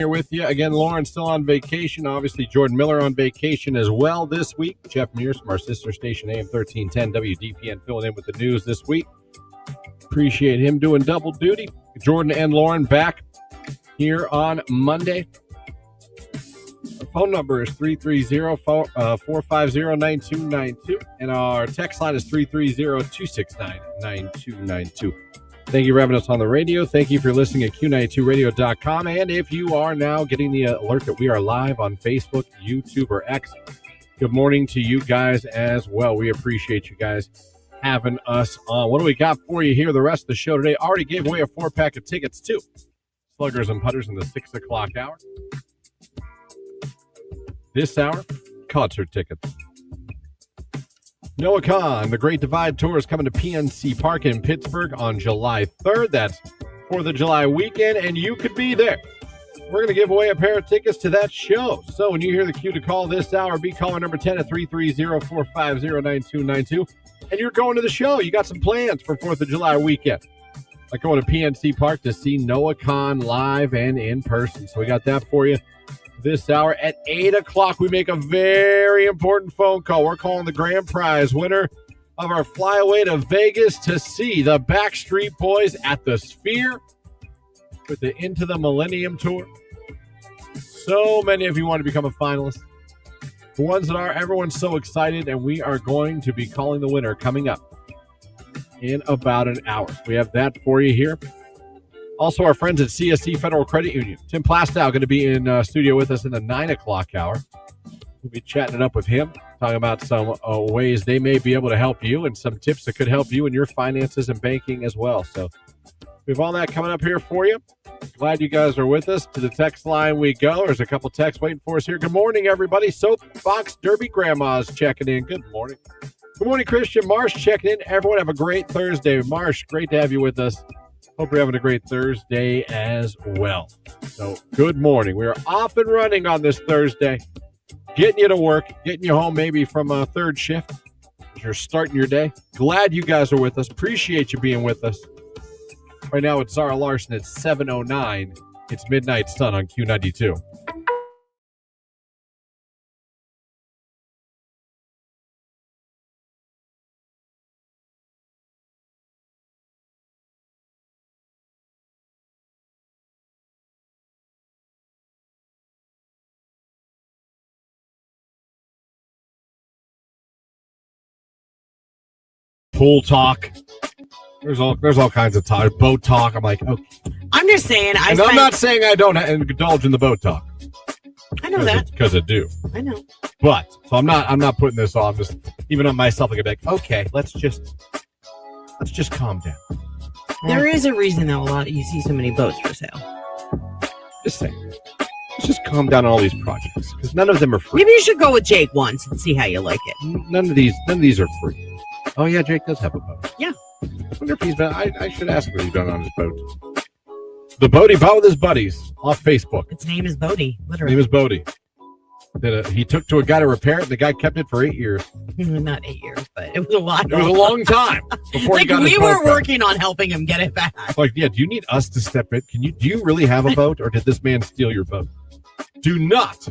Here with you again. Lauren still on vacation. Obviously, Jordan Miller on vacation as well this week. Jeff Mears from our sister station, AM 1310 WDPN, filling in with the news this week. Appreciate him doing double duty. Jordan and Lauren back here on Monday. Our phone number is 330-450-9292, and our text line is 330-269-9292. Thank you for having us on the radio. Thank you for listening at Q92radio.com. And if you are now getting the alert that we are live on Facebook, YouTube, or X, good morning to you guys as well. We appreciate you guys having us on. What do we got for you here the rest of the show today? Already gave away a 4-pack of tickets to Sluggers and Putters in the 6 o'clock hour. This hour, concert tickets. Noah Khan, the Great Divide Tour, is coming to PNC Park in Pittsburgh on July 3rd. That's 4th of July weekend, and you could be there. We're going to give away a pair of tickets to that show. So when you hear the cue to call this hour, be caller number 10 at 330-450-9292. And you're going to the show. You got some plans for 4th of July weekend, like going to PNC Park to see Noah Khan live and in person. So we got that for you. This hour at 8 o'clock, we make a very important phone call. We're calling the grand prize winner of our flyaway to Vegas to see the Backstreet Boys at the Sphere with the Into the Millennium Tour. So many of you want to become a finalist. The ones that are, everyone's so excited, and we are going to be calling the winner coming up in about an hour. We have that for you here. Also, our friends at CSE Federal Credit Union. Tim Plastow going to be in studio with us in the 9 o'clock hour. We'll be chatting it up with him, talking about some ways they may be able to help you and some tips that could help you in your finances and banking as well. So we have all that coming up here for you. Glad you guys are with us. To the text line we go. There's a couple texts waiting for us here. Good morning, everybody. Soapbox Derby Grandma's checking in. Good morning. Good morning, Christian. Marsh checking in. Everyone have a great Thursday. Marsh, great to have you with us. Hope you're having a great Thursday as well. So, good morning. We are off and running on this Thursday. Getting you to work, getting you home maybe from a third shift as you're starting your day. Glad you guys are with us. Appreciate you being with us. Right now, it's Zara Larson at 7:09. It's Midnight Sun on Q92. Pool talk. There's all kinds of talk. Boat talk. I'm like, okay. I'm just saying. I'm not saying I don't indulge in the boat talk. I know that because I do. I know. But so I'm not putting this off. Just even on myself, like, okay, let's just calm down. There is a reason though. You see so many boats for sale. Just saying. Let's just calm down on all these projects because none of them are free. Maybe you should go with Jake once and see how you like it. None of these are free. Oh yeah, Jake does have a boat. Yeah. I wonder if he's been. I should ask him what he's done on his boat. The boat he bought with his buddies off Facebook. Its name is Bodie. Literally. His name is Bodie. He took to a guy to repair it, and the guy kept it for 8 years. Not 8 years, but it was a lot. It was a long time before he got his boat we were back. working on helping him get it back. Like, yeah, do you need us to step in? Do you really have a boat, or did this man steal your boat? Do not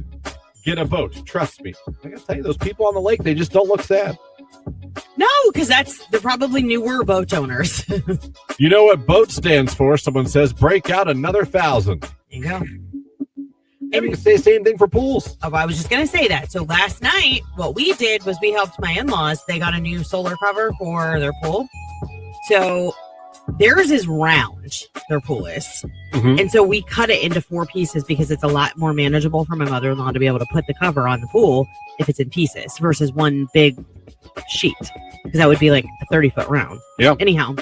get a boat. Trust me. I gotta tell you, those people on the lake, they just don't look sad. No, because they're probably newer boat owners. You know what BOAT stands for? Someone says, break out another 1,000. There you go. And you can say the same thing for pools. Oh, I was just going to say that. So last night, what we did was we helped my in-laws. They got a new solar cover for their pool. So theirs is round, their pool is. Mm-hmm. And so we cut it into 4 pieces because it's a lot more manageable for my mother-in-law to be able to put the cover on the pool if it's in pieces versus one big sheet, because that would be like a 30-foot round. Yeah. Anyhow,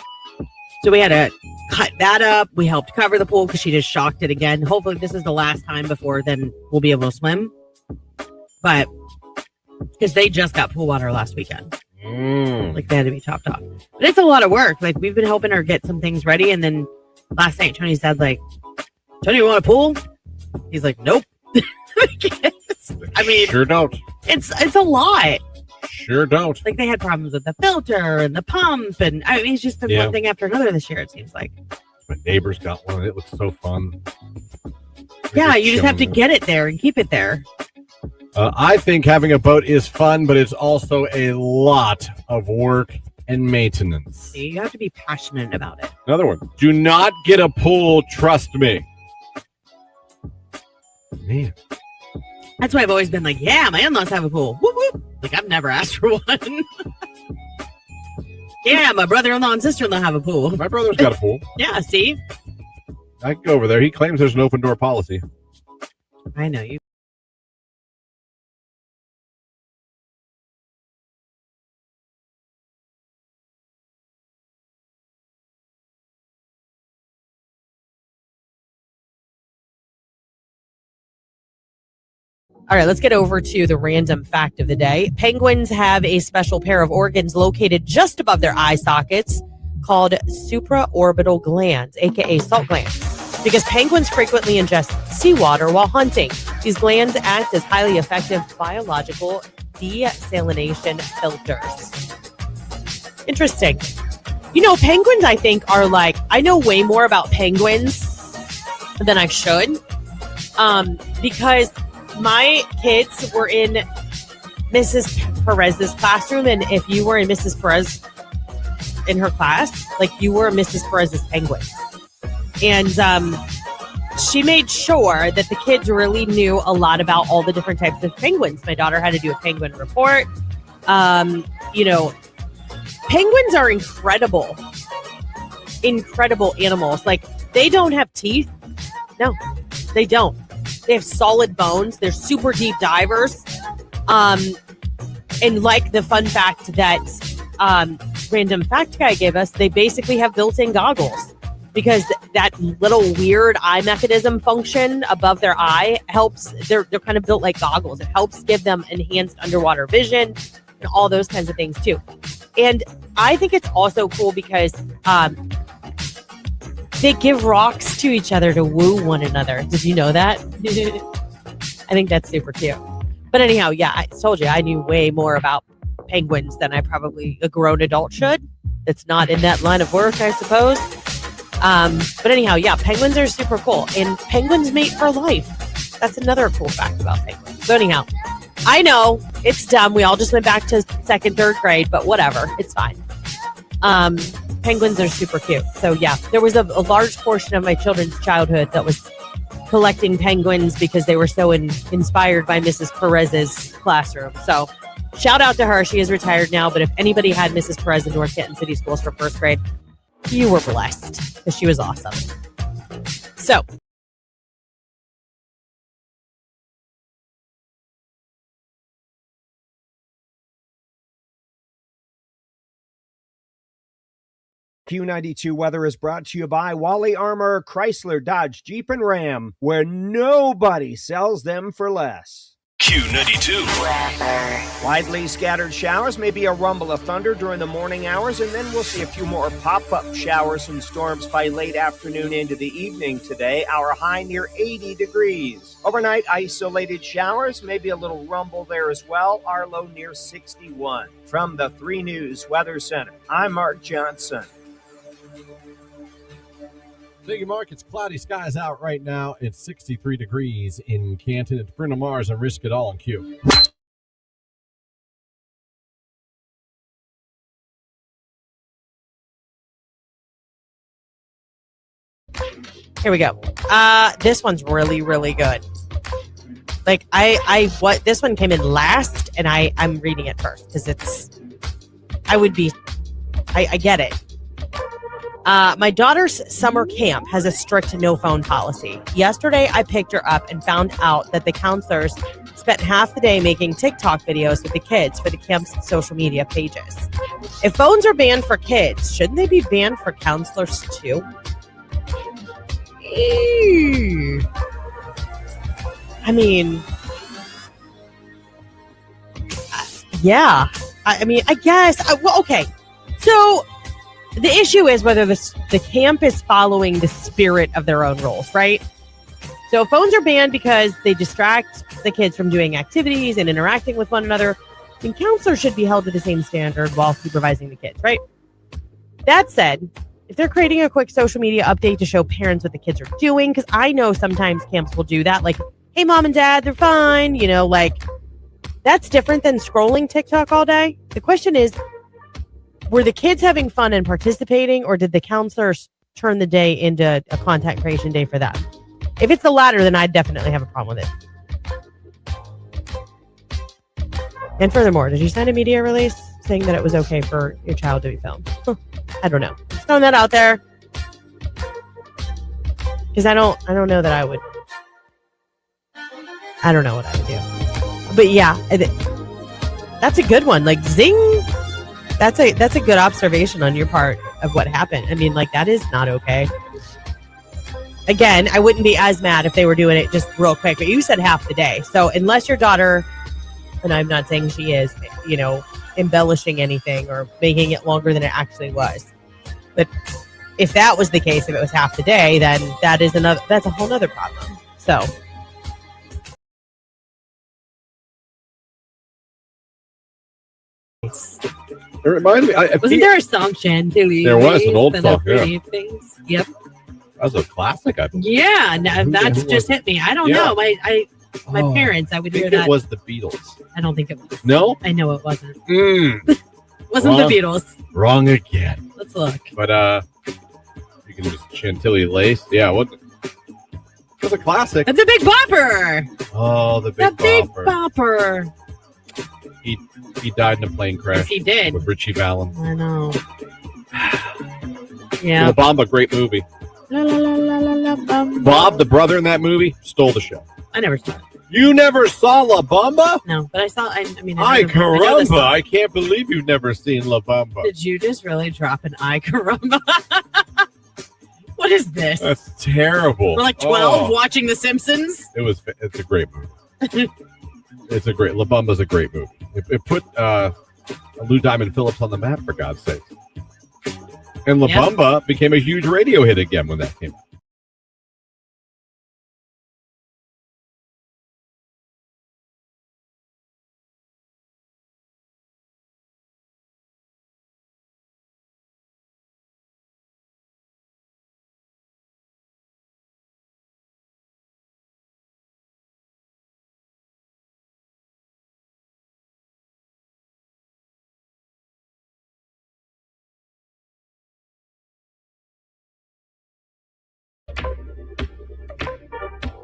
so we had to cut that up. We helped cover the pool because she just shocked it again. Hopefully this is the last time before then we'll be able to swim. But because they just got pool water last weekend. Like they had to be topped off. But it's a lot of work. Like we've been helping her get some things ready. And then last night Tony said, like, Tony, you want a pool? He's like, nope. I mean, sure don't. It's a lot. Sure don't. Like they had problems with the filter and the pump, and I mean, it's just been one thing after another this year. It seems like my neighbors got one. It looks so fun. Yeah, you just have to get it there and keep it there. I think having a boat is fun, but it's also a lot of work and maintenance. You have to be passionate about it. Another one. Do not get a pool, trust me. Man. That's why I've always been like, yeah, my in-laws have a pool. Whoop, whoop. Like, I've never asked for one. Yeah, my brother-in-law and sister-in-law have a pool. My brother's got a pool. Yeah, see? I can go over there. He claims there's an open door policy. I know you. All right, let's get over to the random fact of the day. Penguins have a special pair of organs located just above their eye sockets called supraorbital glands, aka salt glands, because penguins frequently ingest seawater while hunting. These glands act as highly effective biological desalination filters. Interesting. You know, penguins, I think, are like, I know way more about penguins than I should, because my kids were in Mrs. Perez's classroom, and if you were in Mrs. Perez in her class, like, you were Mrs. Perez's penguin. And she made sure that the kids really knew a lot about all the different types of penguins. My daughter had to do a penguin report. You know, penguins are incredible animals. Like, they don't have teeth. No, they don't. They have solid bones. They're super deep divers. And like the fun fact that random fact guy gave us, they basically have built-in goggles, because that little weird eye mechanism function above their eye helps. They're kind of built like goggles. It helps give them enhanced underwater vision and all those kinds of things too. And I think it's also cool because they give rocks to each other to woo one another. Did you know that? I think that's super cute. But anyhow, yeah, I told you I knew way more about penguins than I probably a grown adult should. It's not in that line of work, I suppose. But anyhow, yeah, penguins are super cool. And penguins mate for life. That's another cool fact about penguins. So anyhow, I know it's dumb. We all just went back to second, third grade, but whatever. It's fine. Penguins are super cute. So yeah, there was a large portion of my children's childhood that was collecting penguins because they were so inspired by Mrs. Perez's classroom. So shout out to her. She is retired now, but if anybody had Mrs. Perez in North Canton City Schools for first grade, you were blessed because she was awesome. So Q92 weather is brought to you by Wally Armor, Chrysler, Dodge, Jeep, and Ram, where nobody sells them for less. Q92. Widely scattered showers, maybe a rumble of thunder during the morning hours, and then we'll see a few more pop-up showers and storms by late afternoon into the evening today. Our high near 80 degrees. Overnight, isolated showers, maybe a little rumble there as well. Our low near 61. From the 3 News Weather Center, I'm Mark Johnson. Thank you, Mark. It's cloudy skies out right now. It's 63 degrees in Canton. It's Bruno Mars and Risk It All on Q. here we go. This one's really, really good. Like this one came in last, and I'm reading it first because I get it. My daughter's summer camp has a strict no phone policy. Yesterday, I picked her up and found out that the counselors spent half the day making TikTok videos with the kids for the camp's social media pages. If phones are banned for kids, shouldn't they be banned for counselors too? Ew. I mean, yeah. I mean, I guess. Well, okay. So the issue is whether the camp is following the spirit of their own rules, right? So phones are banned because they distract the kids from doing activities and interacting with one another. And counselors should be held to the same standard while supervising the kids, right? That said, if they're creating a quick social media update to show parents what the kids are doing, because I know sometimes camps will do that, like, hey, mom and dad, they're fine, like, that's different than scrolling TikTok all day. The question is, were the kids having fun and participating, or did the counselors turn the day into a content creation day for them? If it's the latter, then I'd definitely have a problem with it. And furthermore, did you sign a media release saying that it was okay for your child to be filmed? I don't know. Just throwing that out there. Because I don't know that I would. I don't know what I would do. But yeah, that's a good one. Like, zing. That's a good observation on your part of what happened. I mean, like, that is not okay. Again, I wouldn't be as mad if they were doing it just real quick, but you said half the day. So unless your daughter, and I'm not saying she is, embellishing anything or making it longer than it actually was. But if that was the case, if it was half the day, then that's a whole other problem. So. It reminded me. Wasn't there a song, Chantilly? There was an old song. Yeah. Things? Yep. That was a classic. Yeah, that's just hit me. I don't know. My parents, I would hear that. It was the Beatles. I don't think it was. No? I know it wasn't. Wasn't the Beatles. Wrong again. Let's look. But you can just Chantilly Lace. Yeah, what? It was a classic. The Big Bopper. Oh, the Big Bopper. He died in a plane crash. Yes, he did. With Richie Valens. I know. Yeah. La Bamba, great movie. La, la, la, la, la, Bamba. Bob, the brother in that movie, stole the show. I never saw it. You never saw La Bamba? No, but I saw. I mean, Ay caramba! I can't believe you've never seen La Bamba. Did you just really drop an ay caramba? What is this? That's terrible. We're like 12 watching The Simpsons. It's a great movie. La Bamba's a great movie. It put Lou Diamond Phillips on the map, for God's sake. And La Bamba became a huge radio hit again when that came out.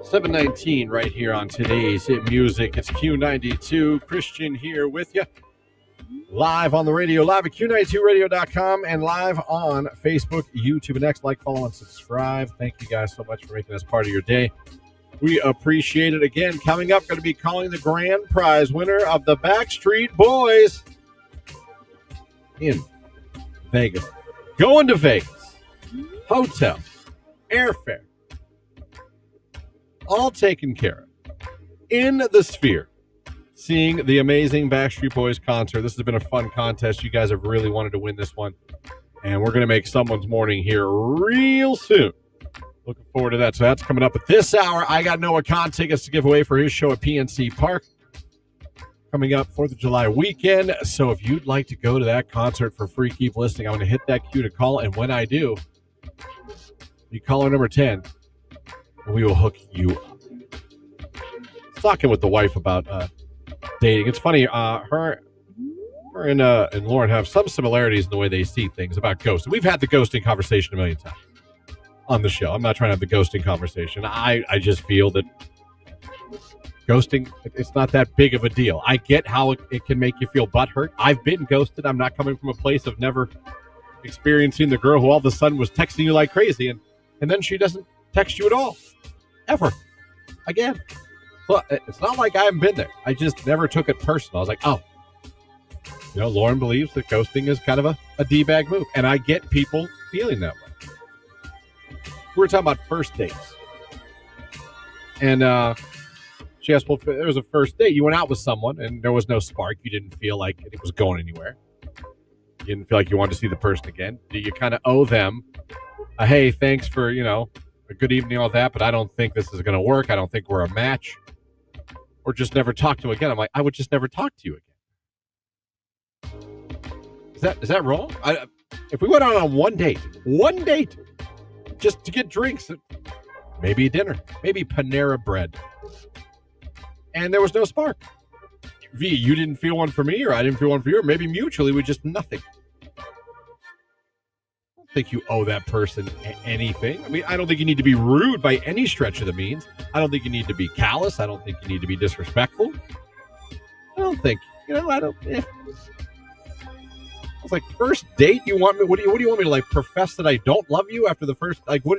$7:19 right here on today's Hit Music. It's Q92. Christian here with you. Live on the radio, live at Q92radio.com, and live on Facebook, YouTube, and X. Like, follow, and subscribe. Thank you guys so much for making us part of your day. We appreciate it. Again, coming up, going to be calling the grand prize winner of the Backstreet Boys in Vegas. Going to Vegas. Hotel. Airfare. All taken care of. In the Sphere. Seeing the amazing Backstreet Boys concert. This has been a fun contest. You guys have really wanted to win this one. And we're going to make someone's morning here real soon. Looking forward to that. So that's coming up at this hour. I got Noah Khan tickets to give away for his show at PNC Park. Coming up 4th of July weekend. So if you'd like to go to that concert for free, keep listening. I'm going to hit that cue to call. And when I do, you caller number 10. And we will hook you up. Talking with the wife about dating. It's funny. Her and Lauren have some similarities in the way they see things about ghosting. We've had the ghosting conversation a million times on the show. I'm not trying to have the ghosting conversation. I just feel that ghosting, it's not that big of a deal. I get how it can make you feel butthurt. I've been ghosted. I'm not coming from a place of never experiencing the girl who all of a sudden was texting you like crazy, and then she doesn't text you at all. Ever. Again. So it's not like I haven't been there. I just never took it personal. I was like, oh. Lauren believes that ghosting is kind of a D-bag move. And I get people feeling that way. We were talking about first dates. And she asked, well, if there was a first date, you went out with someone and there was no spark. You didn't feel like it was going anywhere. You didn't feel like you wanted to see the person again. Do you kind of owe them a, hey, thanks for, a good evening, all that, but I don't think this is going to work. I don't think we're a match. Or just never talk to again. I'm like, I would just never talk to you again. Is that wrong? If we went out on one date, just to get drinks, maybe dinner, maybe Panera Bread, and there was no spark. V, you didn't feel one for me, or I didn't feel one for you, or maybe mutually we just nothing. I don't think you owe that person anything. I mean, I don't think you need to be rude by any stretch of the means. I don't think you need to be callous. I don't think you need to be disrespectful. I don't think, I don't. It's like, first date, you want me? What do you want me to, like, profess that I don't love you after the first? Like, what?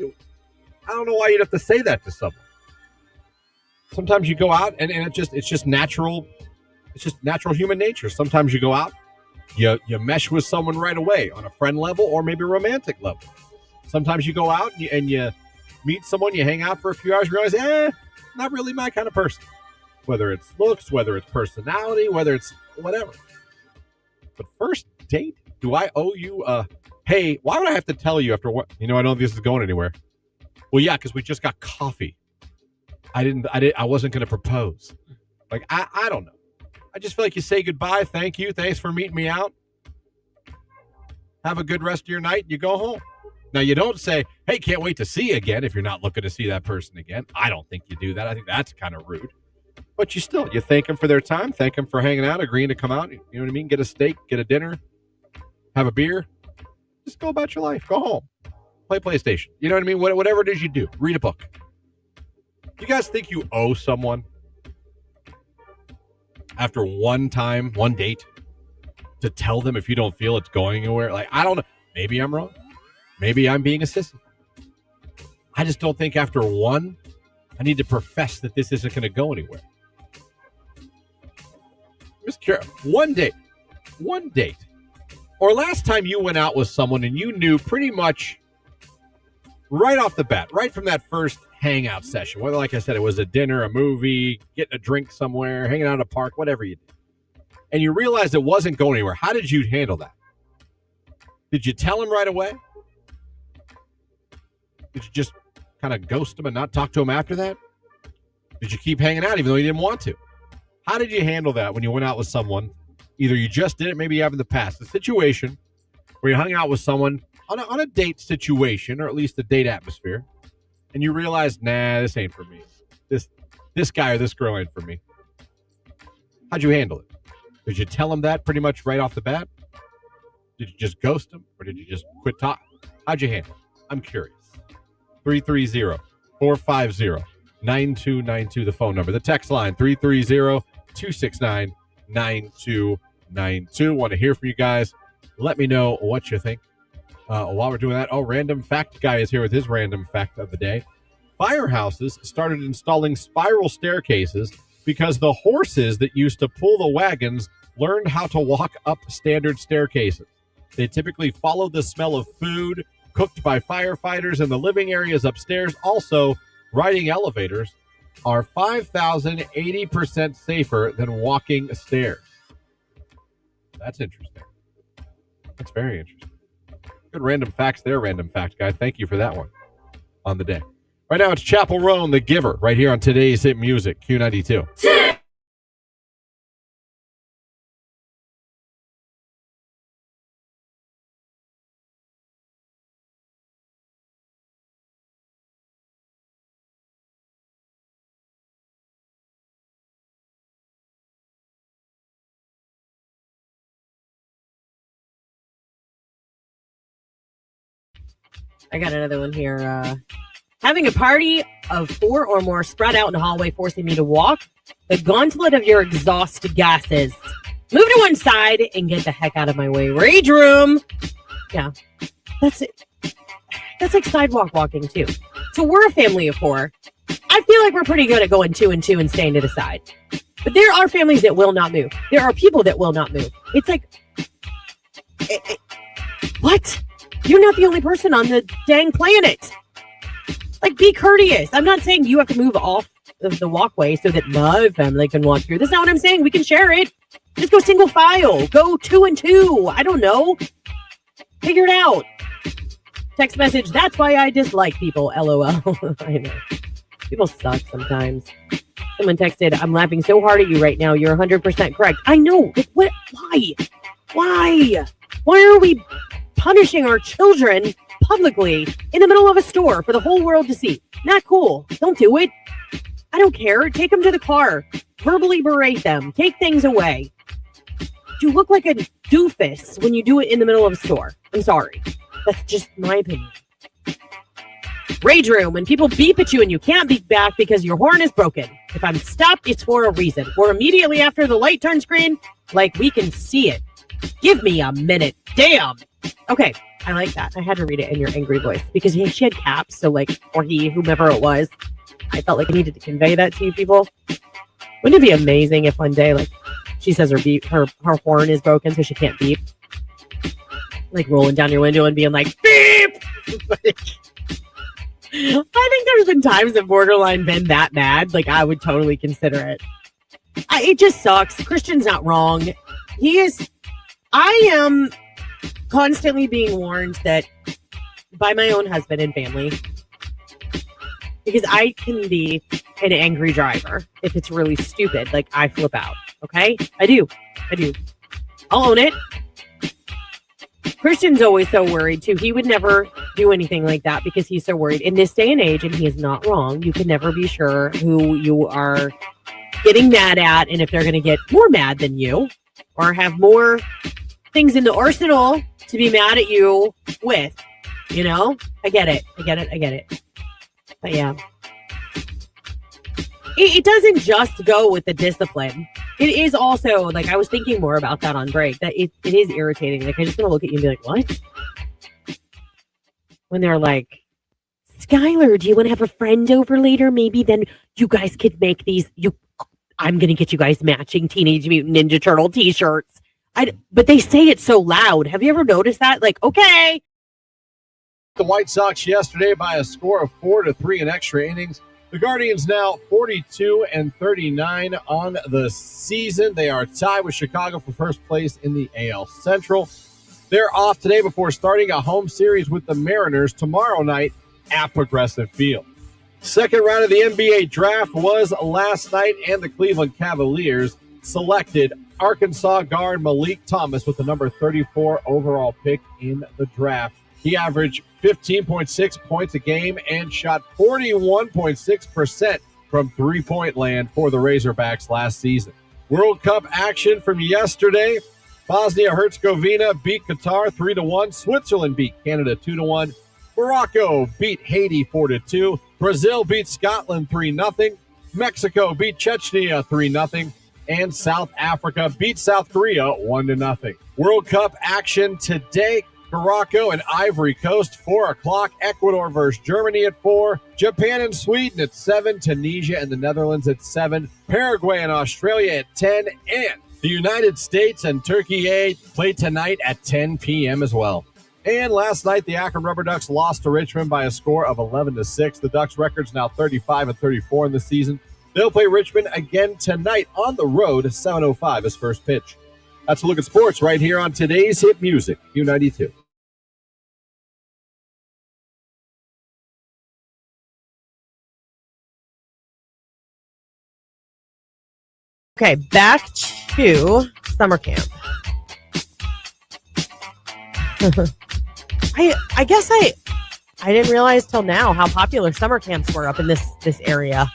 I don't know why you'd have to say that to someone. Sometimes you go out and it's just natural. It's just natural human nature. Sometimes you go out, you mesh with someone right away on a friend level or maybe romantic level. Sometimes you go out and you meet someone, you hang out for a few hours, realize, not really my kind of person. Whether it's looks, whether it's personality, whether it's whatever. But first date, do I owe you hey, why would I have to tell you after what? I don't think this is going anywhere. Well, yeah, because we just got coffee. I wasn't going to propose. Like, I don't know. I just feel like you say goodbye. Thank you. Thanks for meeting me out. Have a good rest of your night. And you go home. Now, you don't say, hey, can't wait to see you again if you're not looking to see that person again. I don't think you do that. I think that's kind of rude. But you thank them for their time. Thank them for hanging out, agreeing to come out. You know what I mean? Get a steak, get a dinner, have a beer. Just go about your life. Go home. Play PlayStation. You know what I mean? Whatever it is you do. Read a book. Do you guys think you owe someone after one date, to tell them if you don't feel it's going anywhere? Like, I don't know. Maybe I'm wrong. Maybe I'm being a sissy. I just don't think after one, I need to profess that this isn't going to go anywhere. Just curious. One date. Or last time you went out with someone and you knew pretty much right off the bat, right from that first hangout session, whether, like I said, it was a dinner, a movie, getting a drink somewhere, hanging out at a park, whatever you did, and you realized it wasn't going anywhere. How did you handle that? Did you tell him right away? Did you just kind of ghost him and not talk to him after that? Did you keep hanging out even though you didn't want to? How did you handle that when you went out with someone? Either you just did it, maybe you have in the past. A situation where you hung out with someone on a date situation, or at least a date atmosphere, and you realize, nah, this ain't for me. This guy or this girl ain't for me. How'd you handle it? Did you tell him that pretty much right off the bat? Did you just ghost him, or did you just quit talking? How'd you handle it? I'm curious. 330-450-9292, the phone number. The text line, 330-269-9292. Want to hear from you guys. Let me know what you think. While we're doing that, random fact guy is here with his random fact of the day. Firehouses started installing spiral staircases because the horses that used to pull the wagons learned how to walk up standard staircases. They typically follow the smell of food cooked by firefighters in the living areas upstairs. Also, riding elevators are 5,080% safer than walking stairs. That's interesting. That's very interesting. Good random facts there, random fact guy. Thank you for that one on the day. Right now, it's Chapel Roan, The Giver, right here on today's hit music, Q92. I got another one here. Having a party of 4 or more spread out in the hallway, forcing me to walk the gauntlet of your exhaust gases. Move to one side and get the heck out of my way. Rage room. Yeah, that's it. That's like sidewalk walking, too. So we're a family of 4. I feel like we're pretty good at going 2 and 2 and staying to the side. But there are families that will not move. There are people that will not move. It's like, what? You're not the only person on the dang planet. Like, be courteous. I'm not saying you have to move off of the walkway so that my family can walk through. That's not what I'm saying. We can share it. Just go single file. Go 2 and 2. I don't know. Figure it out. Text message, that's why I dislike people. LOL. I know. People suck sometimes. Someone texted, I'm laughing so hard at you right now. You're 100% correct. I know. What? Why? Why are we punishing our children publicly in the middle of a store for the whole world to see. Not cool. Don't do it. I don't care. Take them to the car. Verbally berate them. Take things away. You look like a doofus when you do it in the middle of a store. I'm sorry. That's just my opinion. Rage room, when people beep at you and you can't beep back because your horn is broken. If I'm stopped, it's for a reason. Or immediately after the light turns green, like we can see it. Give me a minute. Damn. Okay, I like that. I had to read it in your angry voice because she had caps. So like, or he, whomever it was, I felt like I needed to convey that to you people. Wouldn't it be amazing if one day, like, she says her horn is broken so she can't beep? Like rolling down your window and being like, beep! I think there's been times that borderline been that mad. Like, I would totally consider it. It just sucks. Christian's not wrong. I am constantly being warned that by my own husband and family, because I can be an angry driver if it's really stupid. Like, I flip out. Okay? I do. I'll own it. Christian's always so worried too. He would never do anything like that because he's so worried. In this day and age, and he is not wrong, you can never be sure who you are getting mad at and if they're going to get more mad than you or have more things in the arsenal to be mad at you with. You know? I get it. But yeah. It doesn't just go with the discipline. It is also, like, I was thinking more about that on break, that it is irritating. Like, I just want to look at you and be like, what? When they're like, Skylar, do you want to have a friend over later? Maybe then you guys could make these, I'm going to get you guys matching Teenage Mutant Ninja Turtle t-shirts. But they say it so loud. Have you ever noticed that? Like, okay. The White Sox yesterday by a score of 4-3 in extra innings. The Guardians now 42-39 on the season. They are tied with Chicago for first place in the AL Central. They're off today before starting a home series with the Mariners tomorrow night at Progressive Field. Second round of the NBA draft was last night, and the Cleveland Cavaliers selected Arkansas guard Malik Thomas with the number 34 overall pick in the draft. He averaged 15.6 points a game and shot 41.6% from three-point land for the Razorbacks last season. World Cup action from yesterday. Bosnia-Herzegovina beat Qatar 3-1. Switzerland beat Canada 2-1. Morocco beat Haiti 4-2. Brazil beat Scotland 3-0. Mexico beat Chechnya 3-0. And South Africa beat South Korea 1-0. World Cup action today. Morocco and Ivory Coast, 4 o'clock. Ecuador versus Germany at 4. Japan and Sweden at 7. Tunisia and the Netherlands at 7. Paraguay and Australia at 10. And the United States and Turkey play tonight at 10 p.m. as well. And last night, the Akron Rubber Ducks lost to Richmond by a score of 11-6. The Ducks' record's now 35-34 in the season. They'll play Richmond again tonight on the road. 7:05 is first pitch. That's a look at sports right here on today's hit music, Q92. Okay, back to summer camp. I guess I didn't realize till now how popular summer camps were up in this area.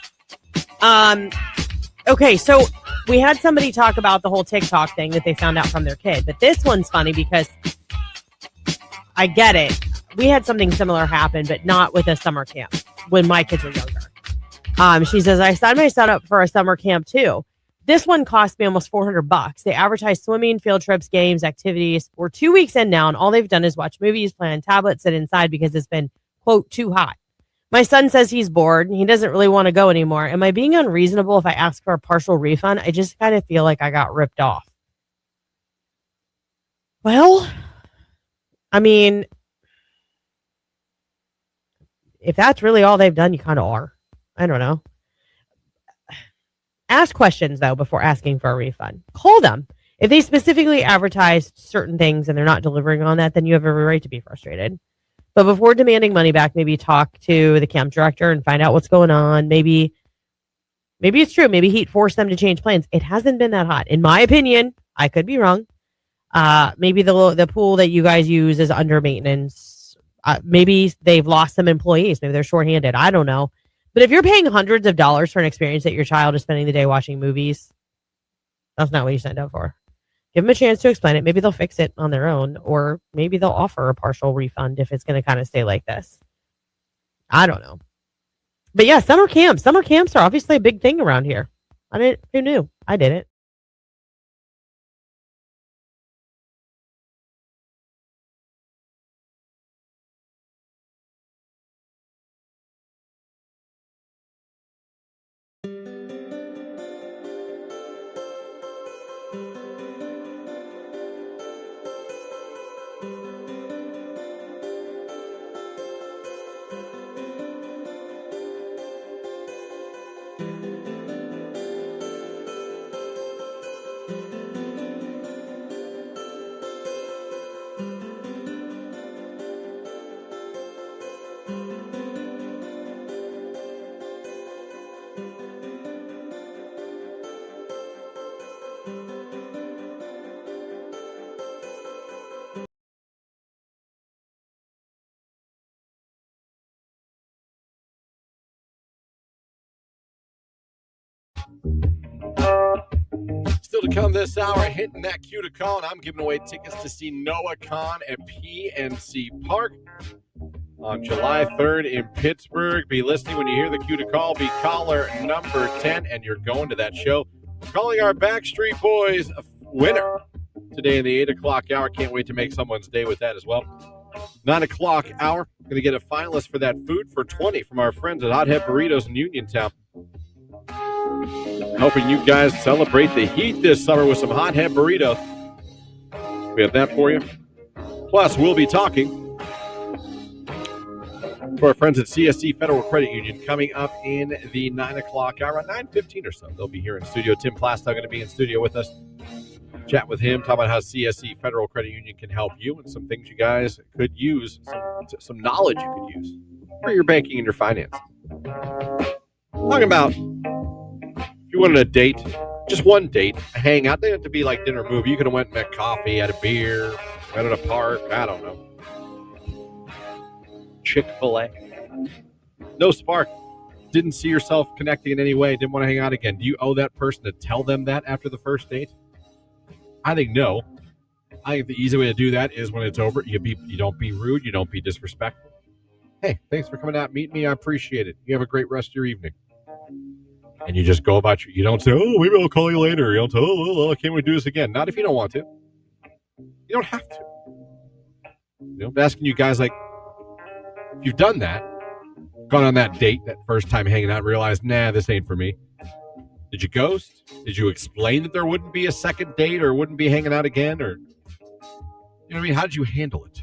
Okay, so we had somebody talk about the whole TikTok thing that they found out from their kid, but this one's funny because I get it. We had something similar happen, but not with a summer camp when my kids were younger. She says, I signed my son up for a summer camp too. This one cost me almost $400. They advertise swimming, field trips, games, activities. We're 2 weeks in now, and all they've done is watch movies, play on tablets, sit inside because it's been, quote, too hot. My son says he's bored and he doesn't really want to go anymore. Am I being unreasonable if I ask for a partial refund? I just kind of feel like I got ripped off. Well, I mean, if that's really all they've done, you kind of are. I don't know. Ask questions, though, before asking for a refund. Call them. If they specifically advertised certain things and they're not delivering on that, then you have every right to be frustrated. But before demanding money back, maybe talk to the camp director and find out what's going on. Maybe it's true. Maybe he'd force them to change plans. It hasn't been that hot. In my opinion, I could be wrong. Maybe the pool that you guys use is under maintenance. Maybe they've lost some employees. Maybe they're shorthanded. I don't know. But if you're paying hundreds of dollars for an experience that your child is spending the day watching movies, that's not what you signed up for. Give them a chance to explain it. Maybe they'll fix it on their own, or maybe they'll offer a partial refund if it's going to kind of stay like this. I don't know. But yeah, summer camps. Summer camps are obviously a big thing around here. Who knew? I didn't. Still to come this hour, hitting that cue to call, and I'm giving away tickets to see Noah Khan at PNC Park on July 3rd in Pittsburgh. Be listening when you hear the cue to call. Be caller number 10, and you're going to that show. Calling our Backstreet Boys winner today in the 8 o'clock hour. Can't wait to make someone's day with that as well. 9 o'clock hour, going to get a finalist for that Food for 20 from our friends at Hot Head Burritos in Uniontown. Hoping you guys celebrate the heat this summer with some Hot Head Burritos. We have that for you. Plus, we'll be talking to our friends at CSE Federal Credit Union coming up in the 9 o'clock hour, around 9:15 or so. They'll be here in studio. Tim Plastow going to be in studio with us. Chat with him, talk about how CSE Federal Credit Union can help you and some things you guys could use, some knowledge you could use for your banking and your finance. Talking about if you wanted a date, just one date, a hangout, they have to be like dinner movie. You could have went and met coffee, had a beer, went at a park, I don't know. Chick-fil-A. No spark. Didn't see yourself connecting in any way, didn't want to hang out again. Do you owe that person to tell them that after the first date? I think no. I think the easy way to do that is when it's over, you don't be rude, you don't be disrespectful. Hey, thanks for coming out, meet me, I appreciate it. You have a great rest of your evening. And you just go about you don't say, oh, maybe I'll call you later. You don't say, oh, can't we do this again? Not if you don't want to. You don't have to. I'm asking you guys, like, if you've done that, gone on that date, that first time hanging out, realized, nah, this ain't for me. Did you ghost? Did you explain that there wouldn't be a second date or wouldn't be hanging out again? Or, you know what I mean? How did you handle it?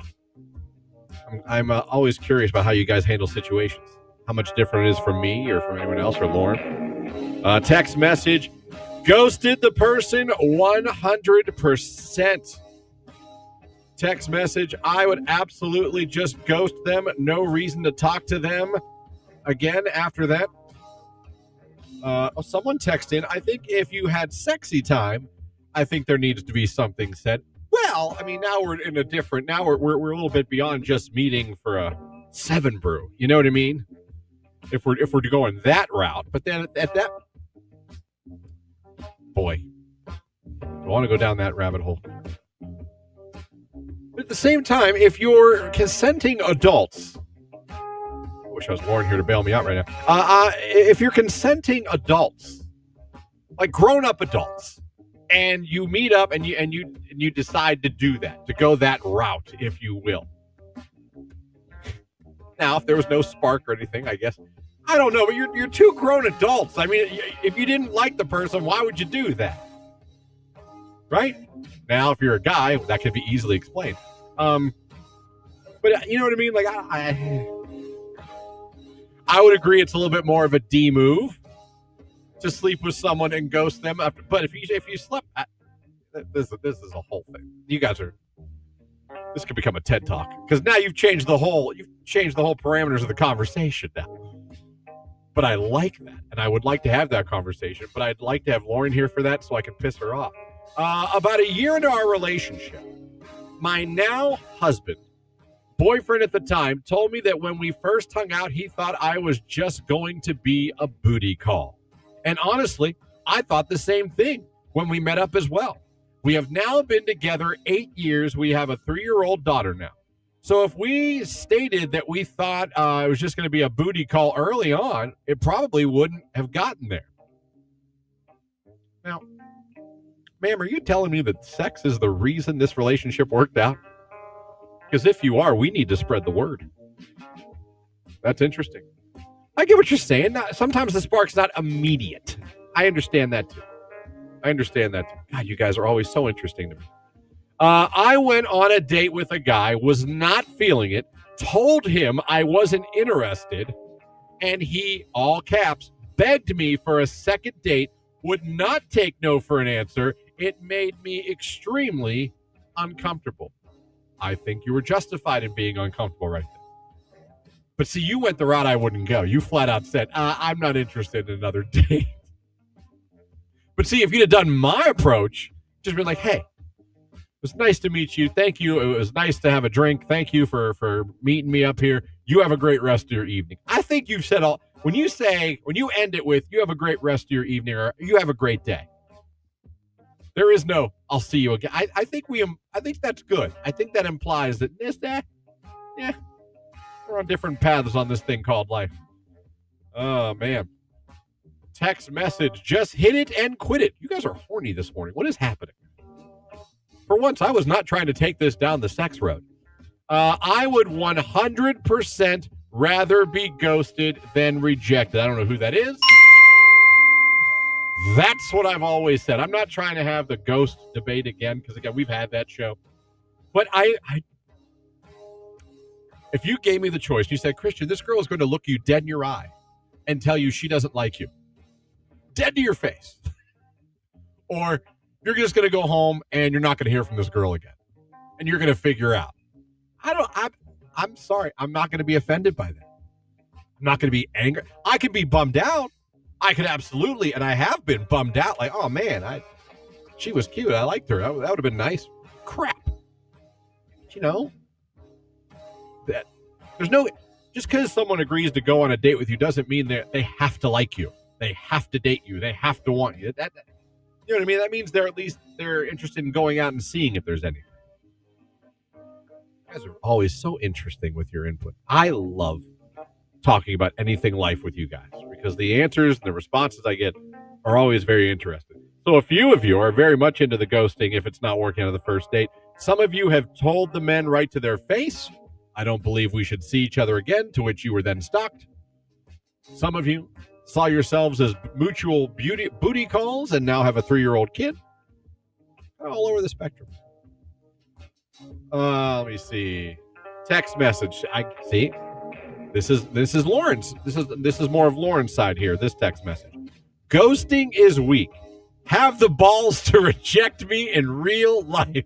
I'm always curious about how you guys handle situations. How much different it is from me or from anyone else or Lauren. Text message, ghosted the person 100%. Text message, I would absolutely just ghost them. No reason to talk to them again after that. Someone texted in, I think if you had sexy time, I think there needs to be something said. Well, I mean, now we're in a different, now we're a little bit beyond just meeting for a 7 brew. You know what I mean? If we're going that route. But then at that, boy, I want to go down that rabbit hole. But at the same time, if you're consenting adults, I wish I was Lauren here to bail me out right now. If you're consenting adults, like grown-up adults, and you meet up and you decide to do that, to go that route, if you will. Now, if there was no spark or anything, I guess, I don't know, but you're two grown adults. I mean, if you didn't like the person, why would you do that? Right? Now, if you're a guy, that can be easily explained. But you know what I mean? Like, I would agree it's a little bit more of a D move to sleep with someone and ghost them. But if you slept, this is a whole thing. You guys are. This could become a TED Talk because now you've changed the whole parameters of the conversation now. But I like that, and I would like to have that conversation. But I'd like to have Lauren here for that so I can piss her off. About a year into our relationship, my now husband, boyfriend at the time, told me that when we first hung out, he thought I was just going to be a booty call. And honestly, I thought the same thing when we met up as well. We have now been together 8 years. We have a 3-year-old daughter now. So if we stated that we thought it was just going to be a booty call early on, it probably wouldn't have gotten there. Now, ma'am, are you telling me that sex is the reason this relationship worked out? Because if you are, we need to spread the word. That's interesting. I get what you're saying. Sometimes the spark's not immediate. I understand that too. God, you guys are always so interesting to me. I went on a date with a guy, was not feeling it, told him I wasn't interested, and he, all caps, begged me for a second date, would not take no for an answer. It made me extremely uncomfortable. I think you were justified in being uncomfortable right there. But see, you went the route I wouldn't go. You flat out said, I'm not interested in another date. But see, if you'd have done my approach, just been like, hey, it was nice to meet you. Thank you. It was nice to have a drink. Thank you for meeting me up here. You have a great rest of your evening. I think you've said all. When you end it with, you have a great rest of your evening, or you have a great day. There is no, I'll see you again. I think that's good. I think that implies that we're on different paths on this thing called life. Oh, man. Text message, just hit it and quit it. You guys are horny this morning. What is happening? For once, I was not trying to take this down the sex road. I would 100% rather be ghosted than rejected. I don't know who that is. That's what I've always said. I'm not trying to have the ghost debate again, because, again, we've had that show. But if you gave me the choice, you said, Christian, this girl is going to look you dead in your eye and tell you she doesn't like you. Dead to your face. Or you're just going to go home and you're not going to hear from this girl again. And you're going to figure out. I'm sorry. I'm not going to be offended by that. I'm not going to be angry. I could be bummed out. I could absolutely, and I have been bummed out. Like, oh, man, she was cute. I liked her. That would have been nice. Crap. But, that there's no, just because someone agrees to go on a date with you doesn't mean that they have to like you. They have to date you. They have to want you. That you know what I mean? That means they're interested in going out and seeing if there's anything. You guys are always so interesting with your input. I love talking about anything life with you guys because the answers and the responses I get are always very interesting. So a few of you are very much into the ghosting if it's not working on the first date. Some of you have told the men right to their face, I don't believe we should see each other again, to which you were then stalked. Some of you saw yourselves as mutual booty calls and now have a 3-year-old kid. All over the spectrum. Let me see. Text message. I see. This is Lauren's. This is more of Lauren's side here. This text message. Ghosting is weak. Have the balls to reject me in real life.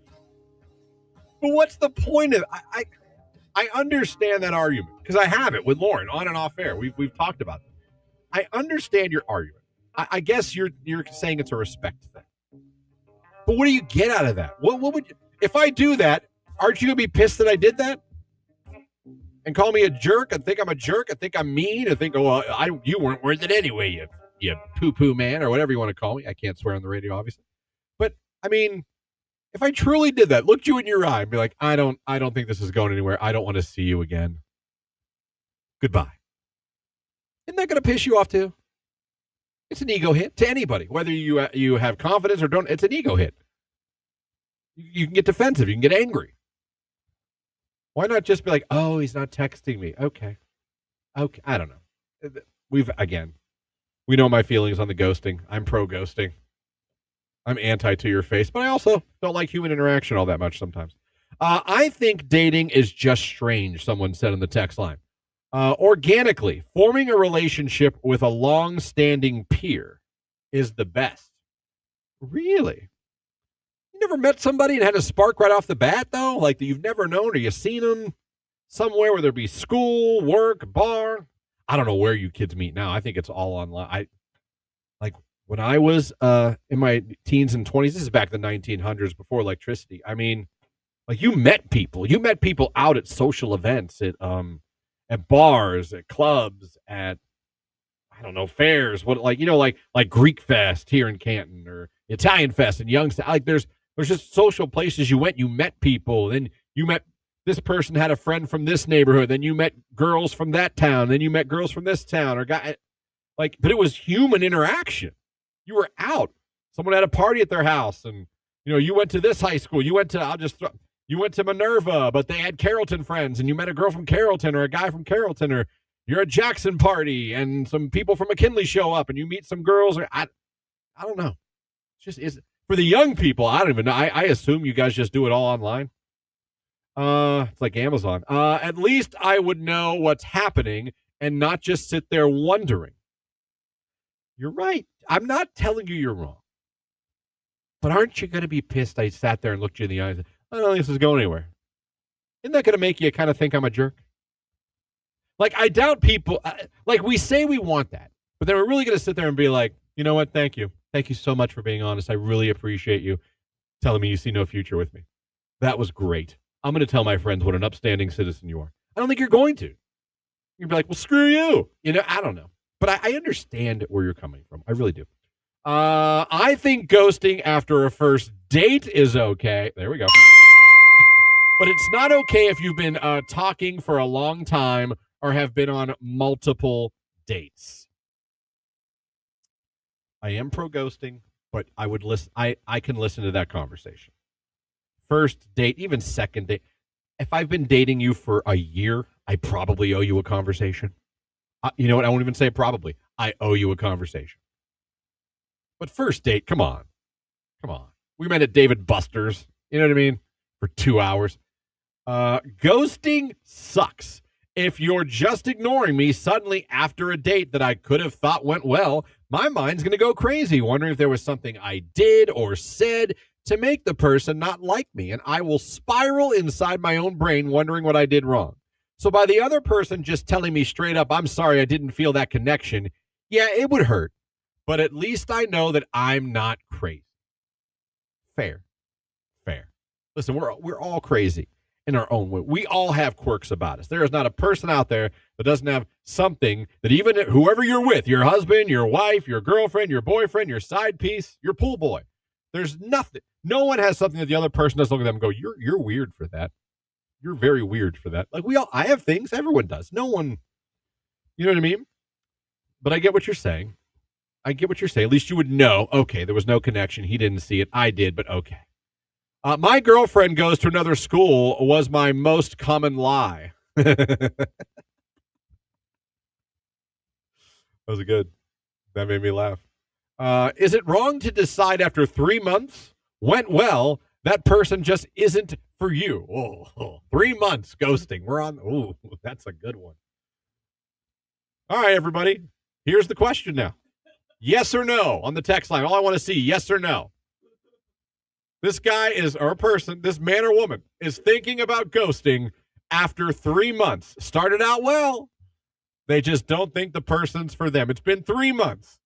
But what's the point of I understand that argument because I have it with Lauren on and off air. We've talked about it. I understand your argument. I guess you're saying it's a respect thing. But what do you get out of that? What would you, if I do that? Aren't you gonna be pissed that I did that? And call me a jerk? I think I'm a jerk. I think I'm mean. I think you weren't worth it anyway. You poo-poo man or whatever you want to call me. I can't swear on the radio, obviously. But I mean, if I truly did that, looked you in your eye and be like, I don't think this is going anywhere. I don't want to see you again. Goodbye. Isn't that going to piss you off too? It's an ego hit to anybody, whether you have confidence or don't. It's an ego hit. You can get defensive. You can get angry. Why not just be like, oh, he's not texting me. Okay. I don't know. We know my feelings on the ghosting. I'm pro ghosting. I'm anti to your face, but I also don't like human interaction all that much sometimes. I think dating is just strange, someone said in the text line. Organically, forming a relationship with a long-standing peer is the best. Really? You never met somebody and had a spark right off the bat, though? Like that you've never known or you've seen them somewhere, whether it be school, work, bar? I don't know where you kids meet now. I think it's all online. when I was in my teens and 20s, this is back in the 1900s before electricity. I mean, like you met people. You met people out at social events, at bars, at clubs, at I don't know, fairs. What like Greek Fest here in Canton or Italian Fest in Youngstown. Like there's just social places you went. You met people. Then you met this person had a friend from this neighborhood. Then you met girls from that town. Then you met girls from this town or guy. Like, but it was human interaction. You were out. Someone had a party at their house, and you went to this high school. You went to you went to Minerva, but they had Carrollton friends, and you met a girl from Carrollton or a guy from Carrollton, or you're at Jackson party, and some people from McKinley show up, and you meet some girls. Or I don't know. It's for the young people. I don't even know. I assume you guys just do it all online. It's like Amazon. At least I would know what's happening and not just sit there wondering. You're right. I'm not telling you you're wrong. But aren't you going to be pissed I sat there and looked you in the eyes and said, I don't think this is going anywhere? Isn't that going to make you kind of think I'm a jerk? Like, I doubt people, like we say we want that, but then we're really going to sit there and be like, you know what? Thank you. Thank you so much for being honest. I really appreciate you telling me you see no future with me. That was great. I'm going to tell my friends what an upstanding citizen you are. I don't think you're going to. You'd be like, well, screw you. I don't know. But I understand where you're coming from. I really do. I think ghosting after a first date is okay. There we go. But it's not okay if you've been talking for a long time or have been on multiple dates. I am pro ghosting, but I would listen. I can listen to that conversation. First date, even second date. If I've been dating you for a year, I probably owe you a conversation. You know what? I won't even say probably. I owe you a conversation. But first date, come on. We met at David Buster's. You know what I mean? For 2 hours. Ghosting sucks. If you're just ignoring me suddenly after a date that I could have thought went well, my mind's going to go crazy, wondering if there was something I did or said to make the person not like me, and I will spiral inside my own brain wondering what I did wrong. So by the other person just telling me straight up, I'm sorry, I didn't feel that connection, yeah, it would hurt. But at least I know that I'm not crazy. Fair. Listen, we're all crazy in our own way. We all have quirks about us. There is not a person out there that doesn't have something that even whoever you're with, your husband, your wife, your girlfriend, your boyfriend, your side piece, your pool boy, there's nothing. No one has something that the other person doesn't look at them and go, you're weird for that. You're very weird for that. Like I have things. Everyone does. No one, you know what I mean? But I get what you're saying. At least you would know, okay, there was no connection. He didn't see it. I did, but okay. My girlfriend goes to another school was my most common lie. That was good. That made me laugh. Is it wrong to decide after 3 months went well, that person just isn't for you? Oh, 3 months ghosting. We're on. Oh, that's a good one. All right, everybody. Here's the question now. Yes or no on the text line. All I want to see, yes or no. This guy this man or woman is thinking about ghosting after 3 months. Started out well. They just don't think the person's for them. It's been 3 months.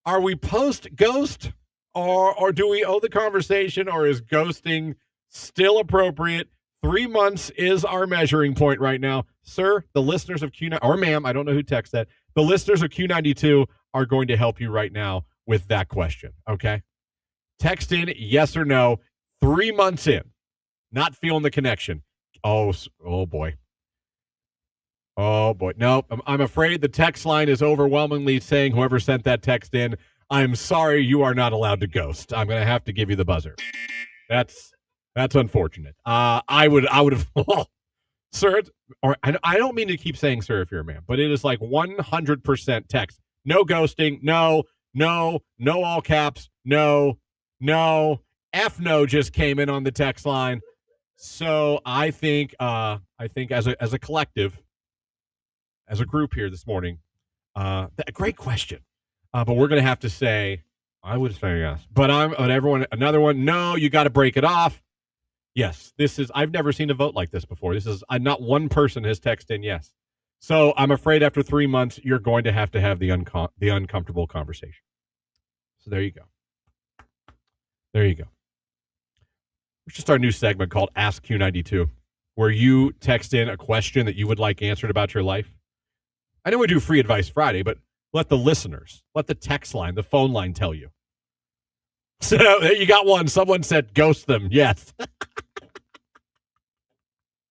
Are we post-ghost or do we owe the conversation, or is ghosting still appropriate? 3 months is our measuring point right now. Sir, the listeners of Q9, or ma'am, I don't know who texted that. The listeners of Q92 are going to help you right now with that question, okay? Text in yes or no, 3 months in, not feeling the connection. Oh boy. Oh, boy. No, I'm afraid the text line is overwhelmingly saying whoever sent that text in, I'm sorry, you are not allowed to ghost. I'm going to have to give you the buzzer. That's unfortunate. I would have, sir, or I don't mean to keep saying sir if you're a man, but it is like 100% text. No ghosting. No, all caps. No. F no just came in on the text line. So I think as a collective, as a group here this morning, a great question. But we're going to have to say, I would say yes. But everyone, another one, no, you got to break it off. Yes, I've never seen a vote like this before. Not one person has texted in yes. So I'm afraid after 3 months, you're going to have the uncomfortable conversation. So there you go. There you go. We should start a new segment called Ask Q92, where you text in a question that you would like answered about your life. I know we do Free Advice Friday, but let the listeners, let the text line, the phone line tell you. So you got one. Someone said ghost them. Yes.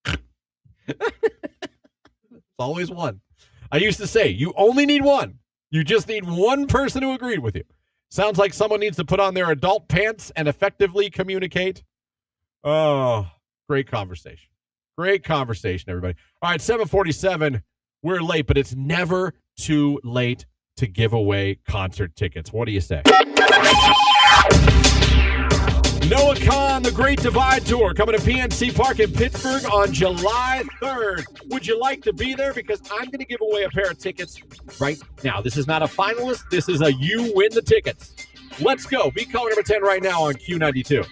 It's always one. I used to say, you only need one. You just need one person who agreed with you. Sounds like someone needs to put on their adult pants and effectively communicate. Oh, great conversation. Great conversation, everybody. All right, 7:47. We're late, but it's never too late to give away concert tickets. What do you say? Noah Kahan, The Great Divide Tour, coming to PNC Park in Pittsburgh on July 3rd. Would you like to be there? Because I'm going to give away a pair of tickets right now. This is not a finalist. This is a you win the tickets. Let's go. Be caller number 10 right now on Q92.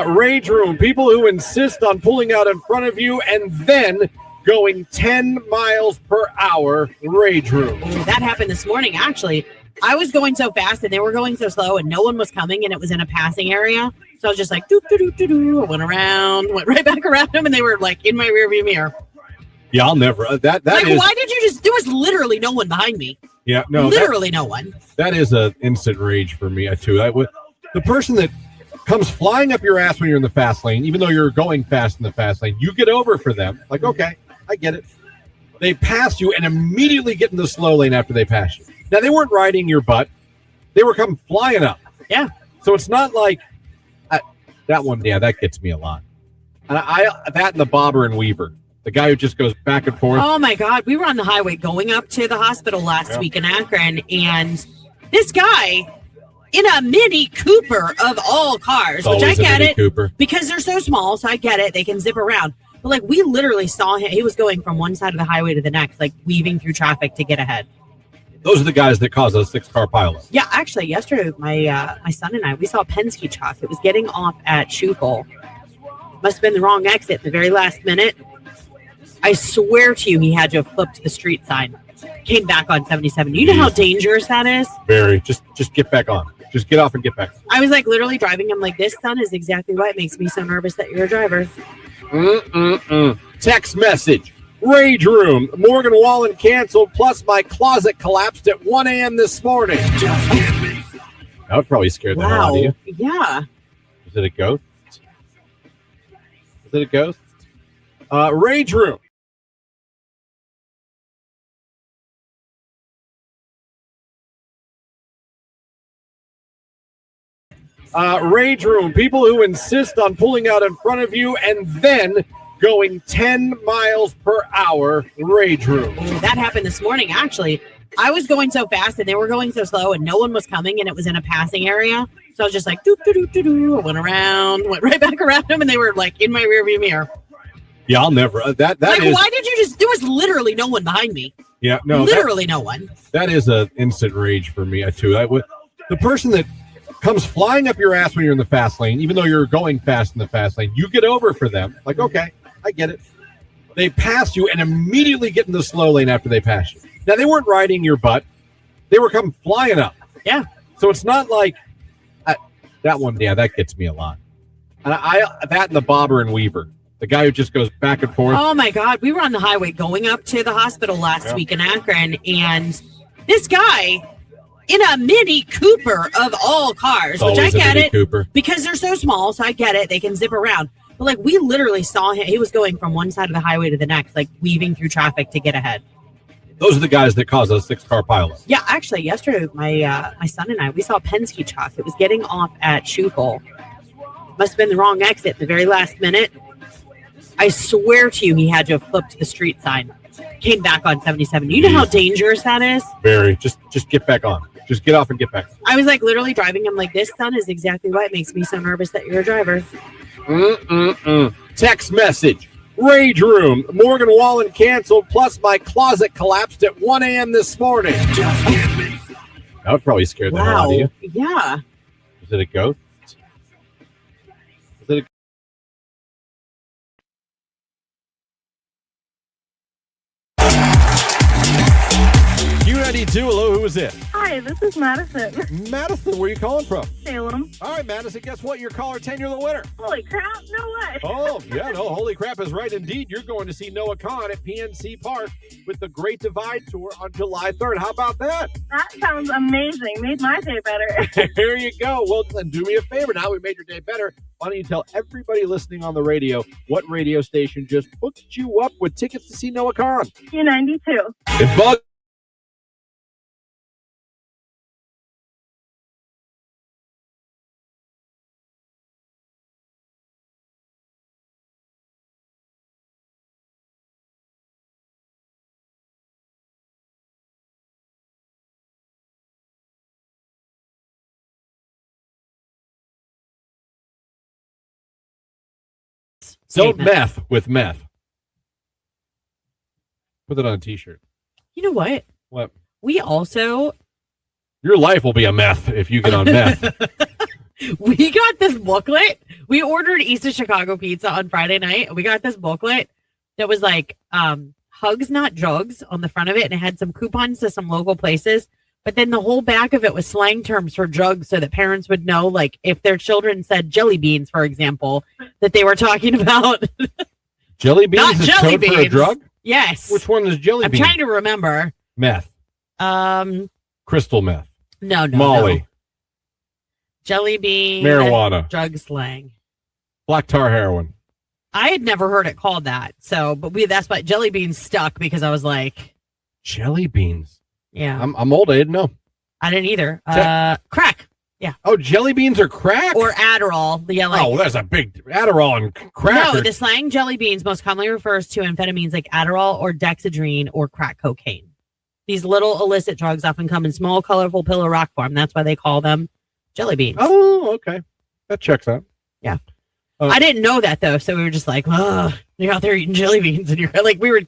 Rage Room, people who insist on pulling out in front of you and then going 10 miles per hour. Rage Room. That happened this morning, actually. I was going so fast and they were going so slow and no one was coming and it was in a passing area. So I was just like, doo, doo, doo, doo, doo. I went around, went right back around them and they were like in my rearview mirror. Yeah, I'll never. That like, is. Why did you just? There was literally no one behind me. Yeah, no. Literally no one. That is an instant rage for me, too. The person that comes flying up your ass when you're in the fast lane, even though you're going fast in the fast lane, you get over for them. Like, okay, I get it. They pass you and immediately get in the slow lane after they pass you. Now, they weren't riding your butt. They were coming flying up. Yeah. So it's not like that one. Yeah, that gets me a lot. And that and the bobber and weaver, the guy who just goes back and forth. Oh my God, we were on the highway going up to the hospital last week in Akron, and this guy in a Mini Cooper of all cars, which I get it Cooper. Because they're so small, so I get it. They can zip around. But like we literally saw him. He was going from one side of the highway to the next, like weaving through traffic to get ahead. Those are the guys that cause a 6-car pileup. Yeah, actually, yesterday, my son and I, we saw a Penske truck. It was getting off at Schuylkill. Must have been the wrong exit at the very last minute. I swear to you, he had to have flipped the street sign. Came back on 77. You know how dangerous that is? Very. Just get back on. Just get off and get back. I was like literally driving him like, this son is exactly why it makes me so nervous that you're a driver. Text message. Rage Room. Morgan Wallen canceled, plus my closet collapsed at 1 a.m. this morning. That would probably scare the hell out of you. Yeah. Is it a ghost? Is it a ghost? Rage Room. Rage Room, people who insist on pulling out in front of you and then going 10 miles per hour. Rage Room. That happened this morning, actually. I was going so fast and they were going so slow and no one was coming and it was in a passing area. So I was just like, doo, doo, doo, doo, doo. I went around, went right back around them and they were like in my rearview mirror. Yeah, I'll never. That like, is. Why did you just? There was literally no one behind me. Yeah, no. Literally no one. That is an instant rage for me, too. The person that comes flying up your ass when you're in the fast lane, even though you're going fast in the fast lane, you get over for them. Like, okay, I get it. They pass you and immediately get in the slow lane after they pass you. Now, they weren't riding your butt. They were coming flying up. Yeah. So it's not like that one. Yeah, that gets me a lot. And that and the bobber and weaver, the guy who just goes back and forth. Oh my God, we were on the highway going up to the hospital last week in Akron, and this guy in a Mini Cooper of all cars, which I get it Cooper. Because they're so small, so I get it. They can zip around. But like we literally saw him. He was going from one side of the highway to the next, like weaving through traffic to get ahead. Those are the guys that cause a 6-car pileup. Yeah, actually, yesterday, my son and I, we saw a Penske truck. It was getting off at Schuylkill. Must have been the wrong exit at the very last minute. I swear to you, he had to have flipped the street sign. came back on 77. You know how dangerous that is? Very. Just get back on. Just get off and get back. I was like literally driving. I'm like, this sun is exactly why it makes me so nervous that you're a driver. Text message. Rage room. Morgan Wallen canceled. Plus my closet collapsed at 1 a.m. this morning. That would probably scare the hell out of you. Yeah. Is it a ghost? Is it a Q92, hello, who is it? Hi, this is Madison. Madison, where are you calling from? Salem. All right, Madison, guess what? You're caller 10, you're the winner. Holy crap, no way. Oh, yeah, no, holy crap is right indeed. You're going to see Noah Khan at PNC Park with the Great Divide Tour on July 3rd. How about that? That sounds amazing. Made my day better. Here you go. Well, then do me a favor. Now we made your day better. Why don't you tell everybody listening on the radio what radio station just hooked you up with tickets to see Noah Khan? Q92. It bugs. Don't meth with meth. Put it on a t-shirt. You know what? What? We also... Your life will be a meth if you get on meth. We got this booklet. We ordered East of Chicago pizza on Friday night. We got this booklet that was like hugs, not drugs on the front of it. And it had some coupons to some local places. But then the whole back of it was slang terms for drugs so that parents would know, like, if their children said jelly beans, for example, that they were talking about. Jelly beans Not is jelly code beans. for a drug? Yes. Which one is jelly I'm bean? trying to remember. Meth. Crystal meth. No. Molly. No. Jelly bean. Marijuana. Drug slang. Black tar heroin. I had never heard it called that. So, but that's why jelly beans stuck because I was like, jelly beans. Yeah. I'm old. I didn't know. I didn't either. Crack. Yeah. Oh, jelly beans are crack? Or Adderall. Yeah, like, that's a big Adderall and crack. No, the slang jelly beans most commonly refers to amphetamines like Adderall or dexedrine or crack cocaine. These little illicit drugs often come in small, colorful pill or rock form. That's why they call them jelly beans. Oh, okay. That checks out. Yeah. I didn't know that, though. So we were just like, oh, you're out there eating jelly beans. And you're like, we were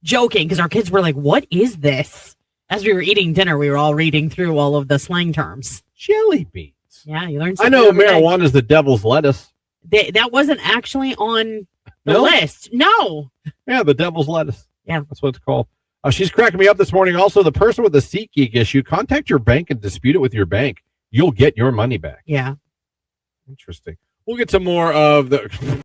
joking because our kids were like, what is this? As we were eating dinner, we were all reading through all of the slang terms. Jelly beans. Yeah, you learned I something. know marijuana is the devil's lettuce. That wasn't actually on the list. No. Yeah, the devil's lettuce. Yeah. That's what it's called. She's cracking me up this morning. Also, the person with the SeatGeek issue, contact your bank and dispute it with your bank. You'll get your money back. Yeah. Interesting. We'll get to more of the...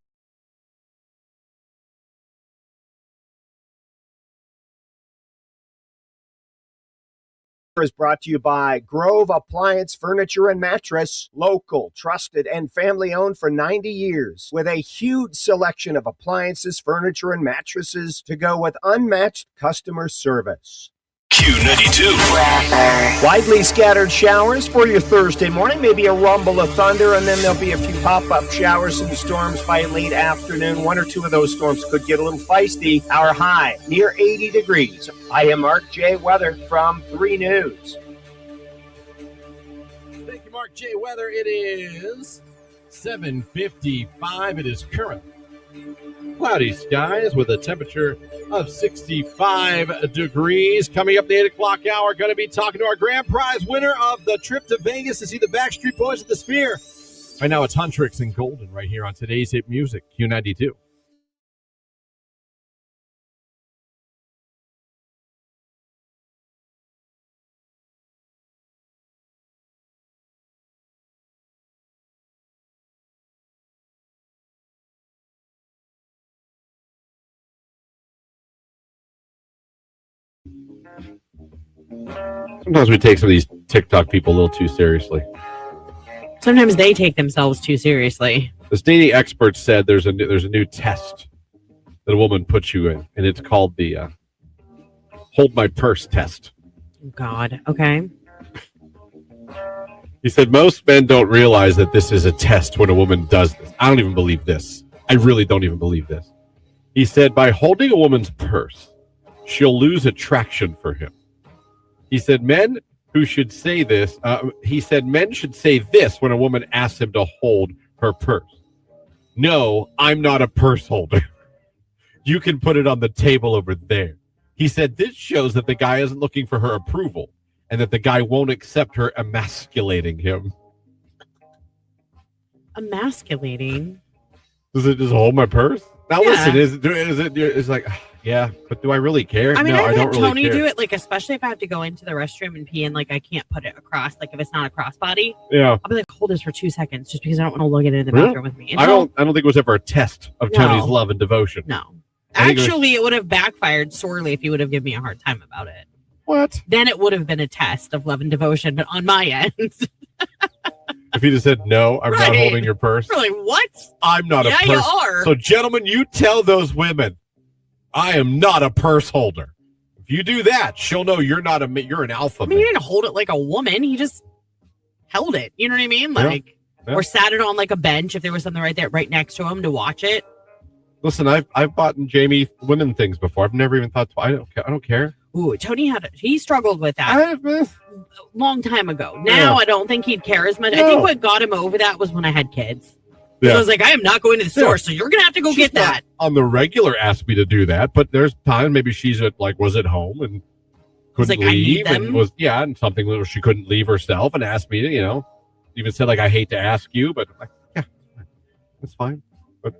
Is brought to you by Grove Appliance Furniture and Mattress, local, trusted, and family owned for 90 years, with a huge selection of appliances, furniture, and mattresses to go with unmatched customer service. Q92. Widely scattered showers for your Thursday morning, maybe a rumble of thunder, and then there'll be a few pop-up showers and storms by late afternoon. One or two of those storms could get a little feisty. Our high near 80 degrees. I am Mark J. Weather from 3 News. Thank you, Mark J. Weather. It is 7:55. It is current. Cloudy skies with a temperature of 65 degrees. Coming up the 8 o'clock hour, going to be talking to our grand prize winner of the trip to Vegas to see the Backstreet Boys at the Sphere. Right now it's Huntrix and Golden right here on today's Hit Music, Q92. Sometimes we take some of these TikTok people a little too seriously. Sometimes they take themselves too seriously. The dating experts said there's a new test that a woman puts you in, and it's called the Hold My Purse test. God, okay. He said most men don't realize that this is a test when a woman does this. I don't even believe this. I really don't even believe this. He said by holding a woman's purse, she'll lose attraction for him. He said men should say this when a woman asks him to hold her purse. No, I'm not a purse holder. You can put it on the table over there. He said this shows that the guy isn't looking for her approval and that the guy won't accept her emasculating him. Emasculating? Does it just hold my purse? Now Yeah. listen, it's like, yeah, but do I really care? I mean, no, I I don't let really Tony care. do it, like, especially if I have to go into the restroom and pee and, like, I can't put it across, like, if it's not a crossbody. Yeah. I'll be like, hold this for 2 seconds just because I don't want to look at it in the Really? bathroom with me. And I don't think it was ever a test of No. Tony's love and devotion. No. I think Actually, it would have backfired sorely if you would have given me a hard time about it. What? Then it would have been a test of love and devotion, but on my end. If he just said, no, I'm not Right. holding your purse. Really, what? I'm not Yeah, a you purse. are. So, gentlemen, you tell those women, I am not a purse holder. If you do that, she'll know you're an alpha I mean, he man. didn't hold it like a woman. He just held it. You know what I mean? Yeah. Like, Yeah. or sat it on like a bench if there was something right next to him to watch it. Listen, I've bought Jamie women things before. I've never even thought, I don't care. Ooh, Tony he struggled with that a long time ago. Now I don't think he'd care as much. I No. think what got him over that was when I had kids. Yeah. I was like, I am not going to the store, Yeah. so you're gonna have to go She's get not that. on the regular asked me to do that, but there's times maybe she's was at home and couldn't like, I need leave them. and and something where she couldn't leave herself and asked me to, even said like, I hate to ask you, but like, yeah, that's fine. But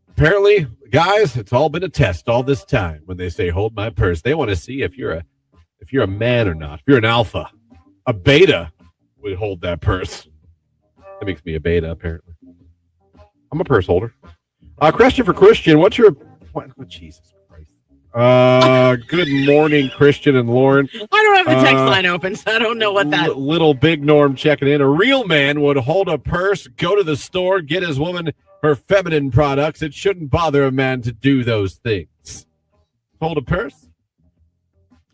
apparently, guys, it's all been a test all this time. When they say hold my purse, they want to see if you're a man or not. If you're an alpha, a beta would hold that purse. That makes me a beta, apparently. I'm a purse holder. Question for Christian. What's your... What, Jesus Christ. Good morning, Christian and Lauren. I don't have the text line open, so I don't know what that... Little Big Norm checking in. A real man would hold a purse, go to the store, get his woman her feminine products. It shouldn't bother a man to do those things. Hold a purse?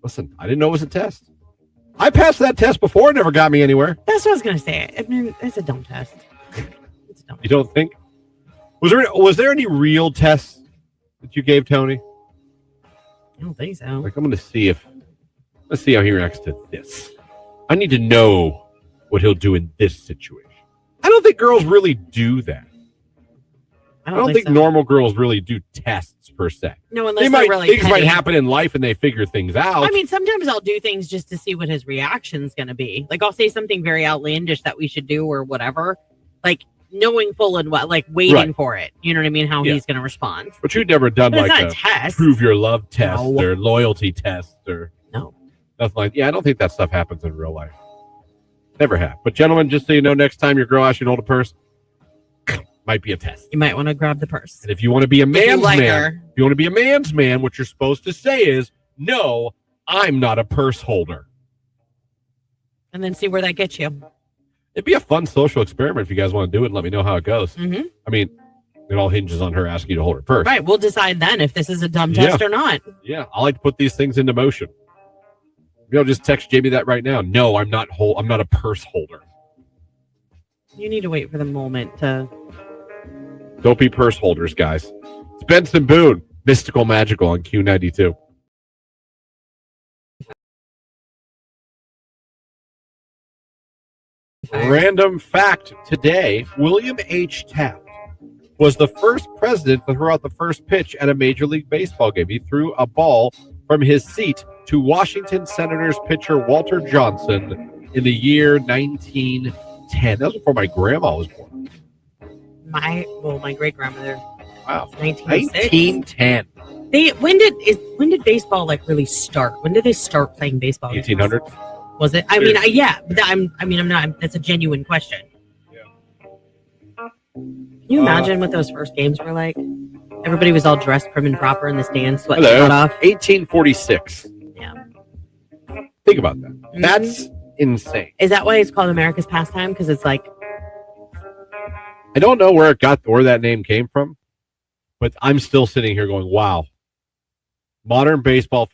Listen, I didn't know it was a test. I passed that test before. It never got me anywhere. That's what I was going to say. I mean, it's a dumb test. It's a dumb You don't think? Was there any real tests that you gave Tony? I don't think so. Like, let's see how he reacts to this. I need to know what he'll do in this situation. I don't think girls really do that. I don't think so. normal girls really do tests per se. No, unless Things might happen in life and they figure things out. I mean, sometimes I'll do things just to see what his reaction's going to be. Like, I'll say something very outlandish that we should do or whatever. Like, knowing full and well, like waiting for it. You know what I mean? How he's going to respond. But you've never done But like it's not a test. prove your love test No. or loyalty test or No. nothing like. Yeah, I don't think that stuff happens in real life. Never have. But gentlemen, just so you know, next time your girl asks you to hold a purse, might be a test. You might want to grab the purse. And if you want to be a man's like man, her. if you want to be a man's man, what you're supposed to say is, no, I'm not a purse holder. And then see where that gets you. It'd be a fun social experiment if you guys want to do it and let me know how it goes. Mm-hmm. I mean, it all hinges on her asking you to hold her purse. Right. We'll decide then if this is a dumb test or not. Yeah, I like to put these things into motion. Maybe I'll just text Jamie that right now. No, I'm not a purse holder. You need to wait for the moment to... Don't be purse holders, guys. It's Benson Boone, Mystical Magical on Q92. Random fact today, William H. Taft was the first president to throw out the first pitch at a Major League Baseball game. He threw a ball from his seat to Washington Senators pitcher Walter Johnson in the year 1910. That was before my grandma was born. My great-grandmother. Wow. 1906. 1910. When did baseball like really start? When did they start playing baseball? 1800s. Was it? I mean, yeah. But I'm not. That's a genuine question. Yeah. Can you imagine what those first games were like? Everybody was all dressed prim and proper in the stands, sweating their butt off. 1846. Yeah. Think about that. Mm-hmm. That's insane. Is that why it's called America's pastime? Because it's like, I don't know where that name came from, but I'm still sitting here going, wow. Modern baseball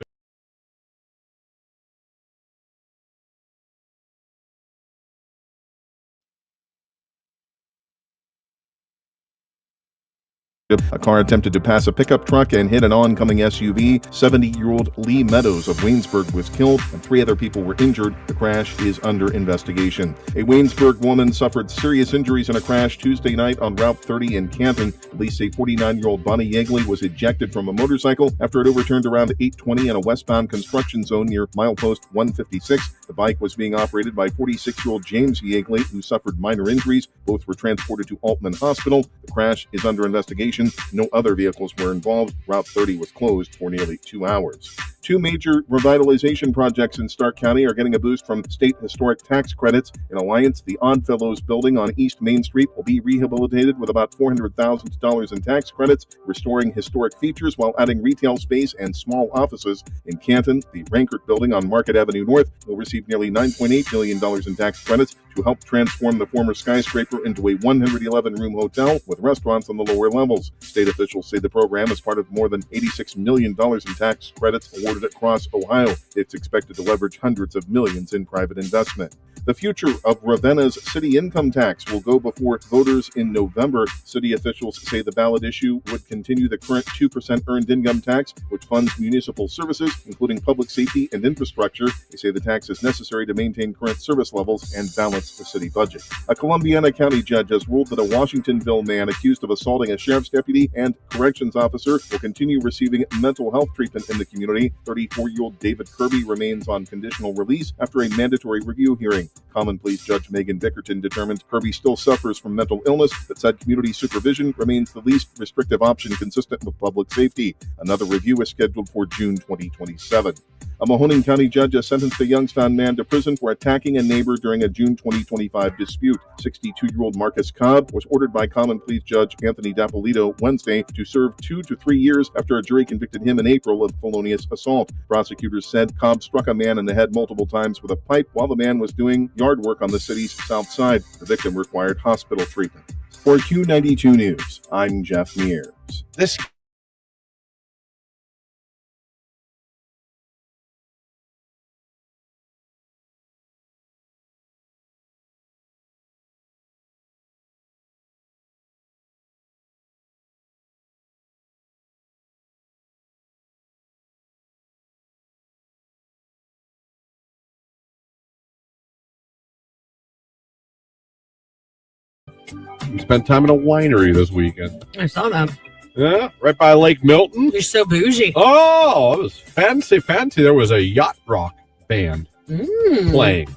A car attempted to pass a pickup truck and hit an oncoming SUV. 70-year-old Lee Meadows of Waynesburg was killed and 3 other people were injured. The crash is under investigation. A Waynesburg woman suffered serious injuries in a crash Tuesday night on Route 30 in Canton. Police say 49-year-old Bonnie Yeagley was ejected from a motorcycle after it overturned around 8:20 in a westbound construction zone near milepost 156. The bike was being operated by 46-year-old James Yeagley, who suffered minor injuries. Both were transported to Altman Hospital. The crash is under investigation. No other vehicles were involved. Route 30 was closed for nearly 2 hours. 2 major revitalization projects in Stark County are getting a boost from state historic tax credits. In Alliance, the Oddfellows building on East Main Street will be rehabilitated with about $400,000 in tax credits, restoring historic features while adding retail space and small offices. In Canton, the Rankert building on Market Avenue North will receive nearly $9.8 million in tax credits to help transform the former skyscraper into a 111-room hotel with restaurants on the lower levels. State officials say the program is part of more than $86 million in tax credits awarded across Ohio. It's expected to leverage hundreds of millions in private investment. The future of Ravenna's city income tax will go before voters in November. City officials say the ballot issue would continue the current 2% earned income tax, which funds municipal services, including public safety and infrastructure. They say the tax is necessary to maintain current service levels and balance the city budget. A Columbiana County judge has ruled that a Washingtonville man accused of assaulting a sheriff's deputy and corrections officer will continue receiving mental health treatment in the community. 34-year-old David Kirby remains on conditional release after a mandatory review hearing. Common Pleas Judge Megan Dickerton determined Kirby still suffers from mental illness, but said community supervision remains the least restrictive option consistent with public safety. Another review is scheduled for June 2027. A Mahoning County judge has sentenced a Youngstown man to prison for attacking a neighbor during a June 2025 dispute. 62-year-old Marcus Cobb was ordered by Common Pleas Judge Anthony Dapolito Wednesday to serve 2 to 3 years after a jury convicted him in April of felonious assault. Prosecutors said Cobb struck a man in the head multiple times with a pipe while the man was doing yard work on the city's south side. The victim required hospital treatment. For Q92 News, I'm Jeff Mears. This We spent time in a winery this weekend. I saw that. Yeah, right by Lake Milton. You're so bougie. Oh, it was fancy. There was a yacht rock band playing.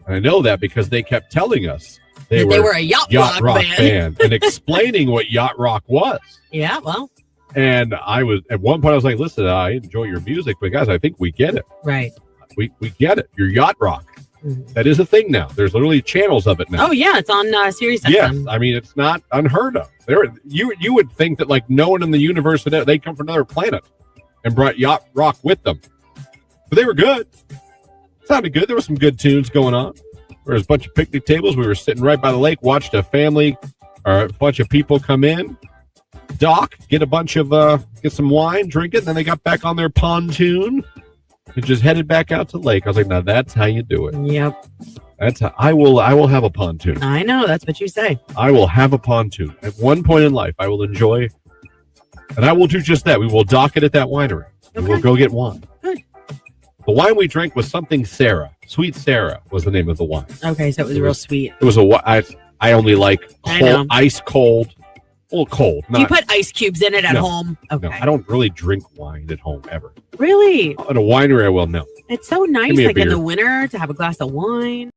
And I know that because they kept telling us they were a yacht rock band and explaining what yacht rock was. Yeah, well. And I was, at one point, I was like, listen, I enjoy your music, but guys, I think we get it. Right. We get it. You're yacht rock. That is a thing now. There's literally channels of it now. Oh, yeah. It's on Sirius XM. Yes. I mean, it's not unheard of. You would think that, like, no one in the universe, they come from another planet and brought yacht rock with them. But they were good. It sounded good. There were some good tunes going on. There was a bunch of picnic tables. We were sitting right by the lake, watched a bunch of people come in, dock, get some wine, drink it, and then they got back on their pontoon and just headed back out to the lake. I was like, now that's how you do it. Yep. That's how I will have a pontoon. I know, that's what you say. I will have a pontoon. At one point in life, I will enjoy, and I will do just that. We will dock it at that winery. Okay. We will go get wine. Good. The wine we drank was something Sarah. Sweet Sarah was the name of the wine. Okay, so it was real sweet. It was I only like cold, ice cold. Well, cold. Do you put ice cubes in it at home? Okay. No, I don't really drink wine at home ever. Really? At a winery, I will. No. It's so nice, like in the winter, to have a glass of wine.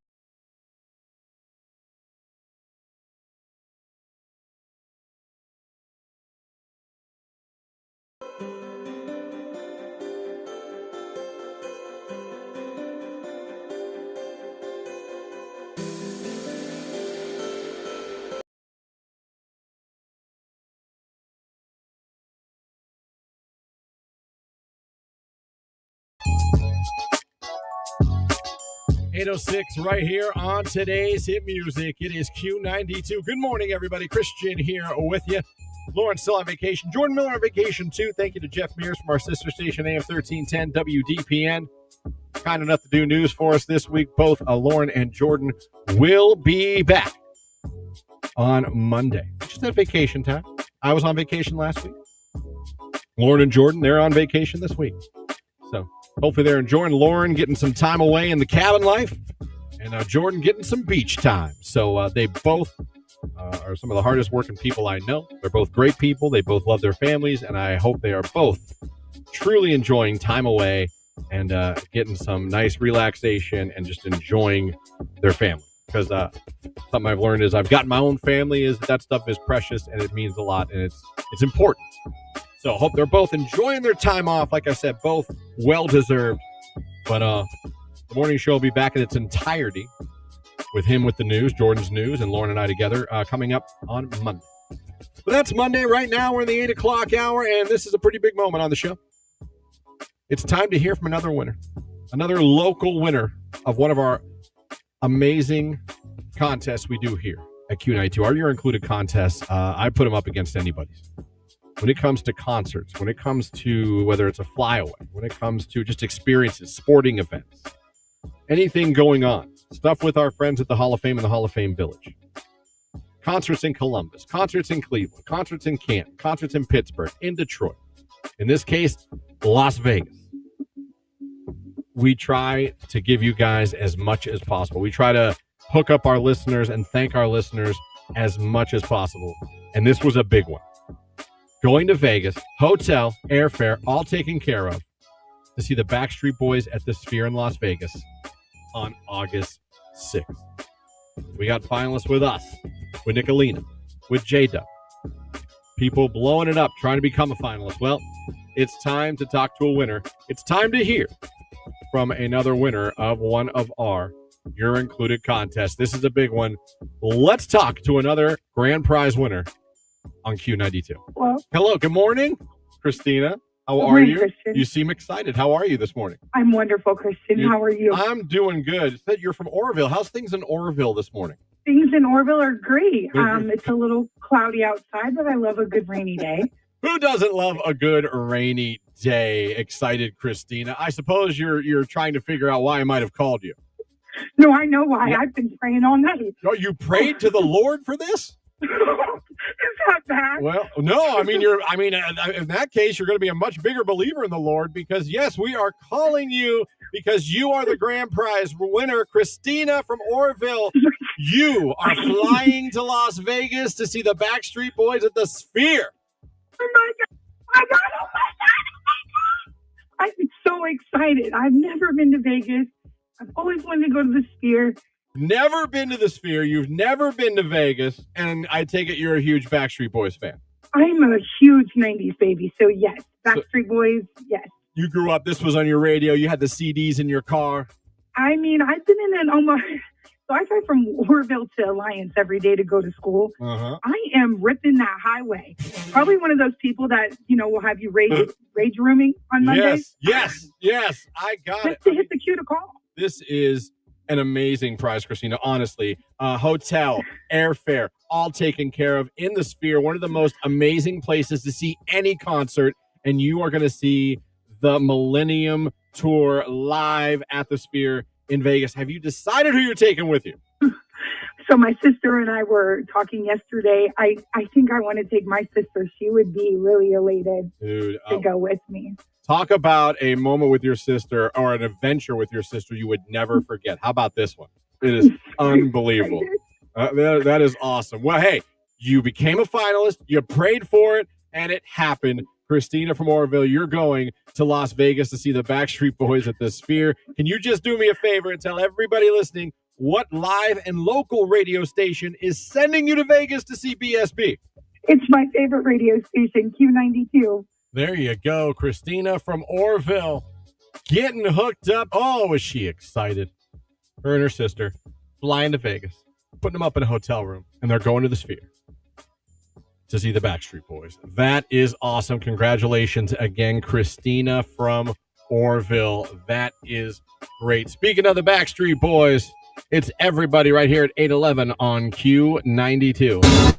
8:06 right here on today's Hit Music. It is Q92. Good morning, everybody. Christian here with you. Lauren still on vacation. Jordan Miller on vacation, too. Thank you to Jeff Mears from our sister station, AM 1310 WDPN. Kind enough to do news for us this week. Both Lauren and Jordan will be back on Monday. Just had vacation time. I was on vacation last week. Lauren and Jordan, they're on vacation this week. So hopefully they're enjoying. Lauren getting some time away in the cabin life, and Jordan getting some beach time. So they both are some of the hardest working people I know. They're both great people. They both love their families, and I hope they are both truly enjoying time away and getting some nice relaxation and just enjoying their family. Because something I've learned is I've got my own family, is that stuff is precious and it means a lot and it's important. So I hope they're both enjoying their time off. Like I said, both well-deserved. But the morning show will be back in its entirety with him with the news, Jordan's news, and Lauren and I together coming up on Monday. But that's Monday. Right now we're in the 8 o'clock hour, and this is a pretty big moment on the show. It's time to hear from another winner, another local winner of one of our amazing contests we do here at Q92. Our You're Included contests, I put them up against anybody's. When it comes to concerts, when it comes to whether it's a flyaway, when it comes to just experiences, sporting events, anything going on, stuff with our friends at the Hall of Fame and the Hall of Fame Village. Concerts in Columbus, concerts in Cleveland, concerts in Canton, concerts in Pittsburgh, in Detroit. In this case, Las Vegas. We try to give you guys as much as possible. We try to hook up our listeners and thank our listeners as much as possible. And this was a big one. Going to Vegas, hotel, airfare, all taken care of to see the Backstreet Boys at the Sphere in Las Vegas on August 6th. We got finalists with us, with Nicolina, with J-Dub. People blowing it up, trying to become a finalist. Well, it's time to talk to a winner. It's time to hear from another winner of one of our You're Included contests. This is a big one. Let's talk to another grand prize winner on Q92. Well, hello, good morning, Christina. How are you? Christian. You seem excited. How are you this morning? I'm wonderful, Christian. How are you? I'm doing good. You said you're from Oroville. How's things in Oroville this morning? Things in Oroville are great. It's a little cloudy outside, but I love a good rainy day. Who doesn't love a good rainy day? Excited Christina. I suppose you're trying to figure out why I might have called you. No, I know why. I've been praying all night. Oh, you prayed to the Lord for this? Is that bad? Well, no. In that case, you're going to be a much bigger believer in the Lord because, yes, we are calling you because you are the grand prize winner, Christina from Oroville. You are flying to Las Vegas to see the Backstreet Boys at the Sphere. Oh my God! Oh my God! I'm so excited. I've never been to Vegas. I've always wanted to go to the Sphere. Never been to the Sphere. You've never been to Vegas. And I take it you're a huge Backstreet Boys fan. I'm a huge 90s baby. So, yes. Backstreet Boys, yes. You grew up. This was on your radio. You had the CDs in your car. I mean, I've been in an almost... So I drive from Oroville to Alliance every day to go to school. Uh-huh. I am ripping that highway. Probably one of those people that, will have you rage rooming on Mondays. Yes. I got it. Just to hit the cue to call. This is an amazing prize, Christina. Honestly, hotel, airfare, all taken care of in the Sphere. One of the most amazing places to see any concert. And you are going to see the Millennium Tour live at the Sphere in Vegas. Have you decided who you're taking with you? So my sister and I were talking yesterday. I think I want to take my sister. She would be really elated to go with me. Talk about a moment with your sister or an adventure with your sister you would never forget. How about this one? It is unbelievable. That is awesome. Well, hey, you became a finalist. You prayed for it, and it happened. Christina from Oroville, you're going to Las Vegas to see the Backstreet Boys at the Sphere. Can you just do me a favor and tell everybody listening what live and local radio station is sending you to Vegas to see BSB? It's my favorite radio station, Q92. There you go, Christina from Oroville, getting hooked up. Oh, is she excited? Her and her sister flying to Vegas, putting them up in a hotel room, and they're going to the Sphere to see the Backstreet Boys. That is awesome. Congratulations again, Christina from Oroville. That is great. Speaking of the Backstreet Boys, it's everybody right here at 8:11 on Q92.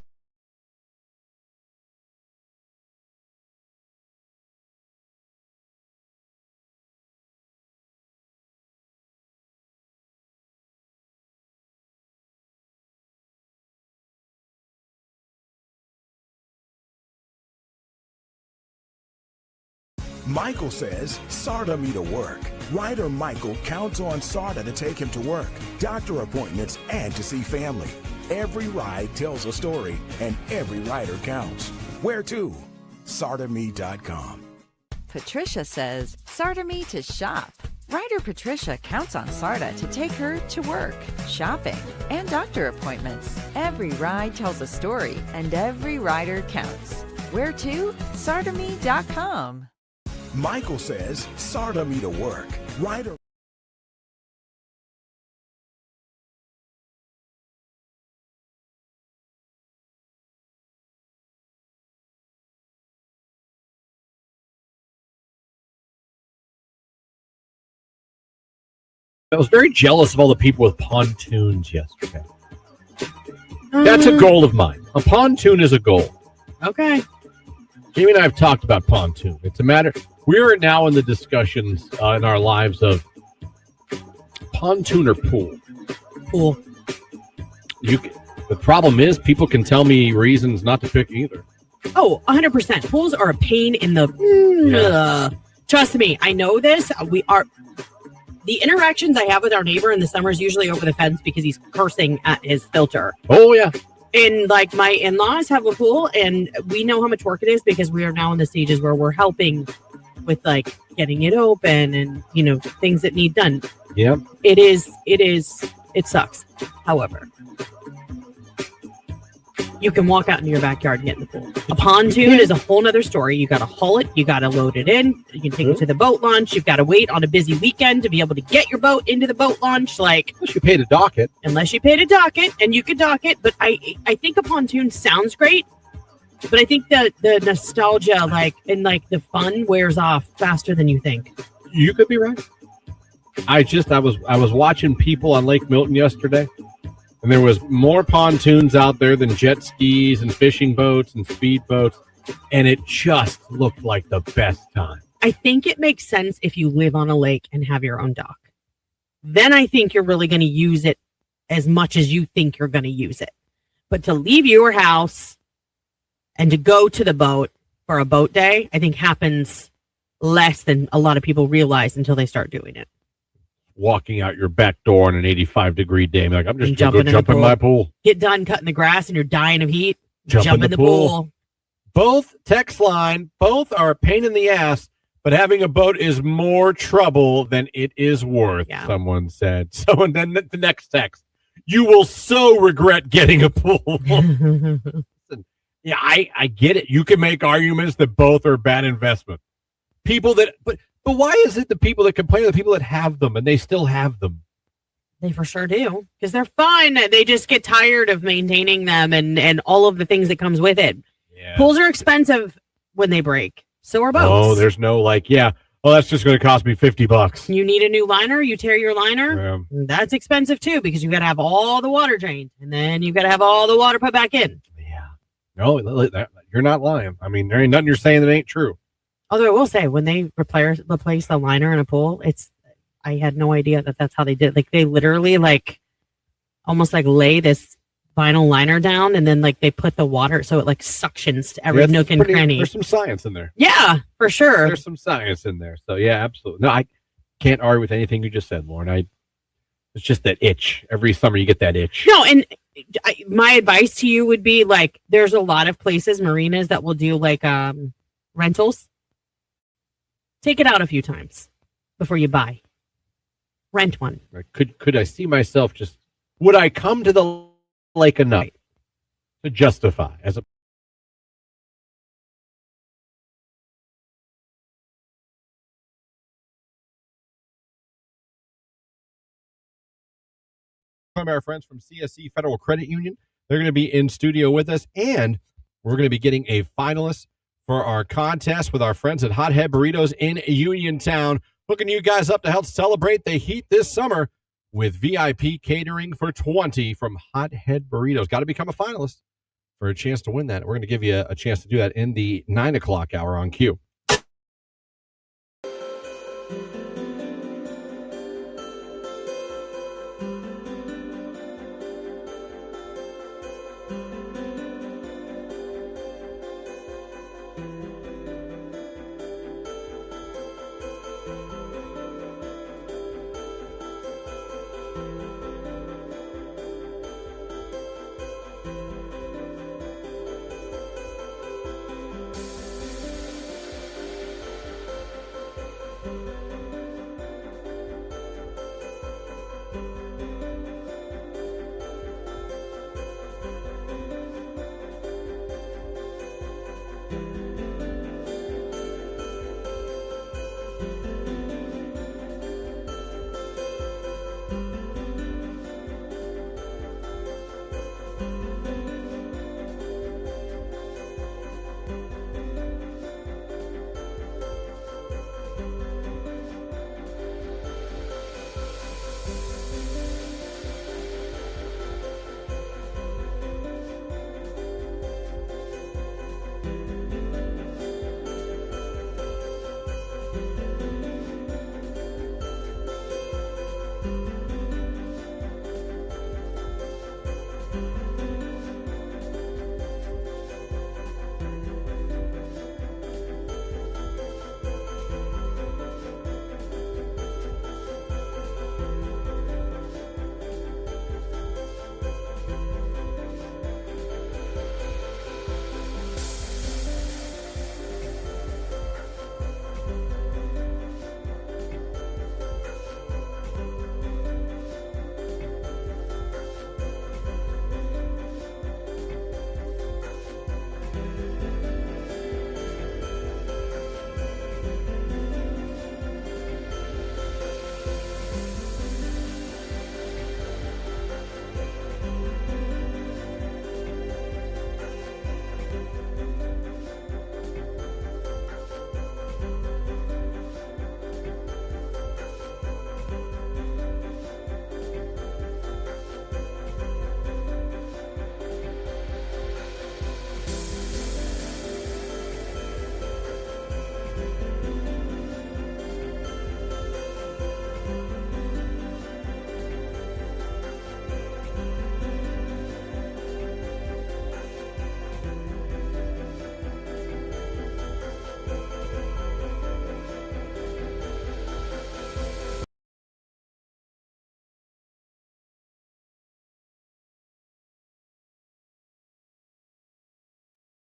Michael says SARTA me to work. Rider Michael counts on SARTA to take him to work, doctor appointments, and to see family. Every ride tells a story, and every rider counts. Where to? SARTAme.com. Patricia says SARTA me to shop. Rider Patricia counts on SARTA to take her to work, shopping, and doctor appointments. Every ride tells a story, and every rider counts. Where to? SARTAme.com. Michael says SARTA me to work. Rider. I was very jealous of all the people with pontoons yesterday. That's a goal of mine. A pontoon is a goal. Okay. Jamie and I have talked about pontoon. It's a matter. We are now in the discussions in our lives of pontoon or pool. Pool. The problem is people can tell me reasons not to pick either. Oh, 100%. Pools are a pain in the... Trust me, I know this. The interactions I have with our neighbor in the summer is usually over the fence because he's cursing at his filter. Oh, yeah. And like my in-laws have a pool, and we know how much work it is because we are now in the stages where we're helping with like getting it open and, you know, things that need done. Yeah. It sucks. However, you can walk out into your backyard and get in the pool. A pontoon is a whole nother story. You got to haul it. You got to load it in. You can take it to the boat launch. You've got to wait on a busy weekend to be able to get your boat into the boat launch. Like, unless you pay to dock it. Unless you pay to dock it, and you could dock it. But I think a pontoon sounds great. But I think the nostalgia, like, and like the fun wears off faster than you think. You could be right. I was watching people on Lake Milton yesterday. And there was more pontoons out there than jet skis and fishing boats and speed boats. And it just looked like the best time. I think it makes sense if you live on a lake and have your own dock. Then I think you're really going to use it as much as you think you're going to use it. But to leave your house and to go to the boat for a boat day, I think happens less than a lot of people realize until they start doing it. Walking out your back door on an 85-degree day. Like, I'm just going to go jump in my pool. Get done cutting the grass and you're dying of heat. Jump in the pool. Both text line, both are a pain in the ass, but having a boat is more trouble than it is worth, someone said. Someone, then the next text, you will so regret getting a pool. Yeah, I get it. You can make arguments that both are bad investment. People that... But why is it the people that complain are the people that have them and they still have them? They for sure do, because they're fun. They just get tired of maintaining them and all of the things that comes with it. Yeah. Pools are expensive when they break. So are boats. Oh, there's no that's just going to cost me $50. You need a new liner. You tear your liner. Yeah. That's expensive too, because you got to have all the water drained and then you got to have all the water put back in. Yeah. No, you're not lying. I mean, there ain't nothing you're saying that ain't true. Although I will say, when they replace the liner in a pool, I had no idea that's how they did. Like, they literally almost lay this vinyl liner down, and then they put the water so it suctions to every nook and cranny. There's some science in there. Yeah, for sure. There's some science in there. So yeah, absolutely. No, I can't argue with anything you just said, Lauren. It's just that itch. Every summer you get that itch. No, and my advice to you would be there's a lot of places, marinas, that will do rentals. Take it out a few times before you buy. Rent one. Could I see myself would I come to the lake enough to justify as a our friends from CSE Federal Credit Union. They're going to be in studio with us, and we're going to be getting a finalist for our contest with our friends at Hothead Burritos in Uniontown, hooking you guys up to help celebrate the heat this summer with VIP catering for 20 from Hothead Burritos. Got to become a finalist for a chance to win that. We're going to give you a chance to do that in the 9 o'clock hour on Q.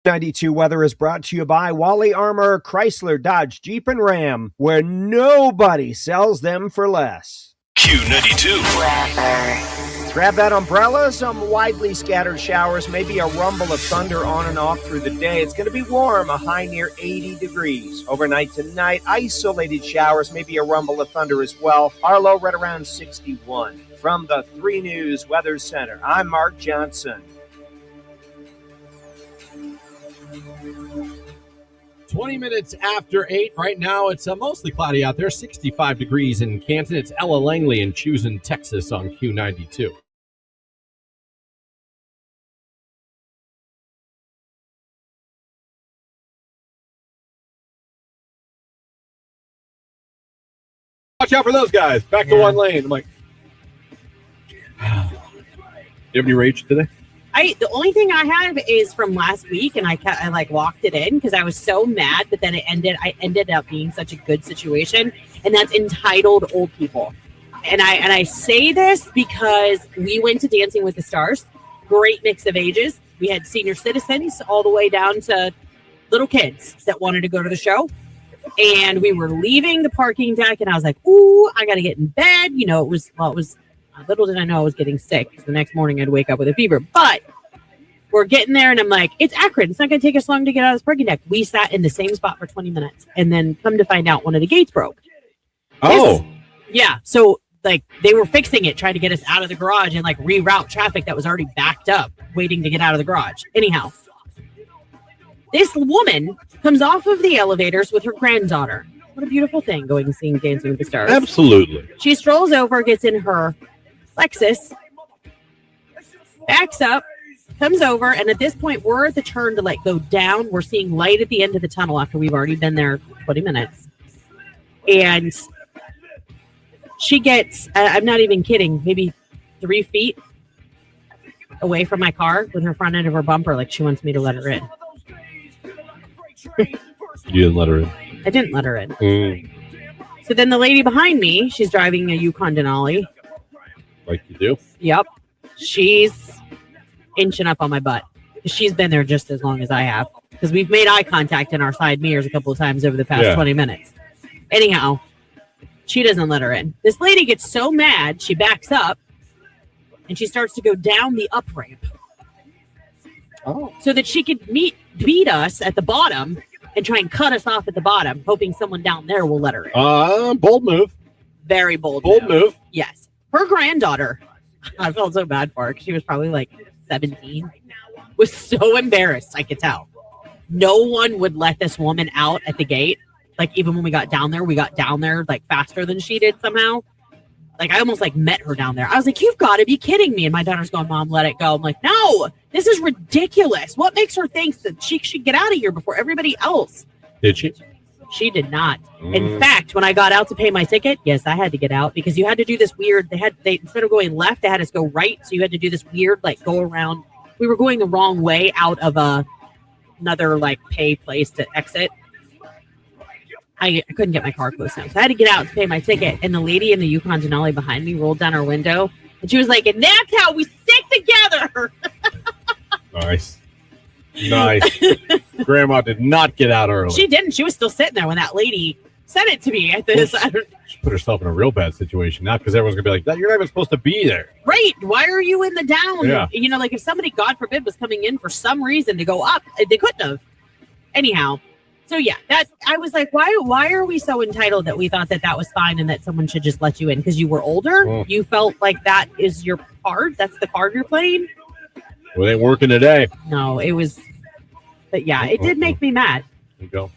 92 weather is brought to you by Wally Armor, Chrysler, Dodge, Jeep, and Ram, where nobody sells them for less. Q92. Grab that umbrella. Some widely scattered showers, maybe a rumble of thunder on and off through the day. It's going to be warm, a high near 80 degrees. Overnight tonight, isolated showers, maybe a rumble of thunder as well. Our low right around 61. From the 3 News Weather Center, I'm Mark Johnson. 20 minutes after 8. Right now, it's mostly cloudy out there. 65 degrees in Canton. It's Ella Langley in Choosing, Texas on Q92. Watch out for those guys. Back to one lane. I'm like, you have any rage today? The only thing I have is from last week, and I walked it in because I was so mad, but then I ended up being such a good situation, and that's entitled old people. And I say this because we went to Dancing with the Stars, great mix of ages. We had senior citizens all the way down to little kids that wanted to go to the show. And we were leaving the parking deck, and I was like, ooh, I got to get in bed. You know, it was little did I know I was getting sick, because the next morning I'd wake up with a fever. But we're getting there, and I'm like, it's Akron. It's not going to take us long to get out of this parking deck. We sat in the same spot for 20 minutes, and then come to find out one of the gates broke. Yeah. So, like, they were fixing it, trying to get us out of the garage and, like, reroute traffic that was already backed up, waiting to get out of the garage. Anyhow, this woman comes off of the elevators with her granddaughter. What a beautiful thing, going and seeing Dancing with the Stars. Absolutely. She strolls over, gets in her Lexus, backs up, comes over, and at this point, we're at the turn to like go down. We're seeing light at the end of the tunnel after we've already been there 20 minutes. And she gets, I'm not even kidding, maybe 3 feet away from my car with her front end of her bumper, like she wants me to let her in. You didn't let her in? I didn't let her in. So then the lady behind me, she's driving a Yukon Denali. Like you do? Yep. She's inching up on my butt. She's been there just as long as I have. Because we've made eye contact in our side mirrors a couple of times over the past 20 minutes. Anyhow, she doesn't let her in. This lady gets so mad, she backs up, and she starts to go down the up ramp. So that she could beat us at the bottom and try and cut us off at the bottom, hoping someone down there will let her in. Bold move. Very bold move. Yes. Her granddaughter, I felt so bad for her because she was probably like 17, was so embarrassed, I could tell. No one would let this woman out at the gate. Like, even when we got down there like faster than she did somehow. Like, I almost like met her down there. I was like, you've got to be kidding me. And my daughter's going, Mom, let it go. I'm like, no, this is ridiculous. What makes her think that she should get out of here before everybody else? Did she? She did not. In fact, when I got out to pay my ticket, yes, I had to get out because you had to do this weird, they instead of going left, they had us go right. So you had to do this weird, like, go around. We were going the wrong way out of another, like, pay place to exit. I couldn't get my car close enough. So I had to get out to pay my ticket. And the lady in the Yukon Denali behind me rolled down her window. And she was like, and that's how we stick together. Nice. Grandma did not get out early. She didn't. She was still sitting there when that lady said it to me. At this, she put herself in a real bad situation now because everyone's going to be like, that. You're not even supposed to be there. Right. Why are you in the down? Yeah. You know, like if somebody, God forbid, was coming in for some reason to go up, they couldn't have. Anyhow. So yeah, that I was like, why are we so entitled that we thought that was fine and that someone should just let you in because you were older? You felt like that is your card. That's the card you're playing. Well, it ain't working today. No, it was. But yeah, it did make me mad. There you go.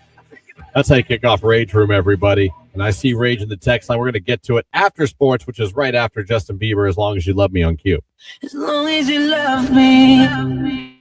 That's how you kick off Rage Room, everybody. And I see Rage in the text line. We're going to get to it after sports, which is right after Justin Bieber, As Long As You Love Me on Q. As long as you love me.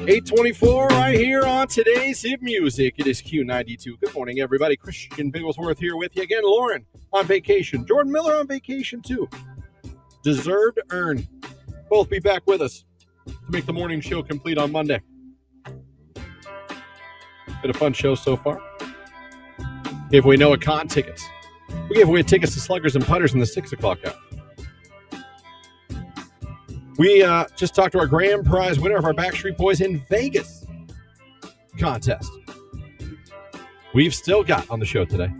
8:24 right here on today's Hit Music. It is Q92. Good morning, everybody. Christian Bigglesworth here with you again. Lauren on vacation. Jordan Miller on vacation, too. Deserved, earned. Both be back with us to make the morning show complete on Monday. Been a fun show so far. Gave away Noah Khan tickets. We gave away tickets to Sluggers and Putters in the 6 o'clock hour. We just talked to our grand prize winner of our Backstreet Boys in Vegas contest. We've still got on the show today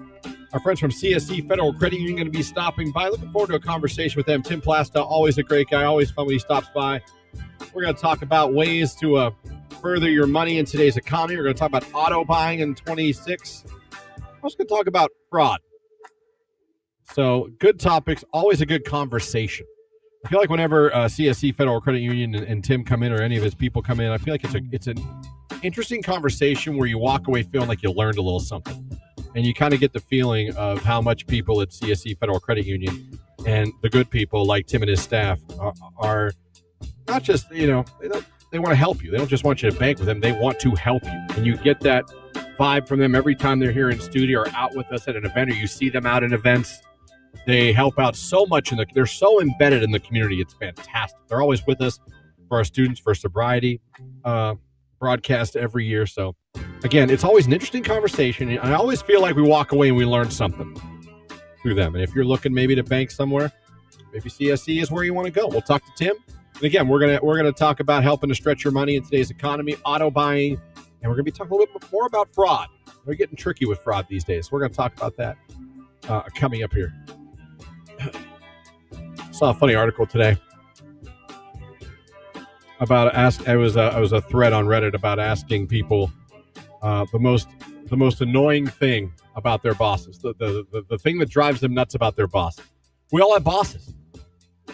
our friends from CSE Federal Credit Union going to be stopping by. Looking forward to a conversation with them. Tim Plasta, always a great guy, always fun when he stops by. We're going to talk about ways to further your money in today's economy. We're going to talk about auto buying in 26. I'm also going to talk about fraud. So good topics, always a good conversation. I feel like whenever CSE Federal Credit Union and Tim come in or any of his people come in, I feel like it's an interesting conversation where you walk away feeling like you learned a little something. And you kind of get the feeling of how much people at CSE Federal Credit Union and the good people like Tim and his staff are not just, they want to help you. They don't just want you to bank with them. They want to help you. And you get that vibe from them every time they're here in studio or out with us at an event or you see them out in events. They help out so much they're so embedded in the community. It's fantastic. They're always with us for our students for sobriety broadcast every year. So again, it's always an interesting conversation. And I always feel like we walk away and we learn something through them. And if you're looking maybe to bank somewhere, maybe CSE is where you want to go. We'll talk to Tim. And again, we're gonna talk about helping to stretch your money in today's economy, auto buying, and we're gonna be talking a little bit more about fraud. We're getting tricky with fraud these days. We're gonna talk about that coming up here. Saw a funny article today about it was a thread on Reddit about asking people the most annoying thing about their bosses, the thing that drives them nuts about their boss. We all have bosses,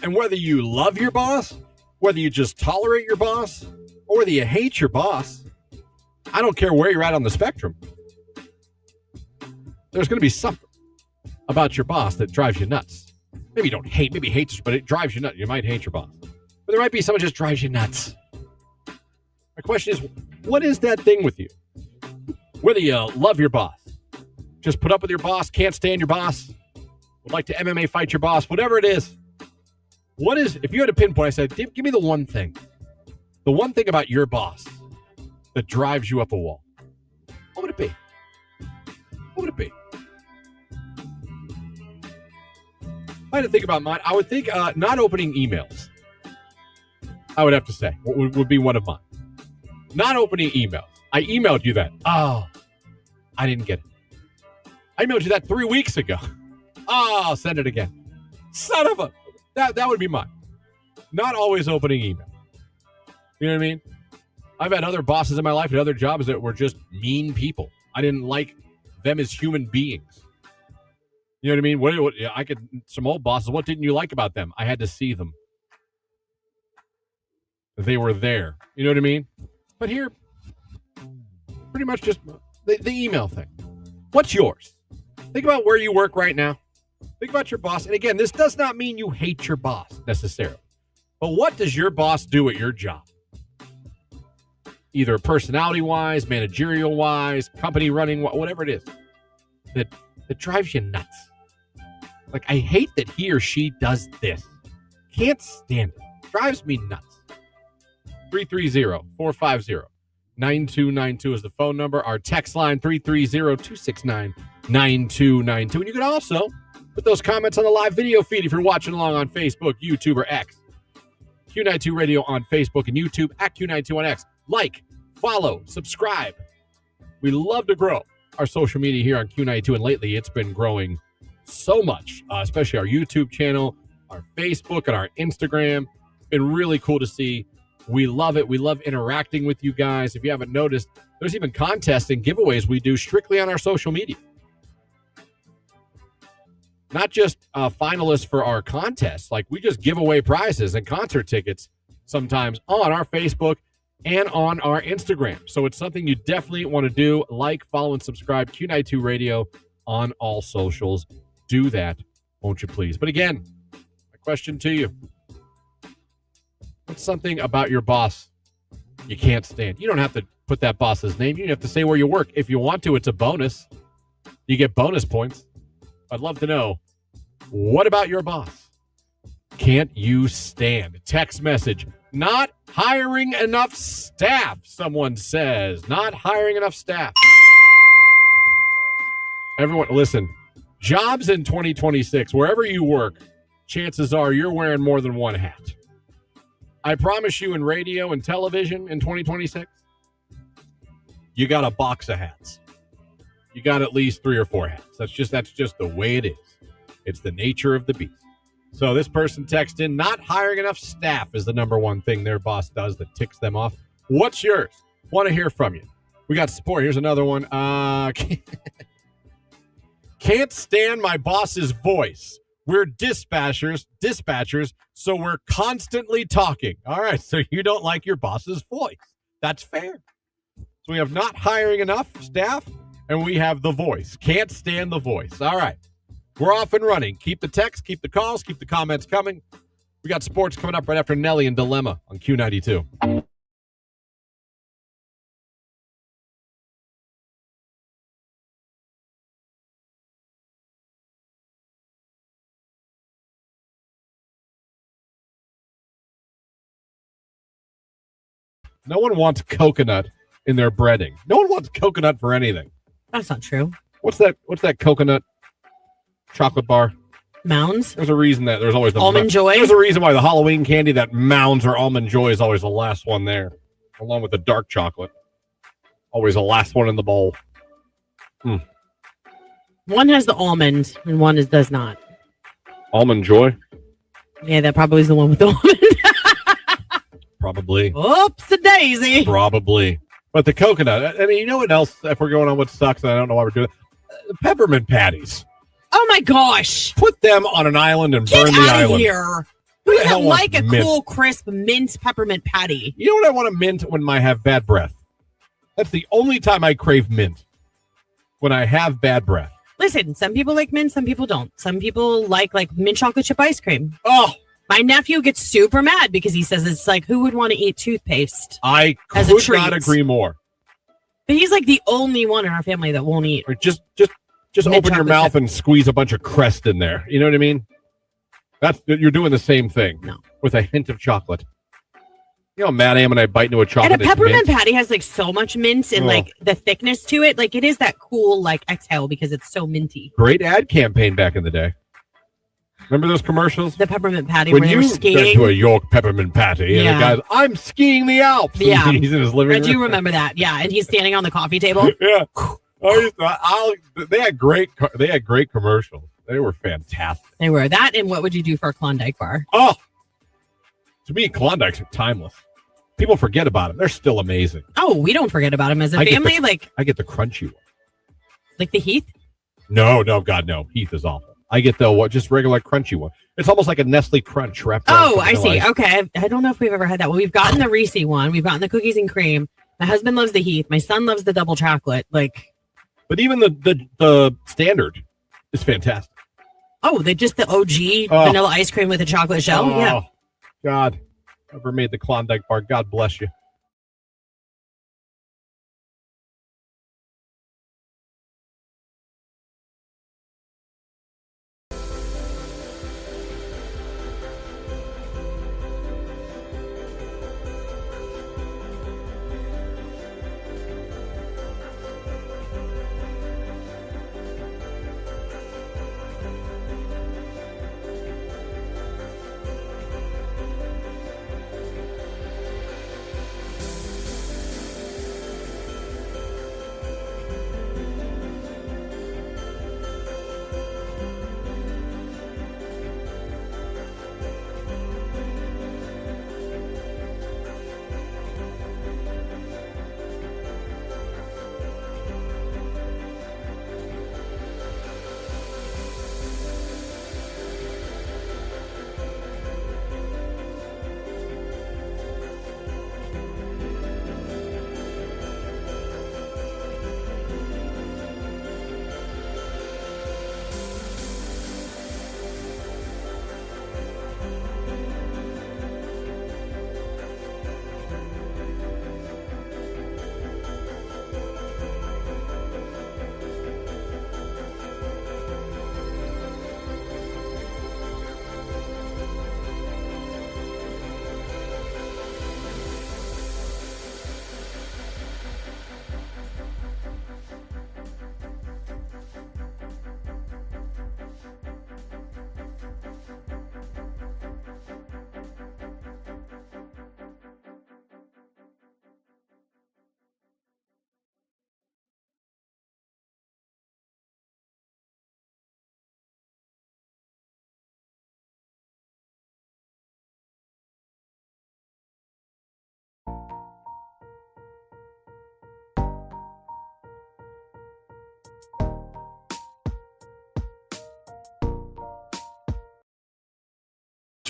and whether you love your boss, whether you just tolerate your boss, or whether you hate your boss, I don't care where you're at on the spectrum. There's going to be something about your boss that drives you nuts. Maybe you don't hate, maybe hate, but it drives you nuts. You might hate your boss. But there might be someone just drives you nuts. My question is, what is that thing with you? Whether you love your boss, just put up with your boss, can't stand your boss, would like to MMA fight your boss, whatever it is. What is, if you had a pinpoint, I said, give me the one thing about your boss that drives you up a wall. What would it be? What would it be? I had to think about mine. I would think not opening emails. I would have to say would be one of mine. Not opening emails. I emailed you that. Oh, I didn't get it. I emailed you that 3 weeks ago. Oh, I'll send it again. Son of a... That would be mine. Not always opening email. You know what I mean? I've had other bosses in my life and other jobs that were just mean people. I didn't like them as human beings. You know what I mean? I could some old bosses. What didn't you like about them? I had to see them. They were there. You know what I mean? But here, pretty much just the email thing. What's yours? Think about where you work right now. Think about your boss. And again, this does not mean you hate your boss necessarily. But what does your boss do at your job? Either personality-wise, managerial-wise, company running, whatever it is that drives you nuts. Like, I hate that he or she does this. Can't stand it. Drives me nuts. 330-450-9292 is the phone number. Our text line, 330-269-9292. And you can also put those comments on the live video feed if you're watching along on Facebook, YouTube, or X. Q92 Radio on Facebook and YouTube, at Q92 on X. Like, follow, subscribe. We love to grow our social media here on Q92, and lately it's been growing so much, especially our YouTube channel, our Facebook, and our Instagram. Been really cool to see. We love it. We love interacting with you guys. If you haven't noticed, there's even contests and giveaways we do strictly on our social media. Not just finalists for our contests. Like, we just give away prizes and concert tickets sometimes on our Facebook and on our Instagram. So it's something you definitely want to do. Like, follow, and subscribe. Q92 Radio on all socials. Do that, won't you please? But again, my question to you. What's something about your boss you can't stand. You don't have to put that boss's name. You don't have to say where you work. If you want to, it's a bonus. You get bonus points. I'd love to know, what about your boss? Can't you stand? Text message, not hiring enough staff, someone says. Not hiring enough staff. Everyone, listen, jobs in 2026, wherever you work, chances are you're wearing more than one hat. I promise you, in radio and television in 2026, you got a box of hats. You got at least 3 or 4 hats. That's just the way it is. It's the nature of the beast. So this person texted in, not hiring enough staff is the number one thing their boss does that ticks them off. What's yours? Want to hear from you. We got sport. Here's another one. Can't stand my boss's voice. We're dispatchers, so we're constantly talking. All right, so you don't like your boss's voice. That's fair. So we have not hiring enough staff, and we have the voice. Can't stand the voice. All right, we're off and running. Keep the texts, keep the calls, keep the comments coming. We got sports coming up right after Nelly and Dilemma on Q92. No one wants coconut in their breading. No one wants coconut for anything. That's not true. What's that coconut chocolate bar? Mounds? There's a reason that there's always the Almond Joy? There's a reason why the Halloween candy, that Mounds or Almond Joy, is always the last one there, along with the dark chocolate. Always the last one in the bowl. One has the almond and one does not. Almond Joy? Yeah, that probably is the one with the almond. Probably. Oops-a-daisy. Probably. But the coconut, I mean, you know what else, if we're going on what sucks, and I don't know why we're doing it? Peppermint patties. Oh, my gosh. Put them on an island and burn the Get out island. of here. Who Who the hell doesn't like a wants cool, crisp mint peppermint patty? You know what I want to mint when I have bad breath? That's the only time I crave mint. When I have bad breath. Listen, some people like mint, some people don't. Some people like mint chocolate chip ice cream. Oh, my nephew gets super mad because he says it's like, who would want to eat toothpaste? I as a could treat? not agree more. But he's like the only one in our family that won't eat. Or just open your mouth and squeeze a bunch of Crest in there. You know what I mean? You're doing the same thing. No. With a hint of chocolate. You know how mad I am when I bite into a chocolate. And a peppermint mint? patty has so much mint and the thickness to it. It is that cool exhale because it's so minty. Great ad campaign back in the day. Remember those commercials? The peppermint patty when where they you were skiing. went to a York peppermint patty, and the guy's, I'm skiing the Alps. Yeah. And he's in his living room. I do remember that. Yeah, and he's standing on the coffee table. Yeah. They had great commercials. They were fantastic. They were that, and what would you do for a Klondike bar? Oh, to me, Klondikes are timeless. People forget about them. They're still amazing. Oh, we don't forget about them as a family. I get the crunchy one. Like the Heath? No, God, no. Heath is awful. I get the just regular crunchy one. It's almost like a Nestle Crunch wrapped around. Oh, I see. Okay. I don't know if we've ever had that. Well, we've gotten the Reese one. We've gotten the cookies and cream. My husband loves the Heath. My son loves the double chocolate. But even the standard is fantastic. Oh, the OG vanilla ice cream with a chocolate shell? Yeah. God. Whoever made the Klondike bar, God bless you.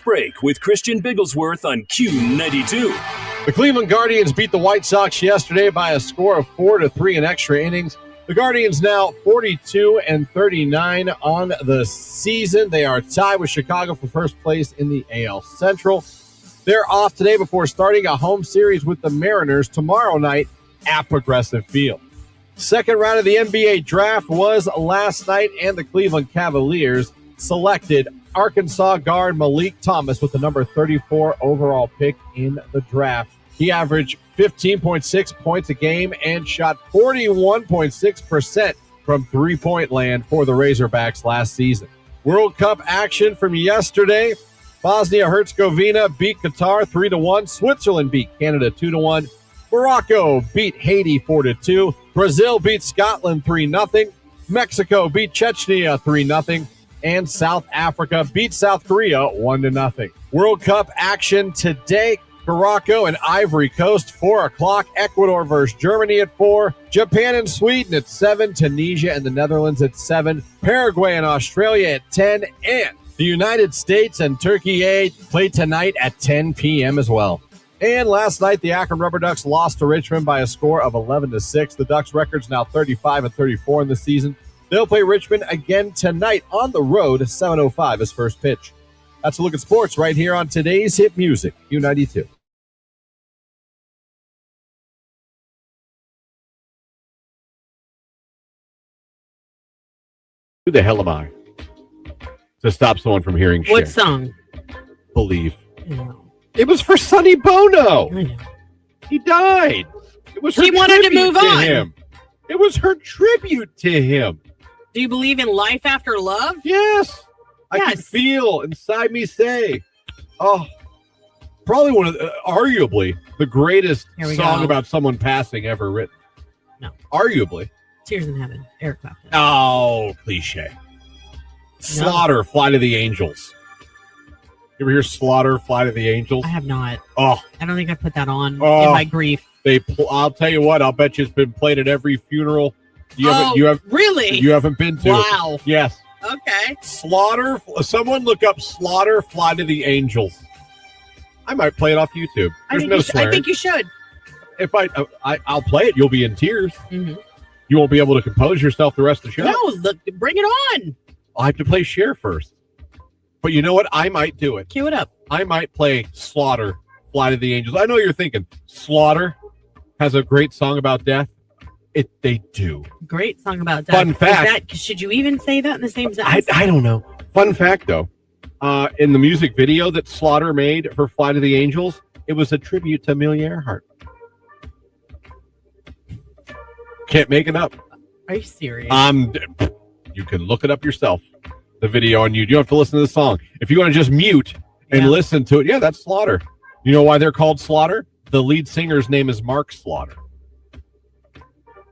Fast Break with Christian Bigglesworth on Q92. The Cleveland Guardians beat the White Sox yesterday by a score of 4-3 in extra innings. The Guardians now 42-39 on the season. They are tied with Chicago for first place in the AL Central. They're off today before starting a home series with the Mariners tomorrow night at Progressive Field. Second round of the NBA draft was last night, and the Cleveland Cavaliers selected Arkansas guard Malik Thomas with the number 34 overall pick in the draft. He averaged 15.6 points a game and shot 41.6% from three-point land for the Razorbacks last season. World Cup action from yesterday. Bosnia-Herzegovina beat Qatar 3-1. Switzerland beat Canada 2-1. Morocco beat Haiti 4-2. Brazil beat Scotland 3-0. Mexico beat Chechnya 3-0. And South Africa beat South Korea 1-0. World Cup action today. Morocco and Ivory Coast, 4 o'clock. Ecuador versus Germany at 4. Japan and Sweden at 7. Tunisia and the Netherlands at 7. Paraguay and Australia at 10. And the United States and Turkey play tonight at 10 p.m. as well. And last night, the Akron Rubber Ducks lost to Richmond by a score of 11-6. The Ducks' record's now 35-34 in the season. They'll play Richmond again tonight on the road. 7:05 is first pitch. That's a look at sports right here on today's Hit Music, Q92. Who the hell am I to stop someone from hearing Cher? What song? Believe. No. It was for Sonny Bono. I know. He died. It was her She wanted to tribute move on. him. It was her tribute to him. Do you believe in life after love? Yes. I can feel inside me say, oh, probably one of arguably the greatest song about someone passing ever written. No. Arguably. Tears in Heaven, Eric Clapton. Oh, cliche. Slaughter, Fly to the Angels. You ever hear Slaughter, Fly to the Angels? I have not. Oh. I don't think I put that on in my grief. I'll tell you what, I'll bet you it's been played at every funeral. Really? You haven't been to. Wow. Yes. Okay. Slaughter. Someone look up Slaughter, Fly to the Angels. I might play it off YouTube. There's no swearing. I think you should. If I'll play it, you'll be in tears. Mm-hmm. You won't be able to compose yourself the rest of the show. No, look, bring it on. I'll have to play Cher first. But you know what? I might do it. Cue it up. I might play Slaughter, Fly to the Angels. I know you're thinking, Slaughter has a great song about death. They do. Great song about death. Fun fact. Should you even say that in the same sentence? I don't know. Fun fact, though. In the music video that Slaughter made for Fly to the Angels, it was a tribute to Amelia Earhart. Can't make it up. Are you serious? You can look it up yourself. The video on YouTube. You don't have to listen to the song. If you want to just mute and listen to it, that's Slaughter. You know why they're called Slaughter? The lead singer's name is Mark Slaughter.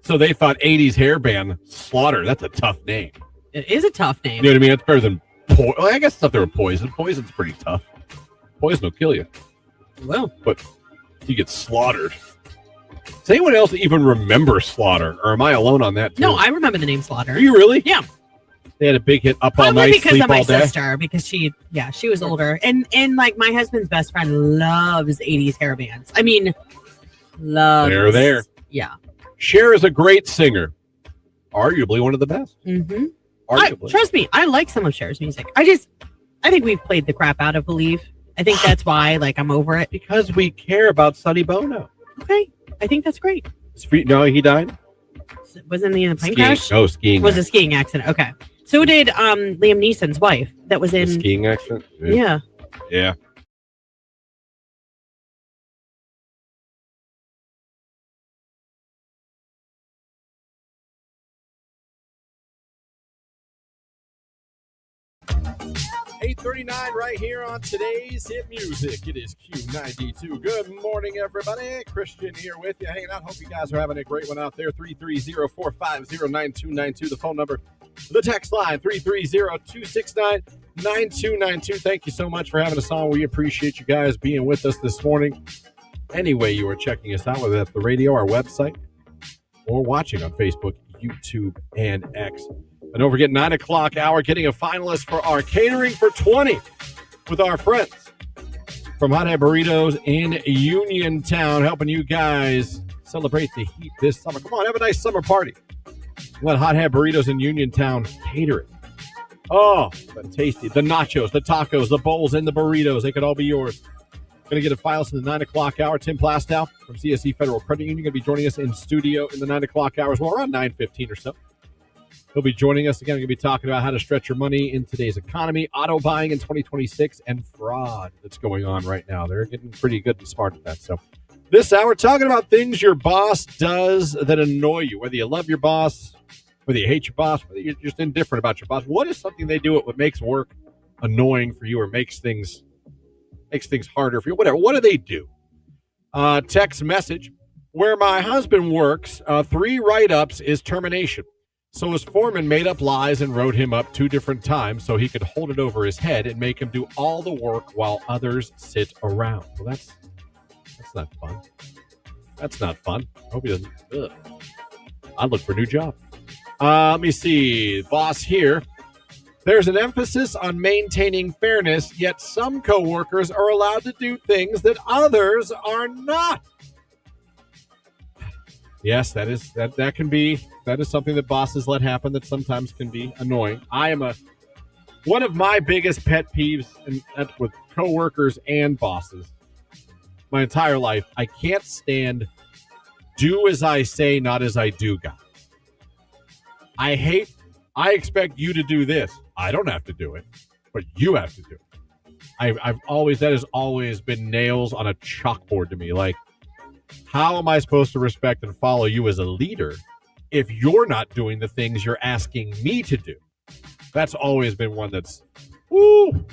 So they thought 80s hair band Slaughter. That's a tough name. It is a tough name. You know what I mean? It's better than I guess it's up there with Poison. Poison's pretty tough. Poison will kill you. Well, but you get slaughtered. Does anyone else even remember Slaughter, or am I alone on that too? No, I remember the name Slaughter. Are you really? Yeah. They had a big hit, Up All Night, because Sleep of my All Day. sister, because she was older, and like my husband's best friend loves 80s hair bands. I mean, loves. They're there. Yeah. Cher is a great singer, arguably one of the best. Mm-hmm. Arguably. Trust me, I like some of Cher's music. I think we've played the crap out of Believe. I think that's why, I'm over it. Because we care about Sonny Bono. Okay. I think that's great. No, he died? Wasn't he in a plane crash? No, skiing. It was a skiing accident. Okay. So did Liam Neeson's wife that was in... The skiing accident? Yeah. Yeah. $8:39 right here on today's Hit Music. It is Q92. Good morning, everybody. Christian here with you, hanging out. Hope you guys are having a great one out there. 330-450-9292, the phone number. The text line, 330-269-9292. Thank you so much for having us on. We appreciate you guys being with us this morning. Any way you are checking us out, whether that's the radio, our website, or watching on Facebook, YouTube, and X. And don't forget, 9 o'clock hour, getting a finalist for our Catering for 20 with our friends from Hot Head Burritos in Uniontown, helping you guys celebrate the heat this summer. Come on, have a nice summer party. Let Hot Head Burritos in Uniontown cater it. Oh, the tasty. The nachos, the tacos, the bowls, and the burritos. They could all be yours. Going to get a file in the 9 o'clock hour. Tim Plastow from CSE Federal Credit Union going to be joining us in studio in the 9 o'clock hour as well, around 9:15 or so. He'll be joining us again. We're going to be talking about how to stretch your money in today's economy, auto buying in 2026, and fraud that's going on right now. They're getting pretty good and smart at that. So this hour, talking about things your boss does that annoy you, whether you love your boss, whether you hate your boss, whether you're just indifferent about your boss. What is something they do that makes work annoying for you or makes things harder for you? Whatever. What do they do? Text message. Where my husband works, 3 write-ups is termination. So his foreman made up lies and wrote him up 2 different times so he could hold it over his head and make him do all the work while others sit around. Well, that's not fun. That's not fun. I hope he doesn't. Ugh. I'd look for a new job. Let me see. Boss here. There's an emphasis on maintaining fairness, yet some coworkers are allowed to do things that others are not. Yes, that is something that bosses let happen that sometimes can be annoying. One of my biggest pet peeves with coworkers and bosses my entire life. I can't stand do as I say, not as I do guy. I expect you to do this. I don't have to do it, but you have to do it. That has always been nails on a chalkboard to me. Like, how am I supposed to respect and follow you as a leader if you're not doing the things you're asking me to do? That's always been one that's, woo.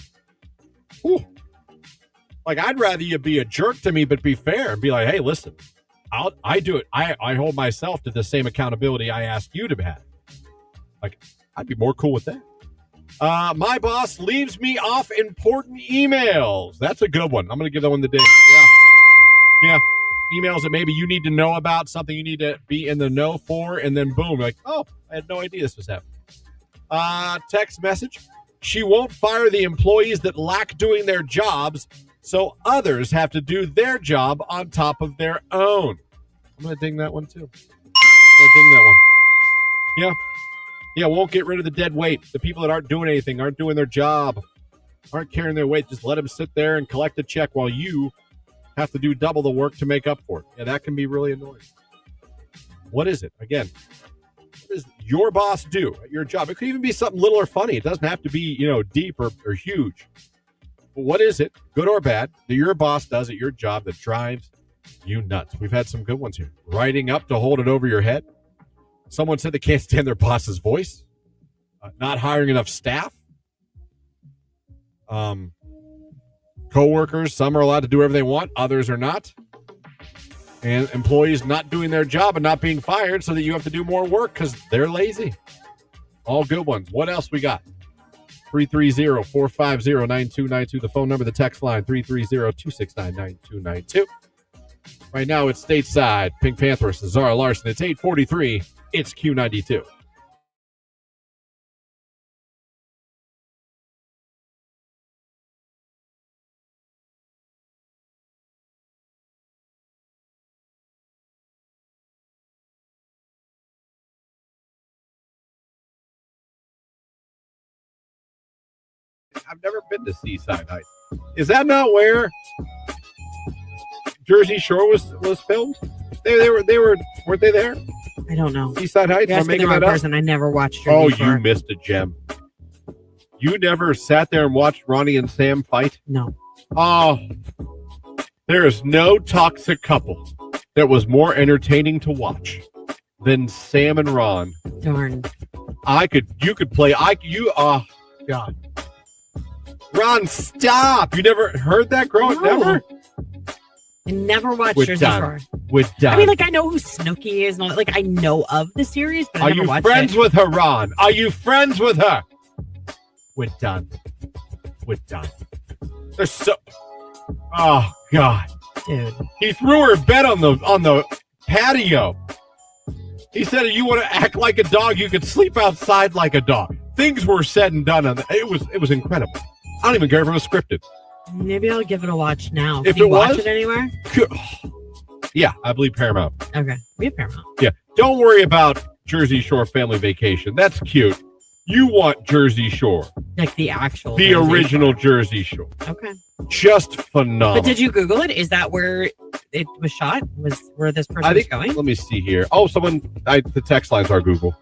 Like, I'd rather you be a jerk to me, but be fair and be like, hey, listen, I do it. I hold myself to the same accountability I ask you to have. Like, I'd be more cool with that. My boss leaves me off important emails. That's a good one. I'm going to give that one the dig. Yeah. Emails that maybe you need to know about, something you need to be in the know for, and then boom, like, oh, I had no idea this was happening. Text message. She won't fire the employees that lack doing their jobs, so others have to do their job on top of their own. I'm going to ding that one, too. Yeah, won't get rid of the dead weight. The people that aren't doing anything, aren't doing their job, aren't carrying their weight. Just let them sit there and collect a check while you have to do double the work to make up for it. Yeah, that can be really annoying. What is it? Again, what does your boss do at your job? It could even be something little or funny. It doesn't have to be, deep or huge. But what is it, good or bad, that your boss does at your job that drives you nuts? We've had some good ones here. Writing up to hold it over your head. Someone said they can't stand their boss's voice. Not hiring enough staff. Coworkers, some are allowed to do whatever they want, others are not. And employees not doing their job and not being fired so that you have to do more work because they're lazy. All good ones. What else we got? 330-450-9292. The phone number, the text line, 330-269-9292. Right now, it's stateside. Pink Panthers and Zara Larson. It's 8:43. It's Q92. I've never been to Seaside Heights. Is that not where Jersey Shore was filmed? They were weren't they there? I don't know. Seaside Heights. I'm making that up. I never watched Jersey Shore. You missed a gem. You never sat there and watched Ronnie and Sam fight? No. Oh, there is no toxic couple that was more entertaining to watch than Sam and Ron. Darn. You could play. Oh God. Ron, stop! You never heard that growing? No. Never? I never watched Jersey Shore. We're done. I mean, I know who Snooki is, and all, I know of the series, but I never watched it. Are you friends with her, Ron? Are you friends with her? We're done. They're so... Oh, God. Dude. He threw her bed on the patio. He said, if you want to act like a dog, you could sleep outside like a dog. Things were said and done on that. It was incredible. I don't even care if it was scripted. Maybe I'll give it a watch now. If Can you it watch was- it anywhere? Yeah, I believe Paramount. Okay. We have Paramount. Yeah. Don't worry about Jersey Shore Family Vacation. That's cute. You want Jersey Shore. Like the actual. The Jersey original Shore. Jersey Shore. Okay. Just phenomenal. But did you Google it? Is that where it was shot? Was where this person was going? Let me see here. Oh, the text lines are Google.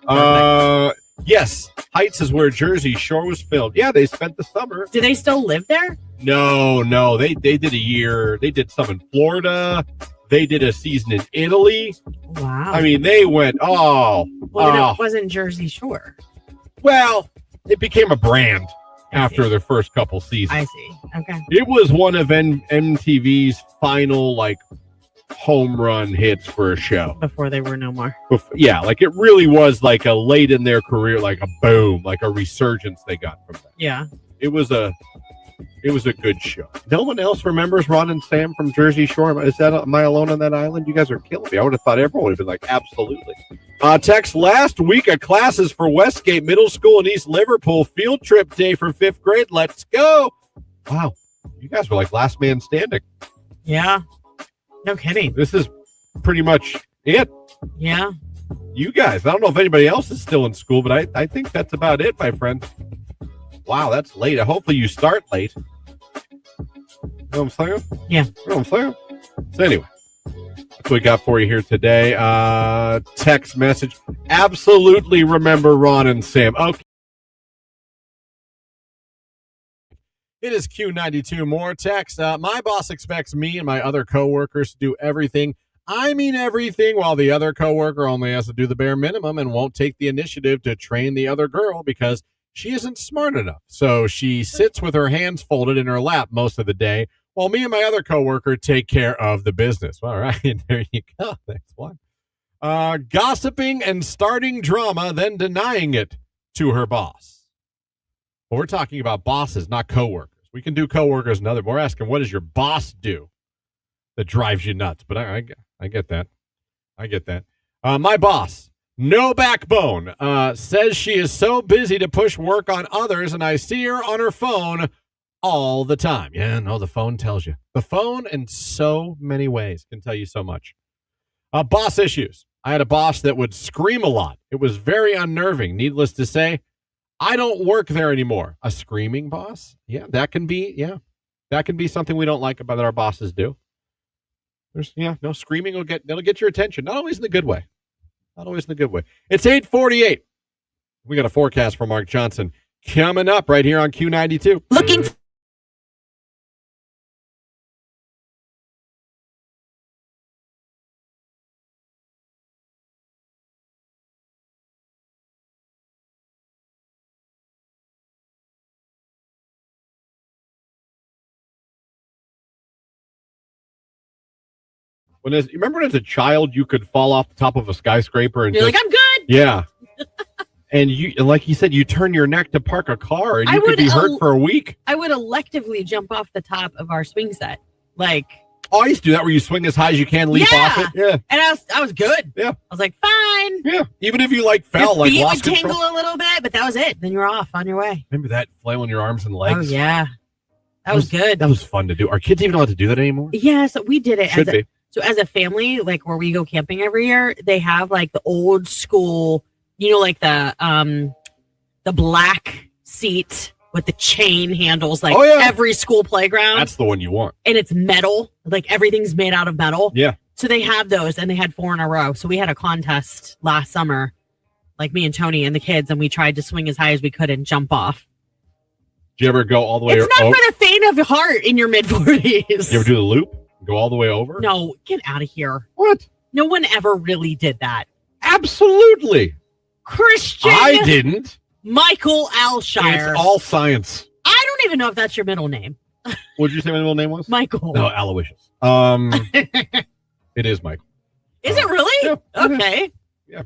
Yes. Heights is where Jersey Shore was filmed. Yeah, they spent the summer. Do they still live there? No. They did a year. They did some in Florida. They did a season in Italy. Wow. I mean, they went, Well, then it wasn't Jersey Shore. Well, it became a brand after their first couple seasons. I see. Okay. It was one of MTV's final, home run hits for a show. Before they were no more. Yeah, it really was a late in their career, a boom, a resurgence they got from that. Yeah. It was a good show. No one else remembers Ron and Sam from Jersey Shore. Am I alone on that island? You guys are killing me. I would have thought everyone would have been absolutely. Text last week of classes for Westgate Middle School in East Liverpool. Field trip day for 5th grade. Let's go. Wow. You guys were last man standing. Yeah. No kidding. This is pretty much it. Yeah. You guys. I don't know if anybody else is still in school, but I think that's about it, my friend. Wow, that's late. Hopefully you start late. You know what I'm saying? Yeah. You know what I'm saying? So anyway, that's what we got for you here today. Text message. Absolutely remember Ron and Sam. Okay. It is Q92. More text. My boss expects me and my other coworkers to do everything. I mean everything, while the other coworker only has to do the bare minimum and won't take the initiative to train the other girl because she isn't smart enough. So she sits with her hands folded in her lap most of the day while me and my other coworker take care of the business. All right, there you go. That's one. Gossiping and starting drama, then denying it to her boss. Well, we're talking about bosses, not coworkers. We can do coworkers and other. We're asking, what does your boss do that drives you nuts? But I get that. I get that. My boss. No backbone. Says she is so busy to push work on others, and I see her on her phone all the time. Yeah, no, the phone tells you. The phone, in so many ways, can tell you so much. Boss issues. I had a boss that would scream a lot. It was very unnerving. Needless to say, I don't work there anymore. A screaming boss? Yeah, that can be something we don't like about that our bosses do. No screaming that'll get your attention. Not always in the good way. Not always in the good way. It's 8:48. We got a forecast from Mark Johnson coming up right here on Q92. You remember when as a child you could fall off the top of a skyscraper and you're like, I'm good. Yeah. And like you said, you turn your neck to park a car and you could be hurt for a week. I would electively jump off the top of our swing set. I used to do that where you swing as high as you can, leap off it. Yeah. And I was good. Yeah. I was like, fine. Yeah. Even if you fell, your feet lost would control. tingle a little bit, but that was it. Then you're off on your way. Remember that flailing your arms and legs? Oh yeah. That was good. That was fun to do. Are kids even allowed to do that anymore? Yeah, so we did it. Should be. So as a family, where we go camping every year, they have the old school, the black seat with the chain handles, every school playground. That's the one you want. And it's metal. Everything's made out of metal. Yeah. So they have those, and they had 4 in a row. So we had a contest last summer, me and Tony and the kids, and we tried to swing as high as we could and jump off. Did you ever go all the way? It's not for the faint of heart in your mid-40s. Did you ever do the loop? Go all the way over? No, get out of here. What? No one ever really did that. Absolutely. Christian. I didn't. Michael Alshire. It's all science. I don't even know if that's your middle name. What did you say my middle name was? Michael. No, Aloysius. It is Michael. Is it really? Yeah. Okay. Yeah.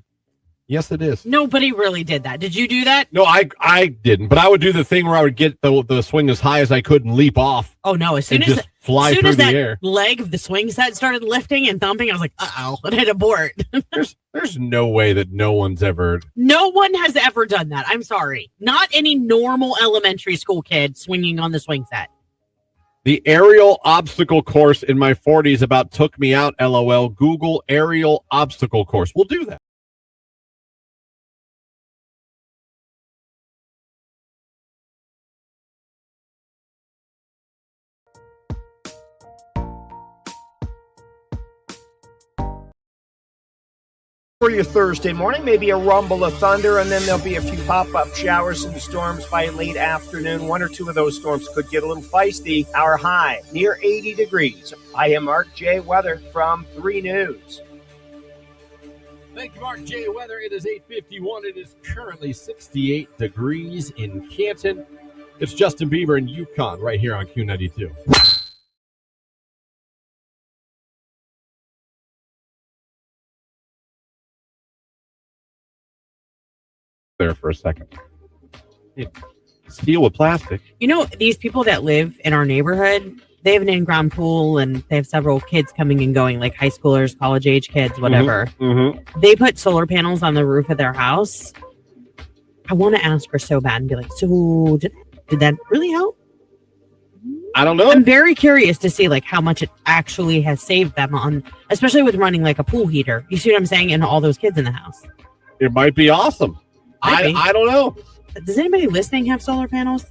Yes, it is. Nobody really did that. Did you do that? No, I didn't. But I would do the thing where I would get the swing as high as I could and leap off. Oh no! As soon just fly through the air. Leg of the swing set started lifting and thumping, I was like, "Uh-oh!" and hit abort. There's no way that no one has ever done that. I'm sorry. Not any normal elementary school kid swinging on the swing set. The aerial obstacle course in my 40s about took me out, LOL. Google aerial obstacle course. We'll do that. For your Thursday morning, maybe a rumble of thunder, and then there'll be a few pop-up showers and storms by late afternoon. One or two of those storms could get a little feisty. Our high near 80 degrees. I am Mark J. Weather from 3 News. Thank you, Mark J. Weather. It is 8:51. It is currently 68 degrees in Canton. It's Justin Bieber in Yukon right here on Q92. There for a second. Steel with plastic. You know, these people that live in our neighborhood, they have an in-ground pool and they have several kids coming and going, like high schoolers, college-age kids, whatever. Mm-hmm. They put solar panels on the roof of their house. I want to ask her so bad and be like, so did that really help? I don't know. I'm very curious to see like how much it actually has saved them on, especially with running like a pool heater. You see what I'm saying? And all those kids in the house. It might be awesome. I don't know. Does anybody listening have solar panels?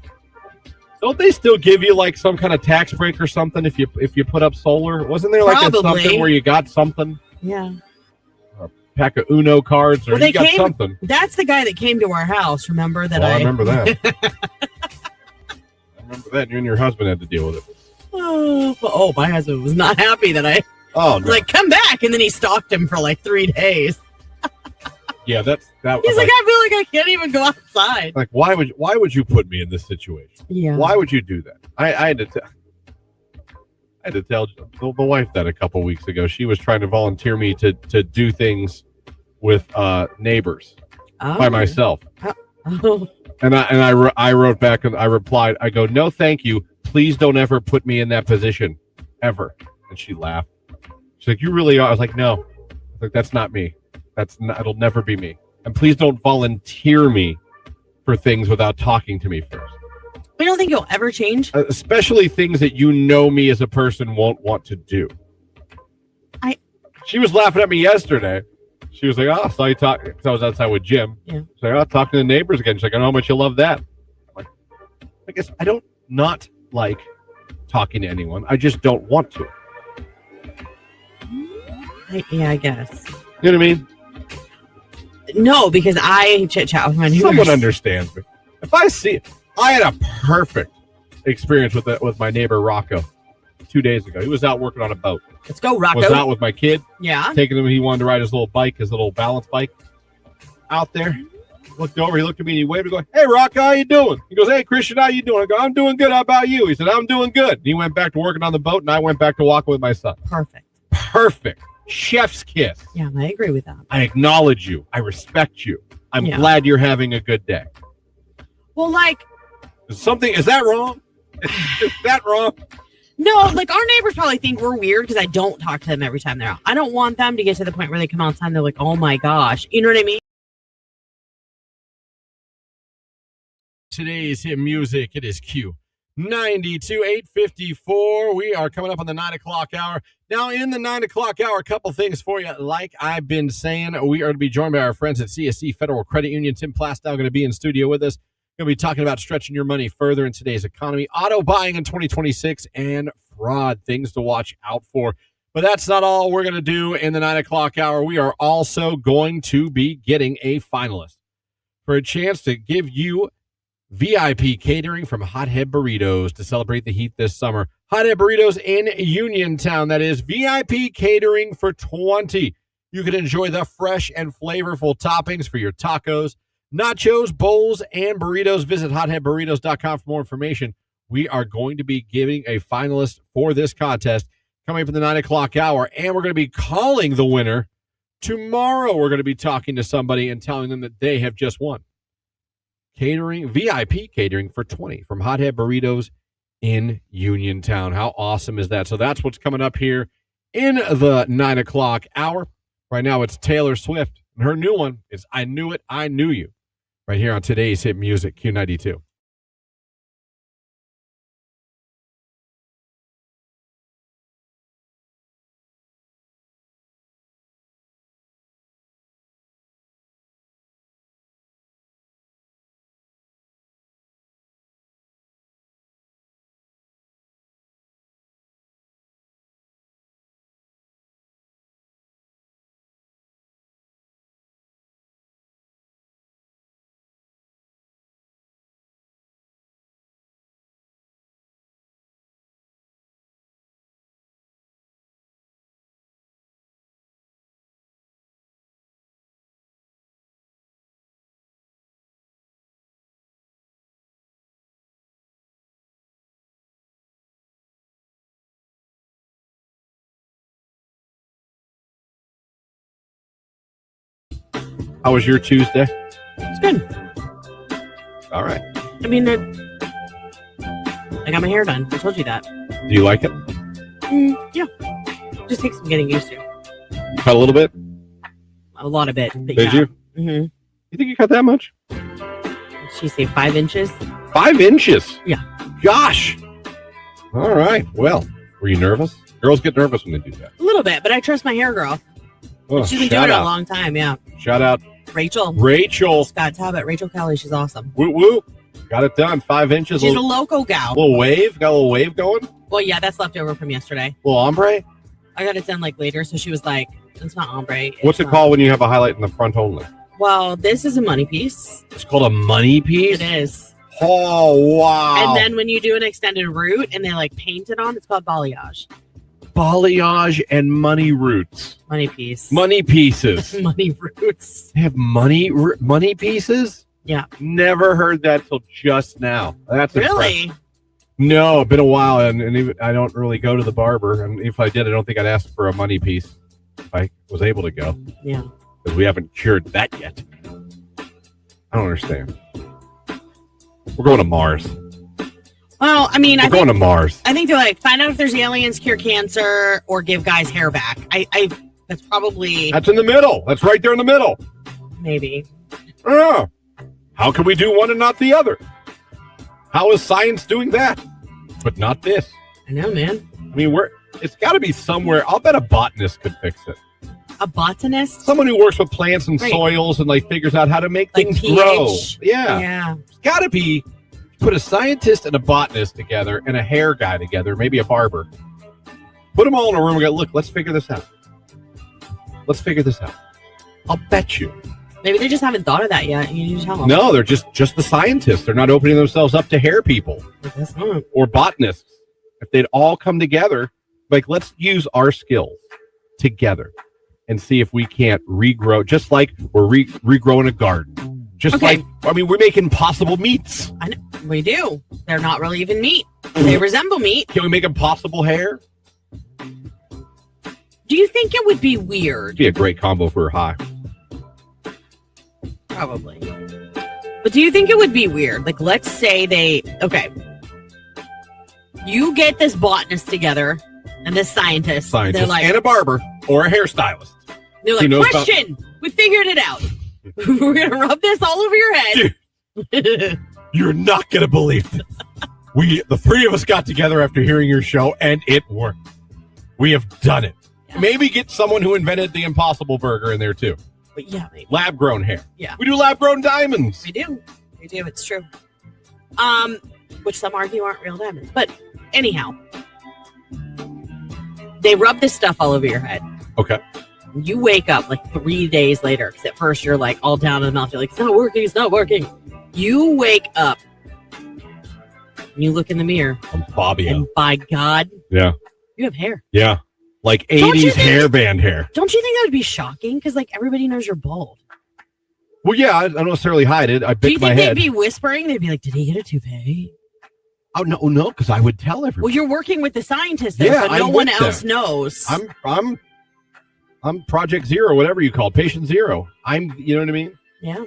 Don't they still give you like some kind of tax break or something if you put up solar? Wasn't there like something where you got something? Yeah. A pack of Uno cards or you got something. That's the guy that came to our house. Remember that? I remember that. I remember that. You and your husband had to deal with it. Oh, my husband was not happy that I like come back, and then he stalked him for like 3 days. Yeah, that. He's like, I feel like I can't even go outside. Like, why would you put me in this situation? Yeah. Why would you do that? I had to tell the wife that a couple weeks ago. She was trying to volunteer me to do things with neighbors by myself. Oh. And I wrote back and I replied, I go, no, thank you. Please don't ever put me in that position, ever. And she laughed. She's like, you really are. I was like, no. I was like, that's not me. It'll never be me. And please don't volunteer me for things without talking to me first. I don't think you'll ever change. Especially things that you know me as a person won't want to do. She was laughing at me yesterday. She was like, I saw you talk, because I was outside with Jim. Yeah. She's like, talk to the neighbors again. She's like, I know how much you love that. I'm like, I guess I don't not like talking to anyone. I just don't want to. I guess. You know what I mean? No, because I chit-chat with my neighbors. Someone understands me. I had a perfect experience with my neighbor Rocco 2 days ago. He was out working on a boat. Let's go, Rocco. I was out with my kid. Yeah. Taking him. He wanted to ride his little balance bike. Out there. Looked over. He looked at me and he waved and go, hey, Rocco, how you doing? He goes, hey, Christian, how you doing? I go, I'm doing good. How about you? He said, I'm doing good. And he went back to working on the boat and I went back to walking with my son. Perfect. Chef's kiss. Yeah, I agree with that. I acknowledge you. I respect you. I'm glad you're having a good day. Well, like... Is that wrong? Is that wrong? No, like our neighbors probably think we're weird because I don't talk to them every time they're out. I don't want them to get to the point where they come outside and they're like, oh my gosh. You know what I mean? Today's hit music, it is Q. 92, 854. We are coming up on the 9 o'clock hour. Now, in the 9 o'clock hour, a couple things for you. Like I've been saying, we are to be joined by our friends at CSE Federal Credit Union. Tim Plastow going to be in studio with us. Going to be talking about stretching your money further in today's economy, auto buying in 2026, and fraud, things to watch out for. But that's not all we're going to do in the 9 o'clock hour. We are also going to be getting a finalist for a chance to give you VIP catering from Hothead Burritos to celebrate the heat this summer. Hothead Burritos in Uniontown. That is VIP catering for 20. You can enjoy the fresh and flavorful toppings for your tacos, nachos, bowls, and burritos. Visit hotheadburritos.com for more information. We are going to be giving a finalist for this contest coming up in the 9 o'clock hour, and we're going to be calling the winner tomorrow. We're going to be talking to somebody and telling them that they have just won. VIP catering for 20 from Hothead Burritos in Uniontown. How awesome is that? So that's what's coming up here in the 9 o'clock hour. Right now it's Taylor Swift, and her new one is I Knew It, I Knew You, right here on today's hit music, Q92. How was your Tuesday? It's good. All right. I mean, I got my hair done. I told you that. Do you like it? Yeah. Just takes some getting used to. Cut a little bit? A lot of it. But Did yeah. you? Mm-hmm. You think you cut that much? Did she say 5 inches? 5 inches? Yeah. Gosh. All right. Well, were you nervous? Girls get nervous when they do that. A little bit, but I trust my hair girl. Oh, She's been doing it a long time, yeah. Shout out. Rachel. Scott Talbot. Rachel Kelly. She's awesome. Woo woo. Got it done. 5 inches. She's a loco gal. Little wave. Got a little wave going? Well, yeah, that's left over from yesterday. Little ombre? I got it done like later, so she was like, it's not ombre. What's it called when you have a highlight in the front only? Well, this is a money piece. It's called a money piece? It is. Oh, wow. And then when you do an extended root and they like paint it on, it's called balayage. Balayage and money roots. Money piece. Money pieces. Money roots. They have money pieces? Yeah. Never heard that till just now. That's really? Impressive. No, been a while, and even, I don't really go to the barber. And if I did, I don't think I'd ask for a money piece if I was able to go. Yeah. Because we haven't cured that yet. I don't understand. We're going to Mars. Well, I mean, We're going to Mars. I think they're like, find out if there's aliens, cure cancer, or give guys hair back. That's probably... That's in the middle. That's right there in the middle. Maybe. Yeah. How can we do one and not the other? How is science doing that? But not this. I know, man. I mean, it's got to be somewhere. I'll bet a botanist could fix it. A botanist? Someone who works with plants and soils and like figures out how to make like things pH. grow. Yeah. Yeah. It's got to be, put a scientist and a botanist together and a hair guy together, maybe a barber. Put them all in a room and go, look, let's figure this out. Let's figure this out. I'll bet you. Maybe they just haven't thought of that yet. You need to tell them. No, they're just the scientists. They're not opening themselves up to hair people or botanists. If they'd all come together, like, let's use our skills together and see if we can't regrow, just like we're regrowing a garden. Just like, I mean, we're making possible meats. I know. We do. They're not really even meat. They resemble meat. Can we make impossible hair? Do you think it would be weird? It'd be a great combo for high. Probably. But do you think it would be weird? Like, let's say you get this botanist together and this scientist. They're like, and a barber or a hairstylist. They're like, question, we figured it out. We're going to rub this all over your head. Dude, you're not going to believe this. The three of us got together after hearing your show, and it worked. We have done it. Yeah. Maybe get someone who invented the Impossible Burger in there, too. But yeah, maybe. Lab-grown hair. Yeah. We do lab-grown diamonds. We do. It's true. Which some argue aren't real diamonds. But anyhow, they rub this stuff all over your head. Okay. You wake up like 3 days later, because at first you're like all down in the mouth. You're like, it's not working. You wake up and you look in the mirror. I'm Fabio. And by God, yeah, you have hair. Yeah. Like 80s hairband hair. Don't you think that would be shocking? Because like everybody knows you're bald. Well, yeah, I don't necessarily hide it. I pick my head. Do you think they'd be whispering? They'd be like, did he get a toupee? Oh, no, because I would tell everyone. Well, you're working with the scientist there, so no one else knows. I'm Project Zero, whatever you call it, Patient Zero. You know what I mean? Yeah.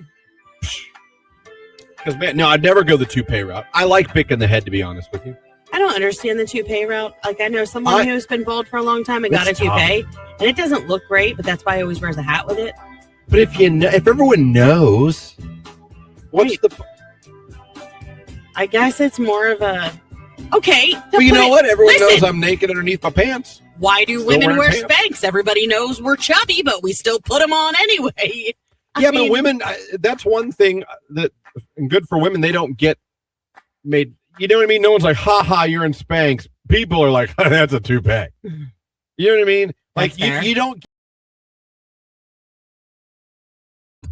Because, man, no, I'd never go the toupee route. I like picking the head, to be honest with you. I don't understand the toupee route. Like, I know someone who's been bald for a long time and got a toupee, and it doesn't look great, but that's why he always wears a hat with it. But if everyone knows, what's the... I guess it's more of a... Okay. But you know what? Everyone knows I'm naked underneath my pants. Why do women wear Spanx? Everybody knows we're chubby, but we still put them on anyway. But women, that's one thing that, and good for women, they don't get made... You know what I mean? No one's like, ha, you're in Spanx. People are like, that's a toupee. You know what I mean? Like, you don't...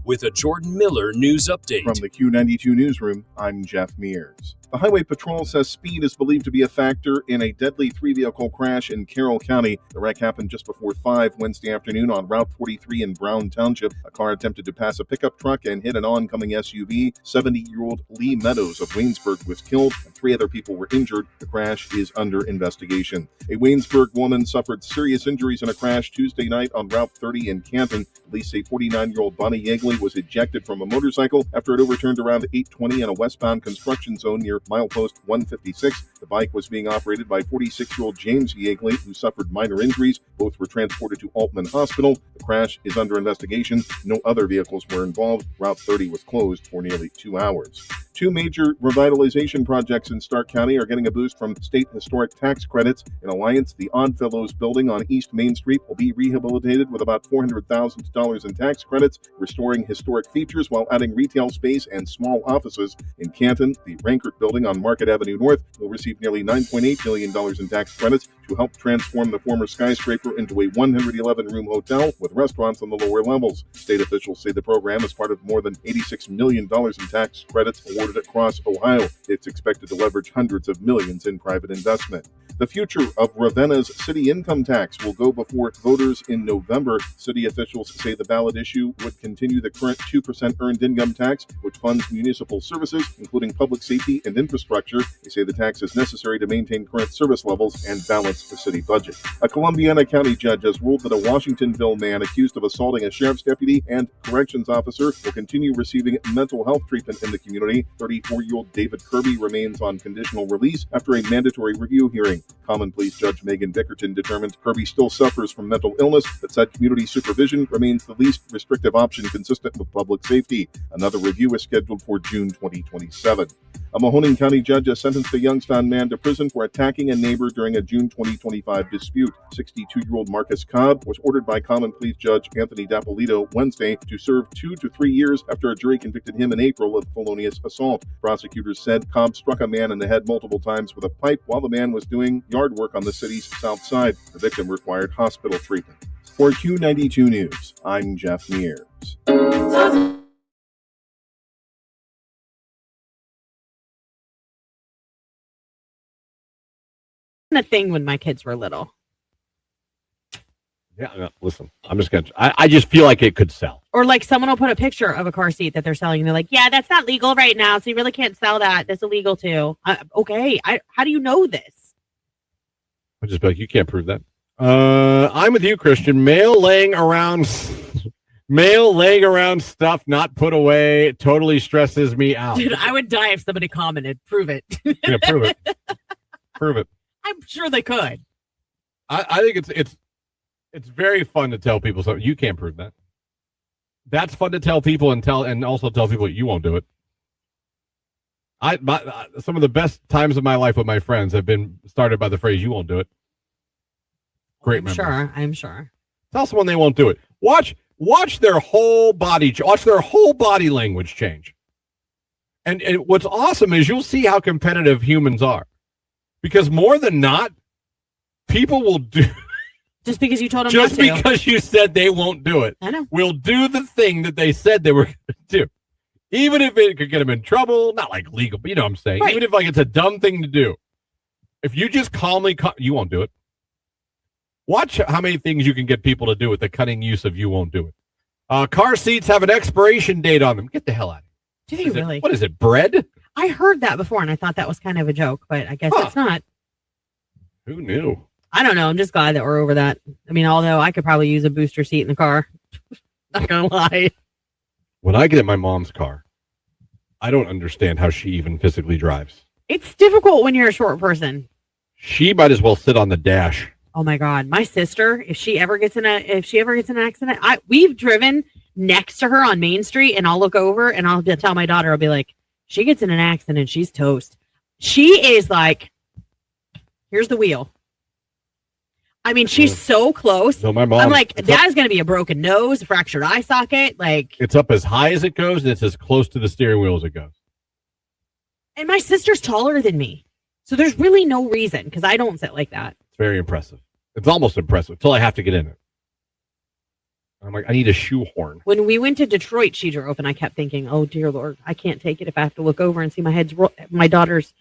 With a Jordan Miller news update. From the Q92 newsroom, I'm Jeff Mears. The Highway Patrol says speed is believed to be a factor in a deadly three-vehicle crash in Carroll County. The wreck happened just before 5 Wednesday afternoon on Route 43 in Brown Township. A car attempted to pass a pickup truck and hit an oncoming SUV. 70-year-old Lee Meadows of Waynesburg was killed, and 3 other people were injured. The crash is under investigation. A Waynesburg woman suffered serious injuries in a crash Tuesday night on Route 30 in Canton. Police say 49-year-old Bonnie Yeagley was ejected from a motorcycle after it overturned around 8:20 in a westbound construction zone near milepost 156. The bike was being operated by 46-year-old James Yeagley, who suffered minor injuries. Both were transported to Altman Hospital. The crash is under investigation. No other vehicles were involved. Route 30 was closed for nearly 2 hours. 2 major revitalization projects in Stark County are getting a boost from state historic tax credits. In Alliance, the Oddfellows building on East Main Street will be rehabilitated with about $400,000 in tax credits, restoring historic features while adding retail space and small offices. In Canton, the Rankert building on Market Avenue North will receive nearly $9.8 million in tax credits to help transform the former skyscraper into a 111-room hotel with restaurants on the lower levels. State officials say the program is part of more than $86 million in tax credits awarded across Ohio. It's expected to leverage hundreds of millions in private investment. The future of Ravenna's city income tax will go before voters in November. City officials say the ballot issue would continue the current 2% earned income tax, which funds municipal services, including public safety and infrastructure. They say the tax is necessary to maintain current service levels and balance the city budget. A Columbiana County judge has ruled that a Washingtonville man accused of assaulting a sheriff's deputy and corrections officer will continue receiving mental health treatment in the community. 34-year-old David Kirby remains on conditional release after a mandatory review hearing. Common Pleas Judge Megan Dickerton determined Kirby still suffers from mental illness, but said community supervision remains the least restrictive option consistent with public safety. Another review is scheduled for June 2027. A Mahoning County judge has sentenced a Youngstown man to prison for attacking a neighbor during a June 2025 dispute. 62-year-old Marcus Cobb was ordered by Common Pleas Judge Anthony Dapolito Wednesday to serve 2 to 3 years after a jury convicted him in April of felonious assault. Prosecutors said Cobb struck a man in the head multiple times with a pipe while the man was doing yard work on the city's south side. The victim required hospital treatment. For Q92 News, I'm Jeff Mears. The thing when my kids were little. Yeah, no, listen, I'm just going to, I just feel like it could sell. Or like someone will put a picture of a car seat that they're selling and they're like, yeah, that's not legal right now. So you really can't sell that. That's illegal too. Okay. How do you know this? I'll just be like, you can't prove that. I'm with you, Christian. Mail laying around stuff not put away totally stresses me out. Dude, I would die if somebody commented. Prove it. Yeah, prove it. Prove it. I'm sure they could. I think it's very fun to tell people something. You can't prove that. That's fun to tell people and also tell people you won't do it. Some of the best times of my life with my friends have been started by the phrase "you won't do it." Great memories. I'm sure. Tell someone they won't do it. Watch their whole body. Watch their whole body language change. And what's awesome is you'll see how competitive humans are, because more than not, people will do. Just because you told them just not to. because you said they won't do it. I know. Will do the thing that they said they were going to do. Even if it could get them in trouble, not like legal, but you know what I'm saying. Right. Even if like it's a dumb thing to do. If you just calmly, you won't do it. Watch how many things you can get people to do with the cunning use of you won't do it. Car seats have an expiration date on them. Get the hell out of here. Do they really? What is it, bread? I heard that before and I thought that was kind of a joke, but I guess it's not. Who knew? I don't know. I'm just glad that we're over that. I mean, although I could probably use a booster seat in the car. Not gonna lie. When I get in my mom's car, I don't understand how she even physically drives. It's difficult when you're a short person. She might as well sit on the dash. Oh my God. My sister, if she ever gets in an accident, we've driven next to her on Main Street and I'll look over and I'll tell my daughter, I'll be like, she gets in an accident, she's toast. She is like, here's the wheel. I mean, she's so close. No, my mom. I'm like, that is going to be a broken nose, a fractured eye socket. Like, it's up as high as it goes, and it's as close to the steering wheel as it goes. And my sister's taller than me, so there's really no reason because I don't sit like that. It's very impressive. It's almost impressive until I have to get in it. I'm like, I need a shoehorn. When we went to Detroit, she drove, and I kept thinking, "Oh dear Lord, I can't take it if I have to look over and see my daughter's,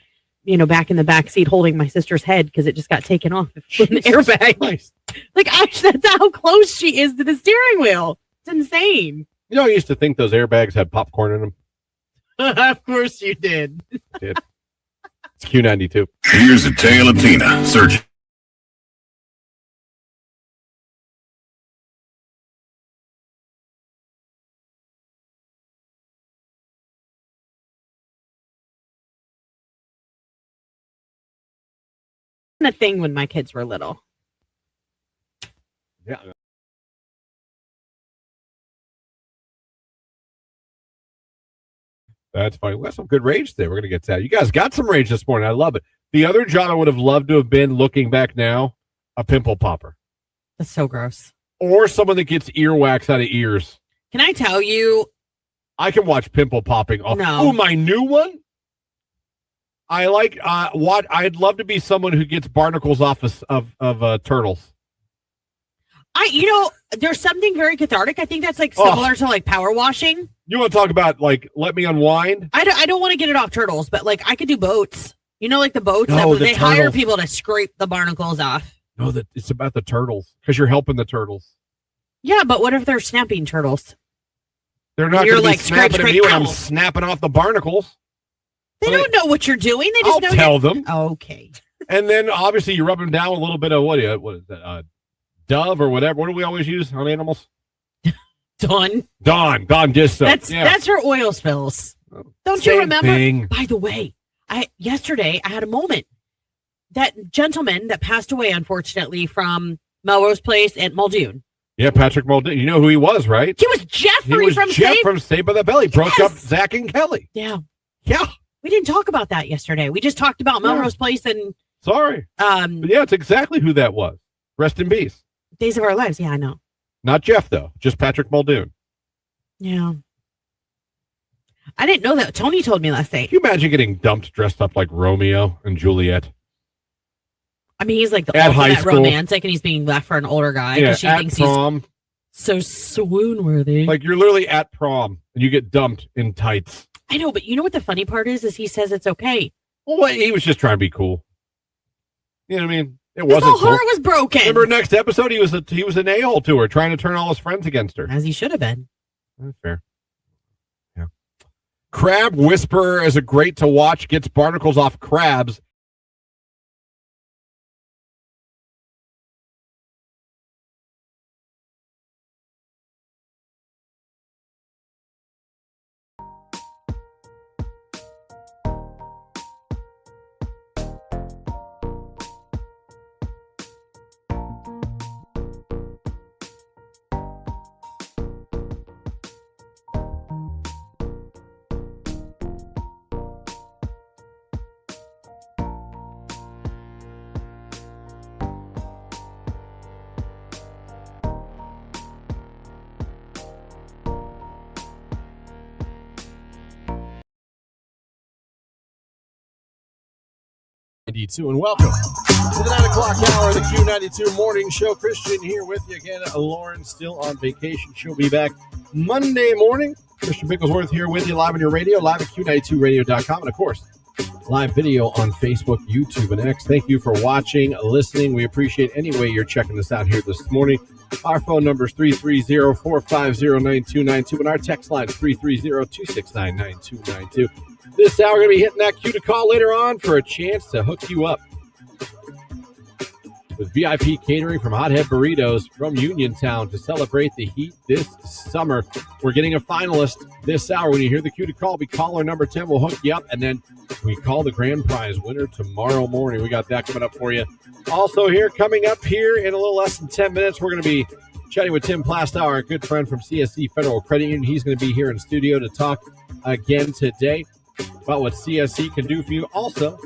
back in the back seat holding my sister's head because it just got taken off from the airbag." Christ. Like, that's how close she is to the steering wheel. It's insane. I used to think those airbags had popcorn in them. Of course you did. It's Q92. Here's a tale of Tina searching. A thing when my kids were little. Yeah. That's funny. We got some good rage today. We're going to get to that. You guys got some rage this morning. I love it. The other job I would have loved to have been, looking back now, a pimple popper. That's so gross. Or someone that gets earwax out of ears. Can I tell you? I can watch pimple popping. No. Oh, my new one? I like what I'd love to be someone who gets barnacles off of turtles. There's something very cathartic. I think that's like similar to like power washing. You want to talk about like let me unwind? I don't want to get it off turtles, but like I could do boats. Like the boats they hire people to scrape the barnacles off. No, it's about the turtles because you're helping the turtles. Yeah, but what if they're snapping turtles? They're not going to be snapping at me when I'm snapping off the barnacles. They don't know what you're doing. They just I'll tell them. Okay. And then obviously you rub them down with a little bit of what is that? Dove or whatever. What do we always use on animals? Dawn dish soap. That's her oil spills. Don't you remember? Thing. By the way, yesterday I had a moment. That gentleman that passed away, unfortunately, from Melrose Place at Muldoon. Yeah, Patrick Muldoon. You know who he was, right? He was Jeffrey from Saved by the Bell. He broke up Zach and Kelly. Yeah. Yeah. We didn't talk about that yesterday. We just talked about Melrose Place and sorry. But yeah, it's exactly who that was. Rest in peace. Days of Our Lives. Yeah, I know. Not Jeff though. Just Patrick Muldoon. Yeah. I didn't know that. Tony told me last night. Can you imagine getting dumped dressed up like Romeo and Juliet? I mean, he's like the at ultimate romantic, and he's being left for an older guy because she thinks prom. He's so swoon worthy. Like you're literally at prom and you get dumped in tights. I know, but you know what the funny part is he says it's okay. Well, he was just trying to be cool. You know what I mean? It His wasn't whole cool. heart was broken. Remember next episode, he was an a-hole to her, trying to turn all his friends against her. As he should have been. That's fair. Yeah. Crab Whisperer is a great to watch. Gets barnacles off crabs. And welcome to the 9 o'clock hour of the Q92 morning show. Christian here with you again. Lauren still on vacation. She'll be back Monday morning. Christian Bigglesworth here with you live on your radio, live at Q92radio.com. And of course, live video on Facebook, YouTube, and X. Thank you for watching, listening. We appreciate any way you're checking us out here this morning. Our phone number is 330-450-9292, and our text line is 330-269-9292. This hour, we're going to be hitting that Q to call later on for a chance to hook you up with VIP catering from Hothead Burritos from Uniontown to celebrate the heat this summer. We're getting a finalist this hour. When you hear the Q to call, be caller number 10. We'll hook you up, and then we call the grand prize winner tomorrow morning. We got that coming up for you. Also here, coming up here in a little less than 10 minutes, we're going to be chatting with Tim Plastow, our good friend from CSE Federal Credit Union. He's going to be here in studio to talk again today about what CSE can do for you. Also,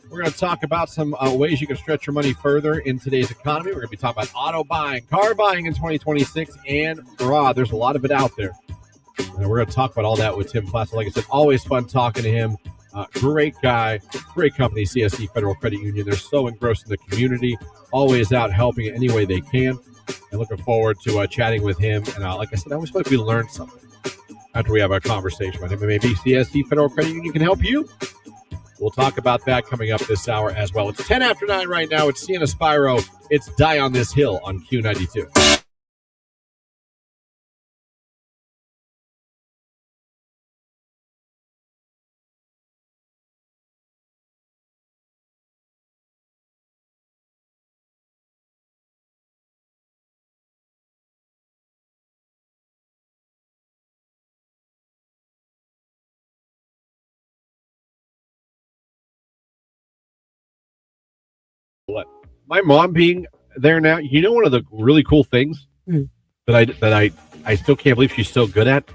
we're going to talk about some ways you can stretch your money further in today's economy. We're going to be talking about auto buying, car buying in 2026, and fraud. There's a lot of it out there. And we're going to talk about all that with Tim Plastow. Like I said, always fun talking to him. Great guy, great company, CSE Federal Credit Union. They're so engrossed in the community, always out helping any way they can. And looking forward to chatting with him. And like I said, I always feel like we learn something after we have a conversation about him. And maybe CSE Federal Credit Union can help you. We'll talk about that coming up this hour as well. It's 10 after 9 right now. It's Sienna Spyro. It's Die on This Hill on Q92. My mom being there now, one of the really cool things that I still can't believe she's so good at.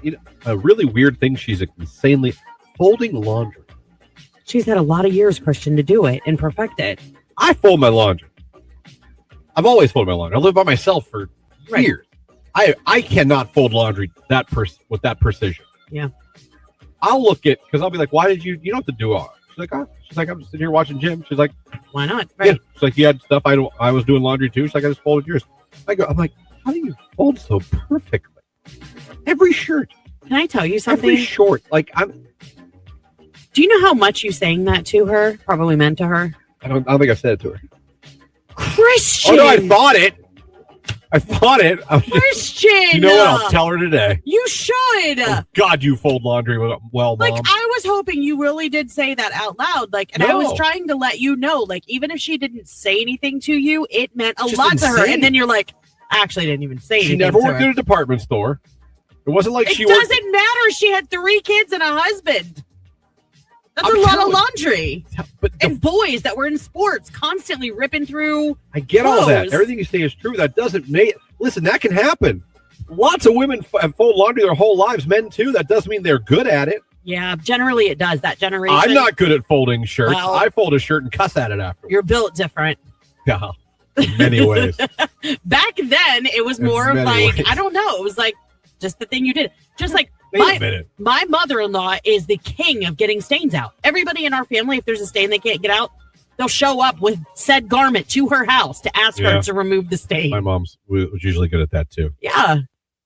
A really weird thing she's insanely folding laundry. She's had a lot of years, Christian, to do it and perfect it. I fold my laundry. I've always folded my laundry. I live by myself for years. I cannot fold laundry with that precision. Yeah. I'll look at because I'll be like, why did you don't have to do all? She's like, I'm sitting here watching Jim. She's like, why not? Right. Yeah. She's like, you had stuff I was doing laundry too. She's like, I just folded yours. I'm like, how do you fold so perfectly? Every shirt. Can I tell you something? Every short. Do you know how much you saying that to her probably meant to her? I don't think I said it to her. Christian. Oh no, I thought it. Christian. You know what? I'll tell her today. You should. Oh, God, you fold laundry well, Mom. I was hoping you really did say that out loud. I was trying to let you know, even if she didn't say anything to you, it meant a lot to her. And then you're like, I actually didn't even say anything. She never worked at a department store. It wasn't like it doesn't matter. She had 3 kids and a husband. That's a lot of laundry. And boys that were in sports constantly ripping through. I get clothes. all that. Everything you say is true. That doesn't make... Listen, that can happen. Lots of women fold laundry their whole lives. Men, too. That doesn't mean they're good at it. Yeah, generally it does. That generation. I'm not good at folding shirts. Well, I fold a shirt and cuss at it after. You're built different. Yeah, in many ways. Back then, it was more of ways. I don't know. It was just the thing you did. Just my mother-in-law is the king of getting stains out. Everybody in our family, if there's a stain they can't get out, they'll show up with said garment to her house to ask her to remove the stain. My mom was usually good at that too. Yeah.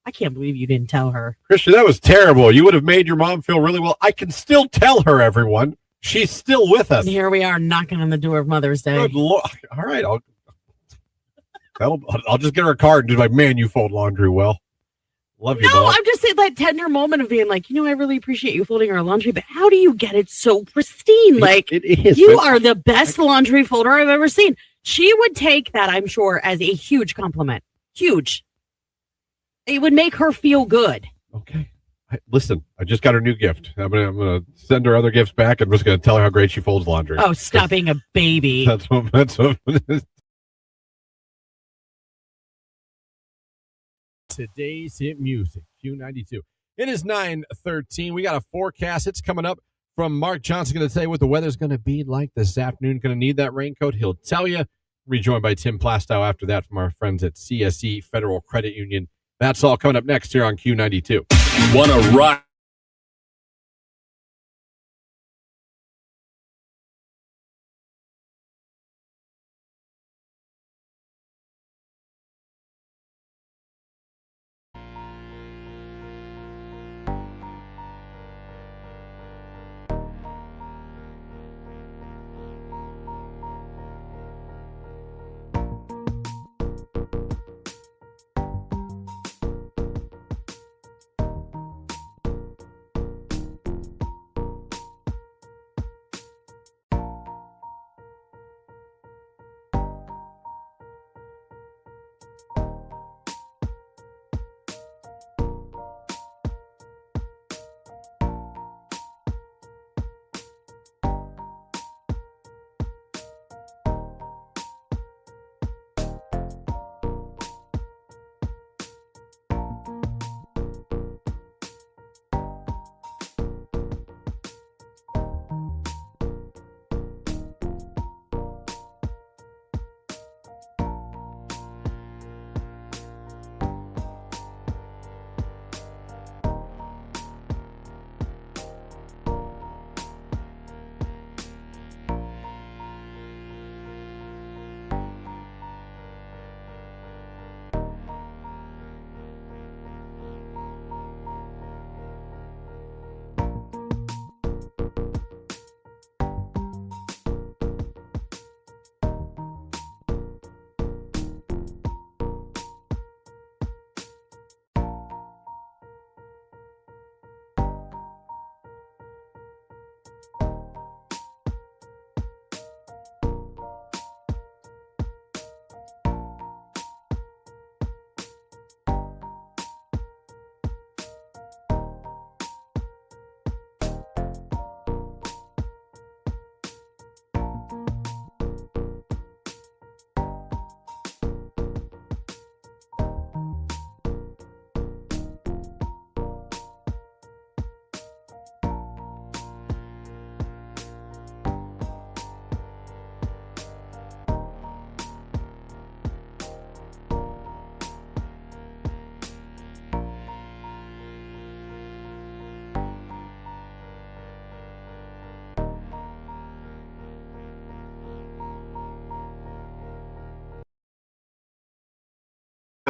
I can't believe you didn't tell her. Christian, that was terrible. You would have made your mom feel really well. I can still tell her, everyone. She's still with us. And here we are knocking on the door of Mother's Day. Good Lord. All right. I'll just get her a card and be like, man, you fold laundry well. Love you, Mom. I'm just saying that tender moment of being like, I really appreciate you folding our laundry, but how do you get it so pristine? It is. You are the best laundry folder I've ever seen. She would take that, I'm sure, as a huge compliment. Huge. It would make her feel good. Okay. Listen, I just got her new gift. I'm gonna send her other gifts back. I'm just gonna tell her how great she folds laundry. Oh, stop being a baby. That's what it is. Today's hit music, Q92. It is 9:13. We got a forecast. It's coming up from Mark Johnson. Going to tell you what the weather's going to be like this afternoon. Going to need that raincoat. He'll tell you. Rejoined by Tim Plastow after that from our friends at CSE Federal Credit Union. That's all coming up next here on Q92. Want to rock?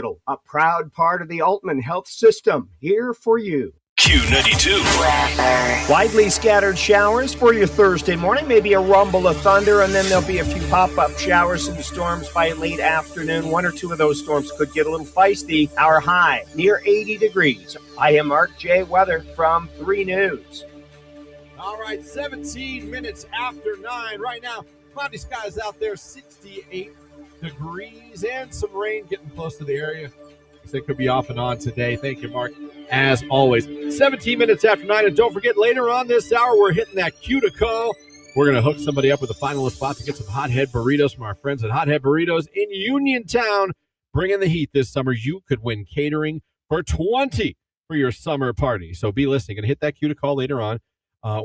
a proud part of the Altman Health System, here for you. Q92. Widely scattered showers for your Thursday morning, maybe a rumble of thunder, and then there'll be a few pop-up showers and storms by late afternoon. One or two of those storms could get a little feisty. Our high near 80 degrees. I am Mark J. Weather from 3 News. All right, 17 minutes after 9 right now. Cloudy skies out there, 68 degrees and some rain getting close to the area. So it could be off and on today. Thank you, Mark. As always, 17 minutes after 9. And don't forget, later on this hour, we're hitting that cue to call. We're going to hook somebody up with a finalist spot to get some Hothead Burritos from our friends at Hothead Burritos in Uniontown. Bring in the heat this summer. You could win catering for 20 for your summer party. So be listening and hit that cue to call later on.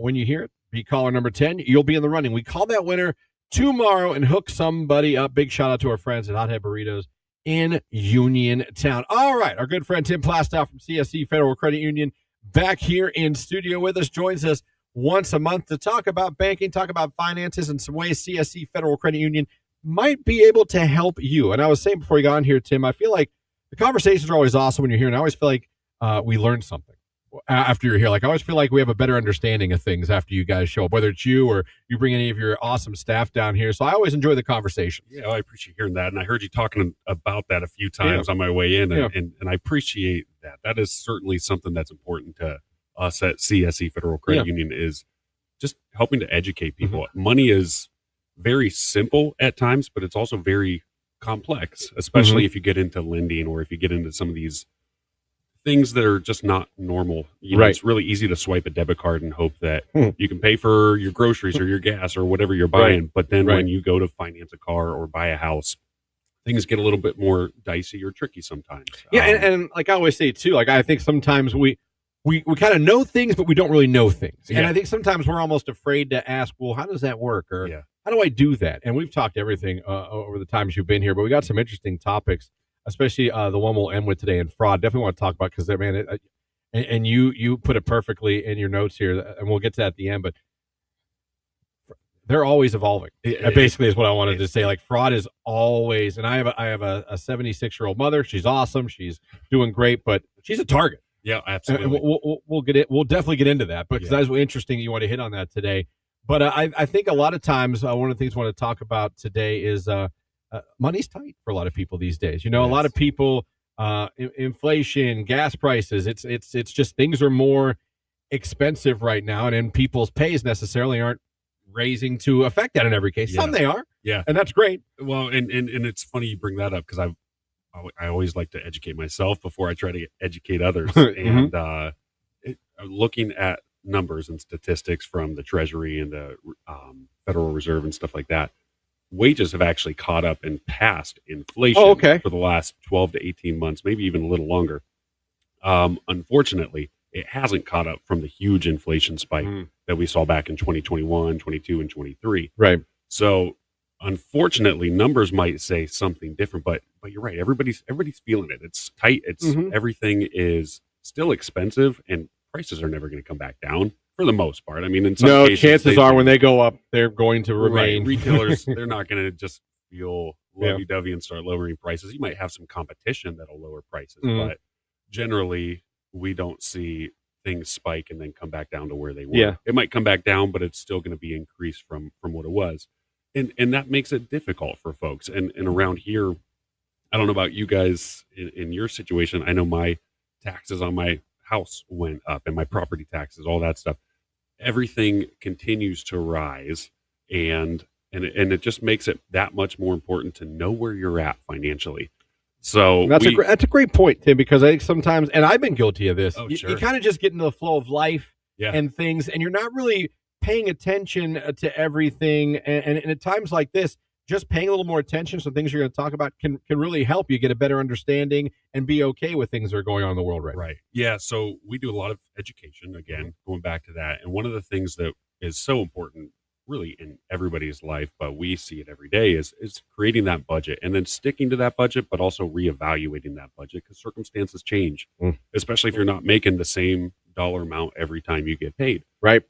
When you hear it, be caller number 10. You'll be in the running. We call that winner tomorrow and hook somebody up. Big shout out to our friends at Hothead Burritos in Uniontown. All right, our good friend Tim Plastow from CSE Federal Credit Union back here in studio with us, joins us once a month to talk about banking, talk about finances, and some ways CSE Federal Credit Union might be able to help you. And I was saying before you got on here, Tim, I feel like the conversations are always awesome when you're here, and I always feel like we learn something after you're here. Like, I always feel like we have a better understanding of things after you guys show up, whether it's you or you bring any of your awesome staff down here. So I always enjoy the conversation. Yeah, I appreciate hearing that. And I heard you talking about that a few times on my way in, and I appreciate that. That is certainly something that's important to us at CSE Federal Credit Union, is just helping to educate people. Money is very simple at times, but it's also very complex, especially if you get into lending or if you get into some of these things that are just not normal. You know, it's really easy to swipe a debit card and hope that you can pay for your groceries or your gas or whatever you're buying. But then when you go to finance a car or buy a house, things get a little bit more dicey or tricky sometimes. Yeah, and like I always say too, like I think sometimes we kind of know things, but we don't really know things. And I think sometimes we're almost afraid to ask, well, how does that work? Or how do I do that? And we've talked everything over the times you've been here, but we got some interesting topics, especially the one we'll end with today, and fraud. Definitely want to talk about, because, man, and you put it perfectly in your notes here, and we'll get to that at the end, but they're always evolving. Basically is what I wanted to say. Like, fraud is always, and I have a 76-year-old mother. She's awesome. She's doing great, but she's a target. Yeah, absolutely. And we'll get it. We'll definitely get into that, because that was interesting. You want to hit on that today. But I think a lot of times one of the things I want to talk about today is money's tight for a lot of people these days. You know, a lot of people, inflation, gas prices. It's just things are more expensive right now, and people's pays necessarily aren't raising to affect that in every case. Some they are, and that's great. Well, and it's funny you bring that up, because I always like to educate myself before I try to educate others. And looking at numbers and statistics from the Treasury and the Federal Reserve and stuff like that, wages have actually caught up and passed inflation for the last 12 to 18 months, maybe even a little longer. Unfortunately, it hasn't caught up from the huge inflation spike that we saw back in 2021, 22, and 23. Right. So, unfortunately, numbers might say something different, but you're right. Everybody's feeling it. It's tight. It's everything is still expensive, and prices are never going to come back down for the most part. I mean, in some cases, chances are when they go up, they're going to remain. Right. Retailers, they're not going to just feel lovey-dovey and start lowering prices. You might have some competition that'll lower prices, but generally, we don't see things spike and then come back down to where they were. Yeah. It might come back down, but it's still going to be increased from what it was. And that makes it difficult for folks. And around here, I don't know about you guys in your situation. I know my taxes on my house went up, and my property taxes, all that stuff. Everything continues to rise, and it just makes it that much more important to know where you're at financially. So that's a great point, Tim, because I think sometimes, and I've been guilty of this, you kind of just get into the flow of life and things, and you're not really paying attention to everything. And at times like this, just paying a little more attention to things you're going to talk about can really help you get a better understanding and be okay with things that are going on in the world right now. Right. Yeah. So we do a lot of education, again, going back to that. And one of the things that is so important really in everybody's life, but we see it every day, is creating that budget and then sticking to that budget, but also reevaluating that budget, because circumstances change, especially if you're not making the same dollar amount every time you get paid. Right.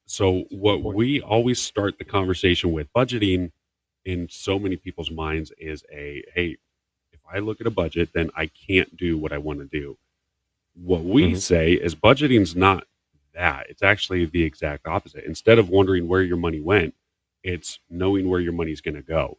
So what we always start the conversation with budgeting in so many people's minds is hey, if I look at a budget, then I can't do what I want to do. What we say is budgeting's not that. It's actually the exact opposite. Instead of wondering where your money went, it's knowing where your money's going to go.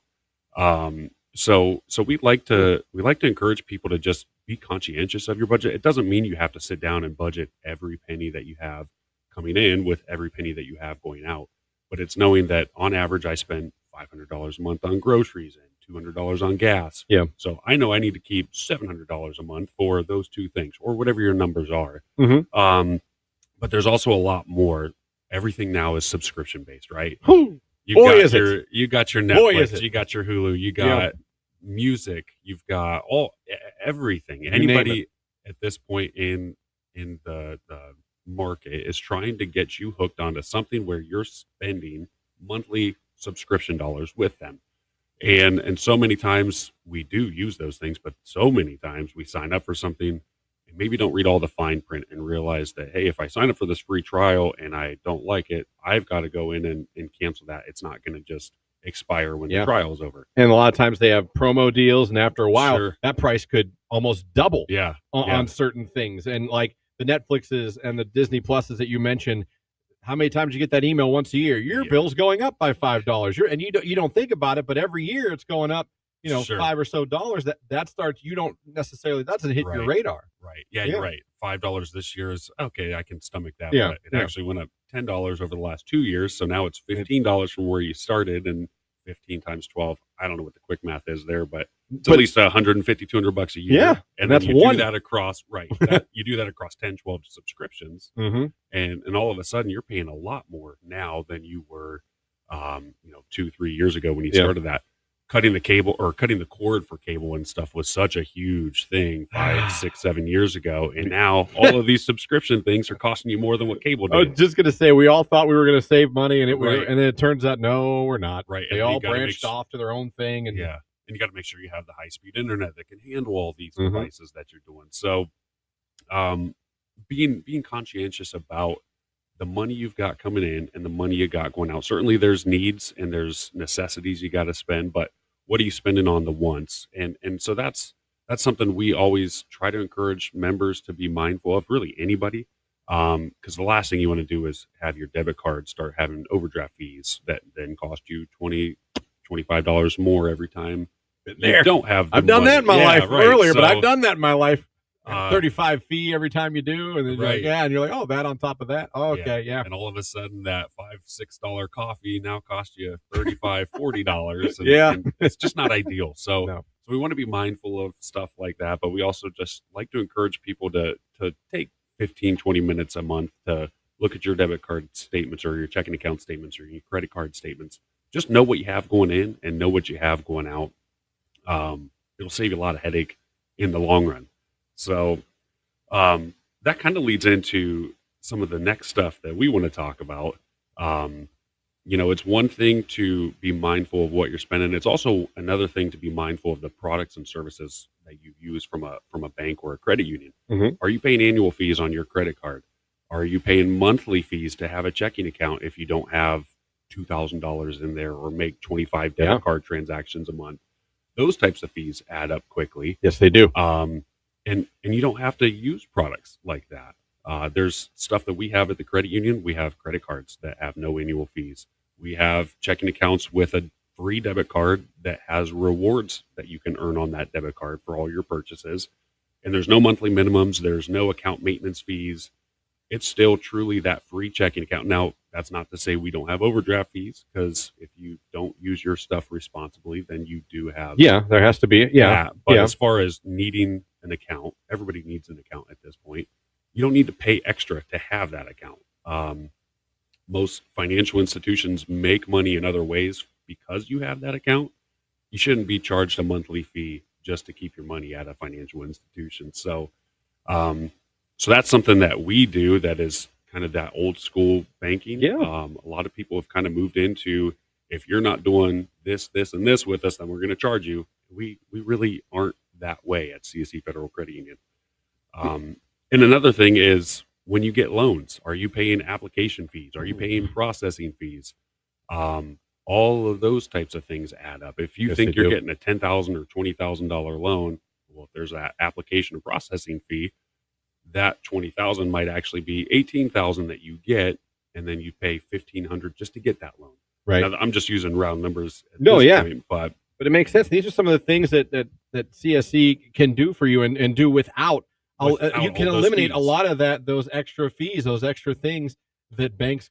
So we like to encourage people to just be conscientious of your budget. It doesn't mean you have to sit down and budget every penny that you have coming in with every penny that you have going out. But it's knowing that on average, I spend $500 a month on groceries and $200 on gas. Yeah. So I know I need to keep $700 a month for those two things, or whatever your numbers are. But there's also a lot more. Everything now is subscription based, right? You got your Netflix, you got your Hulu, you got music, you've got everything. Anybody at this point in the market is trying to get you hooked onto something where you're spending monthly subscription dollars with them. And so many times we do use those things, but so many times we sign up for something and maybe don't read all the fine print and realize that, hey, if I sign up for this free trial and I don't like it, I've got to go in and cancel that. It's not going to just expire when the trial is over. And a lot of times they have promo deals, and after a while, that price could almost double on certain things. And like the Netflixes and the Disney Pluses that you mentioned, how many times you get that email once a year? Your bill's going up by $5. And you don't think about it, but every year it's going up, $5 or so. That starts, you don't necessarily, that doesn't hit your radar. Right. Yeah, you're right. $5 this year is okay. I can stomach that. But it actually went up $10 over the last 2 years. So now it's $15 from where you started, and 15 times 12. I don't know what the quick math is there, but it's at least $150, $200 a year. Yeah. And that's then do that across, you do that across 10, 12 subscriptions. And all of a sudden you're paying a lot more now than you were, 2-3 years ago when you started that. Cutting the cable or cutting the cord for cable and stuff was such a huge thing 5, 6, 7 years ago. And now all of these subscription things are costing you more than what cable did. I was just going to say, we all thought we were going to save money, and and then it turns out, no, we're not. Right. They all branched off to their own thing. And and you got to make sure you have the high-speed internet that can handle all these devices that you're doing. So being conscientious about the money you've got coming in and the money you got going out. Certainly there's needs and there's necessities you got to spend, but what are you spending on the wants? And so that's something we always try to encourage members to be mindful of, really anybody. Because the last thing you want to do is have your debit card start having overdraft fees that then cost you $20, $25 more every time. You don't have I've done that in my life earlier, but So, I've done that in my life. 35 fee every time you do, and then you're like, and you're like, oh, that on top of that. Oh, okay, And all of a sudden that $5-6 coffee now costs you $35, $40. And it's just not ideal. So we want to be mindful of stuff like that, but we also just like to encourage people to take 15-20 minutes a month to look at your debit card statements or your checking account statements or your credit card statements. Just know what you have going in and know what you have going out. It'll save you a lot of headache in the long run. So that kind of leads into some of the next stuff that we want to talk about. It's one thing to be mindful of what you're spending. It's also another thing to be mindful of the products and services that you use from a bank or a credit union. Are you paying annual fees on your credit card? Are you paying monthly fees to have a checking account if you don't have $2,000 in there or make 25 debit card transactions a month? Those types of fees add up quickly. Yes, they do. And you don't have to use products like that. There's stuff that we have at the credit union. We have credit cards that have no annual fees. We have checking accounts with a free debit card that has rewards that you can earn on that debit card for all your purchases. And there's no monthly minimums. There's no account maintenance fees. It's still truly that free checking account. Now, that's not to say we don't have overdraft fees, because if you don't use your stuff responsibly, then you do have. Yeah, there has to be. But as far as needing an account, everybody needs an account at this point. You don't need to pay extra to have that account. Most financial institutions make money in other ways because you have that account. You shouldn't be charged a monthly fee just to keep your money at a financial institution. So that's something that we do that is kind of that old school banking. A lot of people have kind of moved into, if you're not doing this, this, and this with us, then we're going to charge you. We really aren't that way at CSE Federal Credit Union. And another thing is, when you get loans, are you paying application fees? Are you paying processing fees? all of those types of things add up. If you Yes, think they you're do. getting a $10,000 or $20,000 loan, well, if there's that application and processing fee, that 20,000 might actually be 18,000 that you get, and then you pay 1,500 just to get that loan. Right. Now, I'm just using round numbers at No, this yeah. point, but it makes sense. These are some of the things that CSE can do for you and do without. You can all those eliminate a fees. lot of those extra fees, those extra things that banks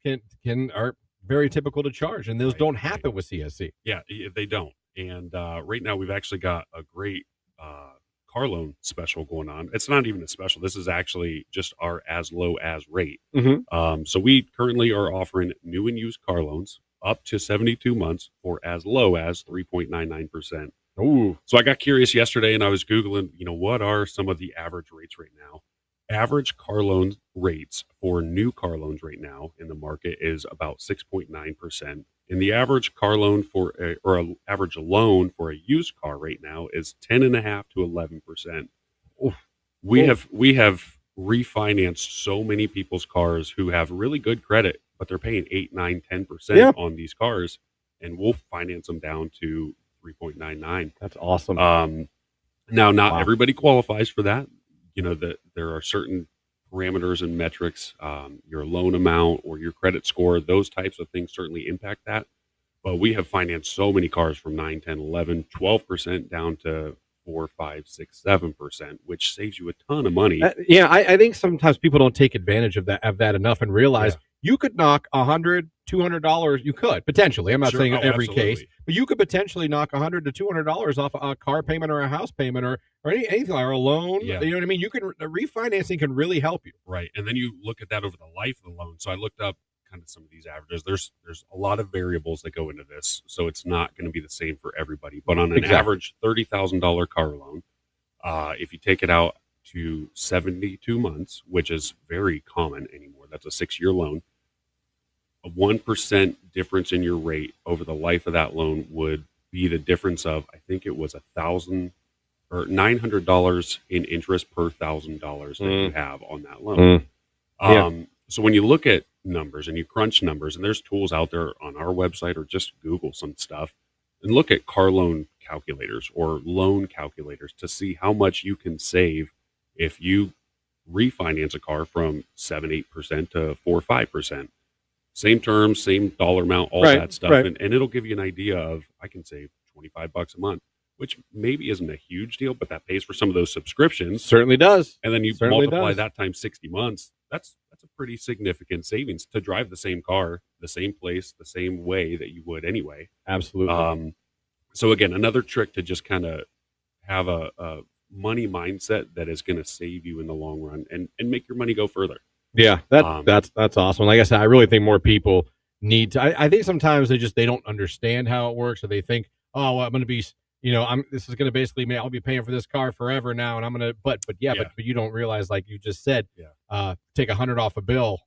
are very typical to charge, and those don't happen with CSE. Yeah, they don't. And right now, we've actually got a great car loan special going on. It's not even a special. This is actually just our as low as rate. Mm-hmm. So we currently are offering new and used car loans up to 72 months for as low as 3.99%. Ooh. So I got curious yesterday and I was Googling, what are some of the average rates right now? Average car loan rates for new car loans right now in the market is about 6.9%. And the average car loan average loan for a used car right now is 10.5% to 11%. We have refinanced so many people's cars who have really good credit, but they're paying 8, 9, 10% on these cars, and we'll finance them down to 3.99. That's awesome. Now, not everybody qualifies for that. That there are certain parameters and metrics, your loan amount or your credit score, those types of things certainly impact that. But we have financed so many cars from 9, 10, 11, 12% down to 4, 5, 6, 7%, which saves you a ton of money. I think sometimes people don't take advantage of that enough and realize you could knock $100, $200. You could potentially. I'm not saying every case, but you could potentially knock $100 to $200 off a car payment or a house payment or anything, or a loan. Yeah. You know what I mean? Refinancing can really help you. Right. And then you look at that over the life of the loan. So I looked up kind of some of these averages. There's a lot of variables that go into this, so it's not going to be the same for everybody. But on an average $30,000 car loan, if you take it out to 72 months, which is very common anymore, that's a 6-year loan. A 1% difference in your rate over the life of that loan would be the difference of, I think it was $1,000 or $900 in interest per $1,000 that you have on that loan. So when you look at numbers and you crunch numbers, and there's tools out there on our website, or just Google some stuff and look at car loan calculators or loan calculators to see how much you can save if you refinance a car from 7-8% to 4-5%. Same terms, same dollar amount, all that stuff. Right. And it'll give you an idea of, I can save $25 a month, which maybe isn't a huge deal, but that pays for some of those subscriptions. Certainly does. And then you multiply that times 60 months. That's a pretty significant savings to drive the same car, the same place, the same way that you would anyway. Absolutely. So again, another trick to just kind of have a money mindset that is going to save you in the long run and make your money go further. Yeah, that's awesome. Like I said, I really think more people need to. I think sometimes they don't understand how it works, or they think, oh, well, I'm going to be, this is going to basically, I'll be paying for this car forever now, and I'm going to, but you don't realize, like you just said, take $100 off a bill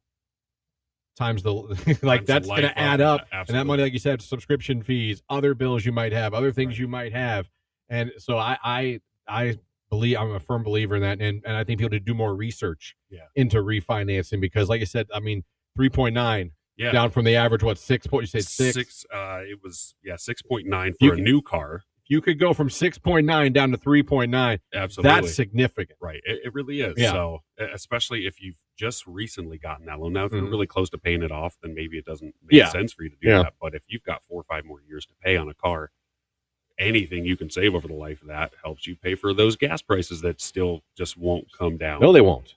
times the that's going to add up, and that money, like you said, subscription fees, other bills you might have, other things you might have, and so I believe, I'm a firm believer in that, and I think people need to do more research into refinancing, because like I said, 3.9 down from the average 6 point, you say 6? It was 6.9 for a new car. You could go from 6.9 down to 3.9. Absolutely, that's significant. Right, it really is. Yeah. So especially if you've just recently gotten that loan. Now if you're really close to paying it off, then maybe it doesn't make sense for you to do that. But if you've got 4 or 5 more years to pay on a car, anything you can save over the life of that helps you pay for those gas prices that still just won't come down. No, they won't.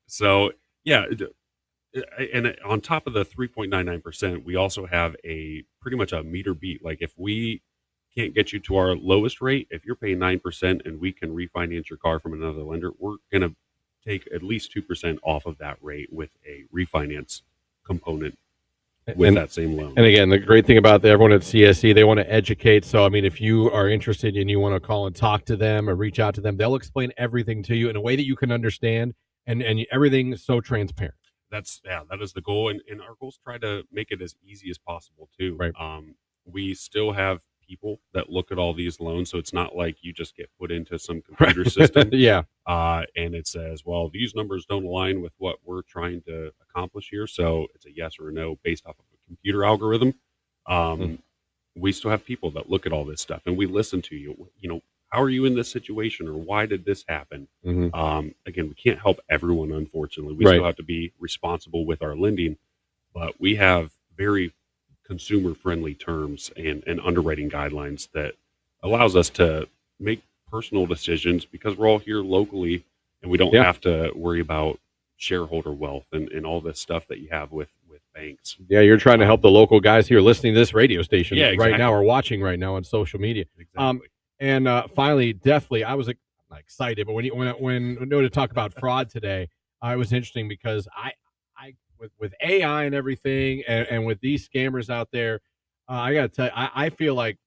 So yeah, and on top of the 3.99%, we also have pretty much a meter beat. Like if we can't get you to our lowest rate, if you're paying 9% and we can refinance your car from another lender, we're going to take at least 2% off of that rate with a refinance component with that same loan. And again, the great thing about everyone at CSE, they want to educate. So, if you are interested and you want to call and talk to them or reach out to them, they'll explain everything to you in a way that you can understand, and everything is so transparent. That is the goal. And our goals try to make it as easy as possible too. Right. We still have people that look at all these loans, so it's not like you just get put into some computer system. And it says, well, these numbers don't align with what we're trying to accomplish here, so it's a yes or a no based off of a computer algorithm. We still have people that look at all this stuff and we listen to you. You know, how are you in this situation, or why did this happen? Again, we can't help everyone, unfortunately. We still have to be responsible with our lending, but we have very consumer friendly terms and underwriting guidelines that allows us to make personal decisions because we're all here locally and we don't have to worry about shareholder wealth and all this stuff that you have with banks. Yeah, you're trying to help the local guys here listening to this radio station right now or watching right now on social media. Exactly. And finally, definitely, I was not excited, but when to talk about fraud today, it was interesting because I with AI and everything, and with these scammers out there, I got to tell you, I feel like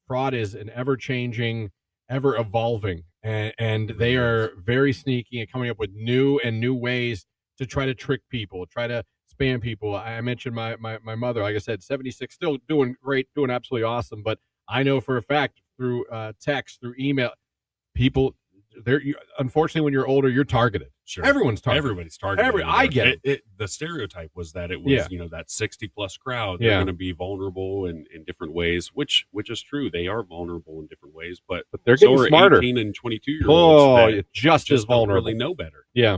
fraud is an ever changing, ever evolving, and they are very sneaky and coming up with new ways to try to trick people, try to spam people. I mentioned my mother, like I said, 76, still doing great, doing absolutely awesome. But I know for a fact through text, through email, people, unfortunately, when you're older, you're targeted. Sure. Everyone's targeted. Everybody's targeted. I get it. The stereotype was that it was, that 60 plus crowd. They're going to be vulnerable in different ways, which is true. They are vulnerable in different ways, but they're getting smarter. 18 and 22-year-olds just as vulnerable. Don't really know better. Yeah.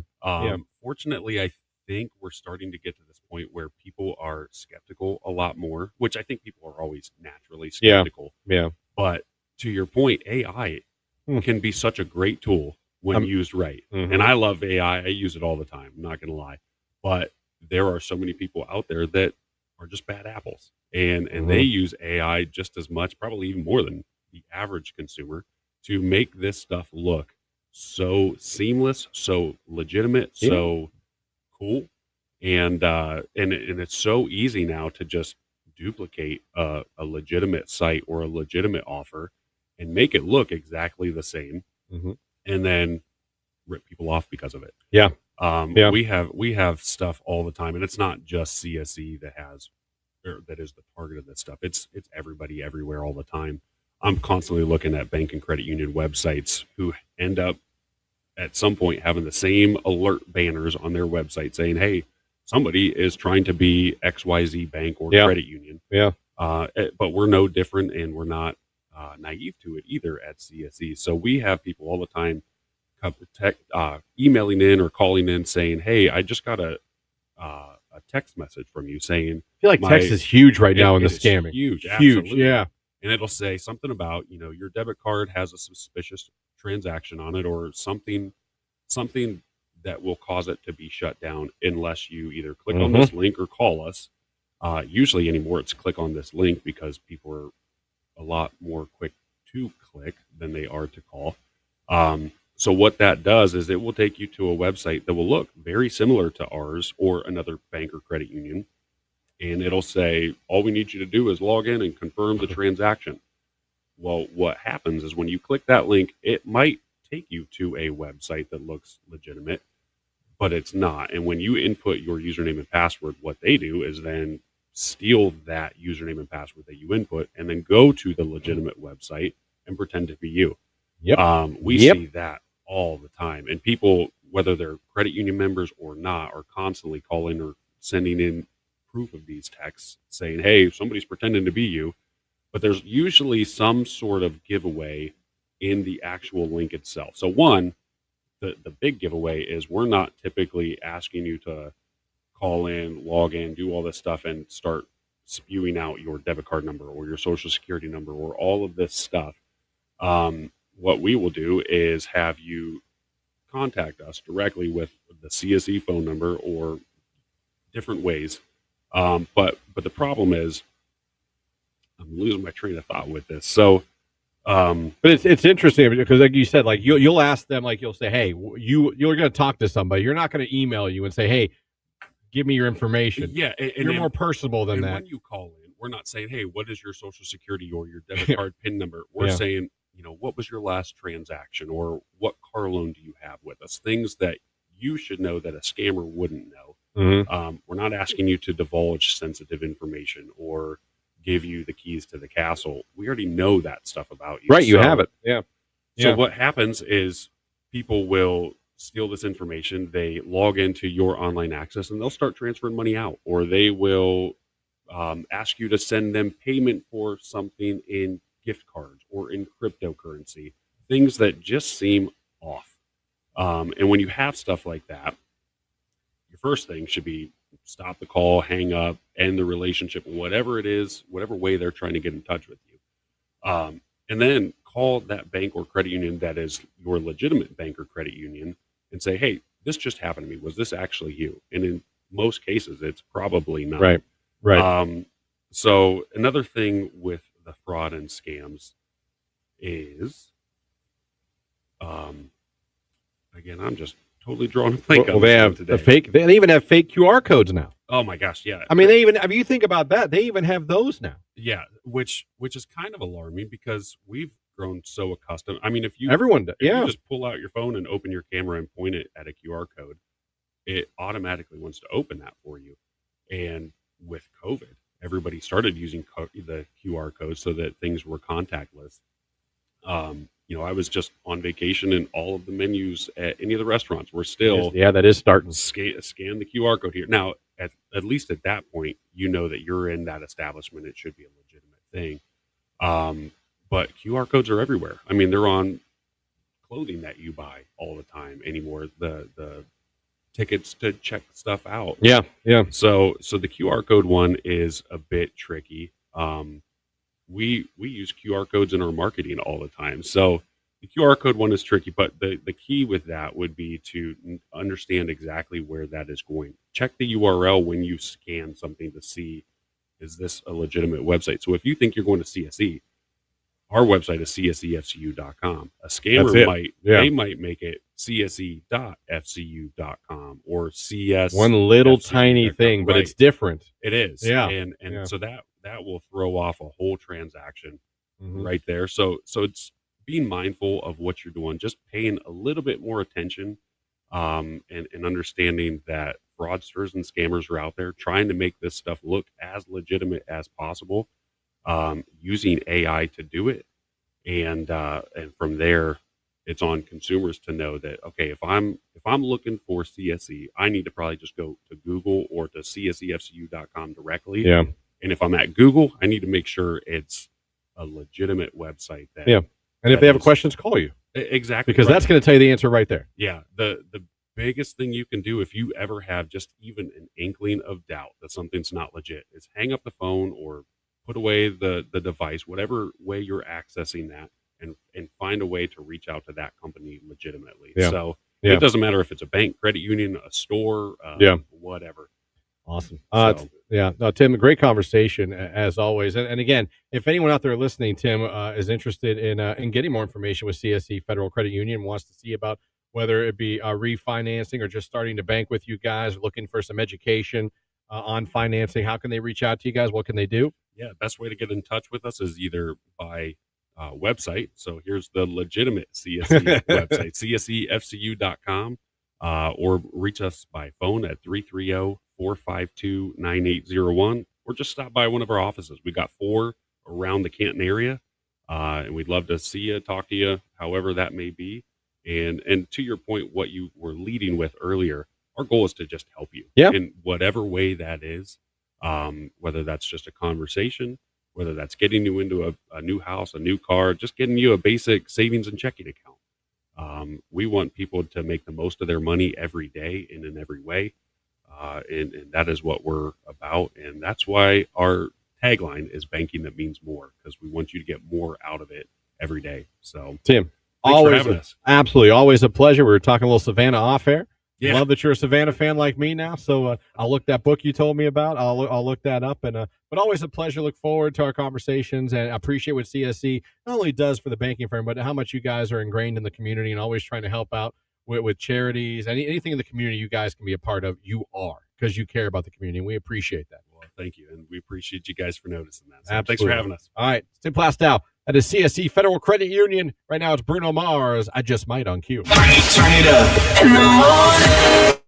Fortunately, I think we're starting to get to this point where people are skeptical a lot more, which I think people are always naturally skeptical. Yeah. But to your point, AI can be such a great tool when used right. And I love AI. I use it all the time. I'm not going to lie. But there are so many people out there that are just bad apples. And they use AI just as much, probably even more than the average consumer, to make this stuff look so seamless, so legitimate, so cool. And it's so easy now to just duplicate a legitimate site or a legitimate offer and make it look exactly the same, and then rip people off because of it. Yeah. We have stuff all the time, and it's not just CSE that is the target of this stuff. It's everybody everywhere all the time. I'm constantly looking at bank and credit union websites who end up at some point having the same alert banners on their website saying, "Hey, somebody is trying to be XYZ bank or credit union." Yeah. But we're no different, and we're not naive to it either at CSE. So we have people all the time emailing in or calling in saying, "Hey, I just got a text message from you saying." I feel like text is huge right now in the scamming. Huge, yeah. And it'll say something about, your debit card has a suspicious transaction on it, or something that will cause it to be shut down unless you either click on this link or call us. Usually anymore, it's click on this link because people are a lot more quick to click than they are to call. So what that does is it will take you to a website that will look very similar to ours or another bank or credit union. And it'll say, all we need you to do is log in and confirm the transaction. Well, what happens is when you click that link, it might take you to a website that looks legitimate, but it's not. And when you input your username and password, what they do is then steal that username and password that you input and then go to the legitimate website and pretend to be you. Yep. We see that all the time. And people, whether they're credit union members or not, are constantly calling or sending in proof of these texts saying, "Hey, somebody's pretending to be you." But there's usually some sort of giveaway in the actual link itself. So one, the big giveaway is we're not typically asking you to call in, log in, do all this stuff and start spewing out your debit card number or your social security number or all of this stuff. What we will do is have you contact us directly with the CSE phone number or different ways. But the problem is I'm losing my train of thought with this. So, but it's interesting because, like you said, like you'll ask them, like you'll say, "Hey, you're going to talk to somebody. You're not going to email you and say, 'Hey, give me your information.'" Yeah, and you're more personable than that. When you call in, we're not saying, "Hey, what is your social security or your debit card PIN number?" We're saying, what was your last transaction or what car loan do you have with us? Things that you should know that a scammer wouldn't know. We're not asking you to divulge sensitive information or give you the keys to the castle. We already know that stuff about you. Right, you have it. Yeah. So what happens is people will steal this information. They log into your online access and they'll start transferring money out, or they will ask you to send them payment for something in gift cards or in cryptocurrency, things that just seem off. And when you have stuff like that, your first thing should be stop the call, hang up, end the relationship, whatever it is, whatever way they're trying to get in touch with you. And then call that bank or credit union that is your legitimate bank or credit union and say, hey, this just happened to me. Was this actually you? And in most cases, it's probably not. Right. So another thing with the fraud and scams is, again, I'm just totally drawing a blank. Well, they have the fake. They even have fake QR codes now. Oh my gosh, yeah. I mean, if you think about that, they even have those now. Yeah, which is kind of alarming because we've grown so accustomed. I mean, if you just pull out your phone and open your camera and point it at a QR code, it automatically wants to open that for you. And with COVID, everybody started using the QR code so that things were contactless. I was just on vacation and all of the menus at any of the restaurants were still that is starting scan the QR code here. Now, at least at that point, you know that you're in that establishment. It should be a legitimate thing. But QR codes are everywhere. I mean, they're on clothing that you buy all the time anymore. The tickets to check stuff out. Yeah. So the QR code one is a bit tricky. We use QR codes in our marketing all the time. So the QR code one is tricky, but the key with that would be to understand exactly where that is going. Check the URL when you scan something to see, is this a legitimate website? So if you think you're going to CSE, our website is csefcu.com. A scammer might make it cse.fcu.com or CS. One little tiny thing, but it's different. It is. Yeah. And so that will throw off a whole transaction right there. So it's being mindful of what you're doing, just paying a little bit more attention, and understanding that fraudsters and scammers are out there trying to make this stuff look as legitimate as possible, using AI to do it. And from there, it's on consumers to know that, okay, if I'm looking for CSE, I need to probably just go to Google or to csefcu.com directly. Yeah. And if I'm at Google, I need to make sure it's a legitimate website. And if they have questions, call you. Exactly. Because that's going to tell you the answer right there. Yeah. The biggest thing you can do if you ever have just even an inkling of doubt that something's not legit is hang up the phone or put away the device, whatever way you're accessing that, and find a way to reach out to that company legitimately. Yeah. So it doesn't matter if it's a bank, credit union, a store, whatever. Awesome. Tim, great conversation as always. And again, if anyone out there listening, Tim, is interested in getting more information with CSE Federal Credit Union, wants to see about whether it be refinancing or just starting to bank with you guys, looking for some education on financing, how can they reach out to you guys? What can they do? Yeah, best way to get in touch with us is either by website. So here's the legitimate CSE website, csefcu.com, or reach us by phone at 330-452-9801, or just stop by one of our offices. We got 4 around the Canton area, and we'd love to see you, talk to you, however that may be. And to your point, what you were leading with earlier, our goal is to just help you in whatever way that is, whether that's just a conversation, whether that's getting you into a new house, a new car, just getting you a basic savings and checking account. We want people to make the most of their money every day and in every way. And that is what we're about. And that's why our tagline is banking that means more, because we want you to get more out of it every day. So, Tim, thanks for having us. Absolutely. Always a pleasure. We were talking a little Savannah off air. Yeah. Love that you're a Savannah fan like me now. So I'll look that book you told me about. I'll look that up. And but always a pleasure. Look forward to our conversations, and I appreciate what CSE not only does for the banking firm, but how much you guys are ingrained in the community and always trying to help out with charities, anything in the community you guys can be a part of. You are, because you care about the community, and we appreciate that. Well, thank you, and we appreciate you guys for noticing that. So Absolutely. Thanks for having us. All right, Tim Plastow. That is CSE Federal Credit Union. Right now it's Bruno Mars. I Just Might on Q. Turn it up in the morning.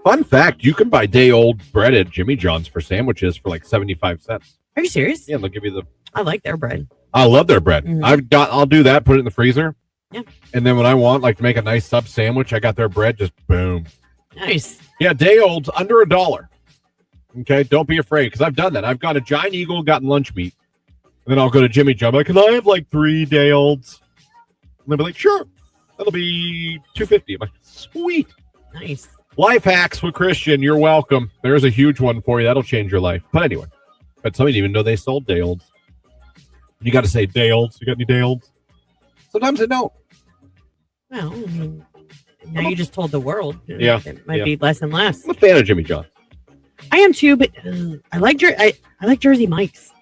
Fun fact, you can buy day-old bread at Jimmy John's for sandwiches for like 75 cents. Are you serious? Yeah, they'll give you the... I like their bread. I love their bread. Mm-hmm. I'll do that, put it in the freezer. Yeah. And then when I want like to make a nice sub sandwich, I got their bread, just boom. Nice. Yeah, day olds under $1. Okay, don't be afraid because I've done that. I've gone to Giant Eagle, gotten lunch meat, and then I'll go to Jimmy John's. Like, can I have like 3 day olds? And they'll be like, sure, that'll be $2.50. I'm like, sweet. Nice. Life hacks with Christian. You're welcome. There's a huge one for you. That'll change your life. But anyway, but somebody didn't even know they sold day olds. You got to say day olds. You got any day olds? Sometimes they don't. Well, I mean, now you just told the world. Yeah. It might be less and less. I'm a fan of Jimmy John's. I am too, but I like Jersey Mike's.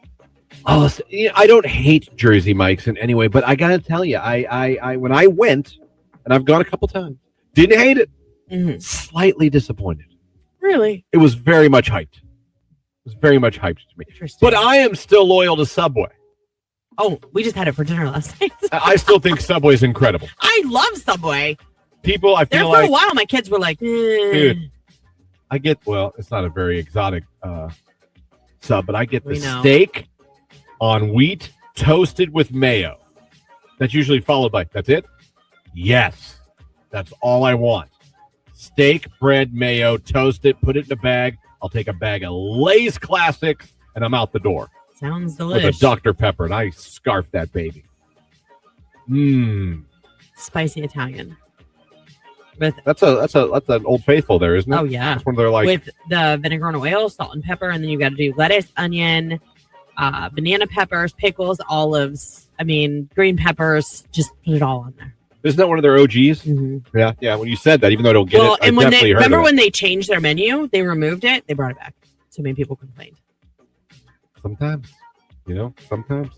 Oh, I don't hate Jersey Mike's in any way, but I gotta tell you, I when I went, and I've gone a couple times, didn't hate it. Mm-hmm. Slightly disappointed. Really? It was very much hyped. It was very much hyped to me. But I am still loyal to Subway. Oh, we just had it for dinner last night. I still think Subway's incredible. I love Subway. People, I feel there for a while, my kids were like, dude, I get, well, it's not a very exotic sub, but I get the steak on wheat toasted with mayo. That's usually followed by, that's it? Yes. That's all I want. Steak, bread, mayo, toast it, put it in a bag. I'll take a bag of Lay's Classics, and I'm out the door. Sounds delicious. With a Dr. Pepper, and I scarf that baby. Mmm. Spicy Italian. That's an Old Faithful there, isn't it? Oh, yeah. That's one of their, like, with the vinegar and oil, salt and pepper, and then you got to do lettuce, onion, banana peppers, pickles, olives. I mean, green peppers. Just put it all on there. Isn't that one of their OGs? Mm-hmm. Yeah. When you said that, even though I don't get it, and I when definitely heard remember of it. when they changed their menu, they removed it, they brought it back. So many people complained. Sometimes, sometimes.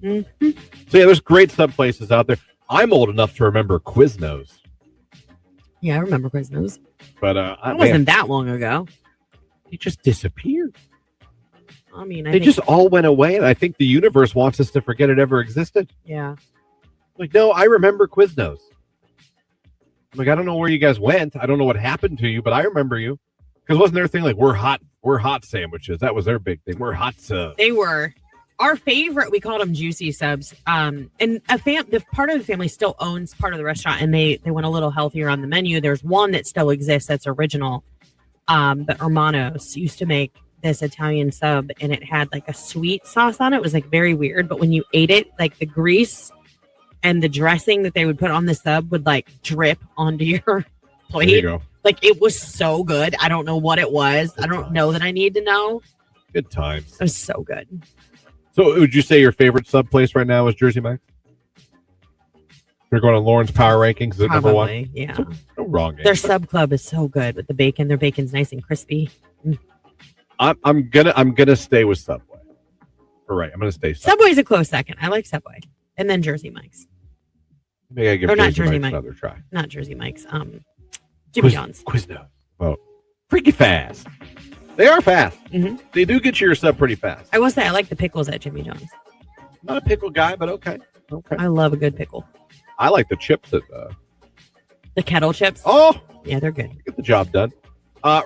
Mm-hmm. So yeah, there's great sub places out there. I'm old enough to remember Quiznos. Yeah, I remember Quiznos. But it wasn't that long ago. He just disappeared. I mean, they just all went away, and I think the universe wants us to forget it ever existed. Yeah. Like, no, I remember Quiznos. I'm like, I don't know where you guys went. I don't know what happened to you, but I remember you. Because wasn't their thing like we're hot sandwiches? That was their big thing. We're hot subs. They were. Our favorite, we called them juicy subs. And the part of the family still owns part of the restaurant, and they went a little healthier on the menu. There's one that still exists that's original. But Hermanos used to make this Italian sub, and it had like a sweet sauce on it. It was like very weird, but when you ate it, like the grease and the dressing that they would put on the sub would like drip onto your plate. There you go. Like it was so good. I don't know what it was. I don't know that I need to know. Good times. It was so good. So would you say your favorite sub place right now is Jersey Mike's? You're going to Lauren's Power Rankings. Is it number one? Yeah. No wrong. Their sub club is so good with the bacon. Their bacon's nice and crispy. I'm gonna stay with Subway. All right, I'm gonna stay Subway. Subway's a close second. I like Subway, and then Jersey Mike's. Maybe I give or not Jersey Jersey Mike's Mike's. another try. Not Jersey Mike's. Jimmy John's. Quiznos. Oh, freaky fast. They are fast. Mm-hmm. They do get you your sub pretty fast. I will say I like the pickles at Jimmy John's. Not a pickle guy, but okay. I love a good pickle. I like the chips at the kettle chips. Oh, yeah, they're good. Get the job done.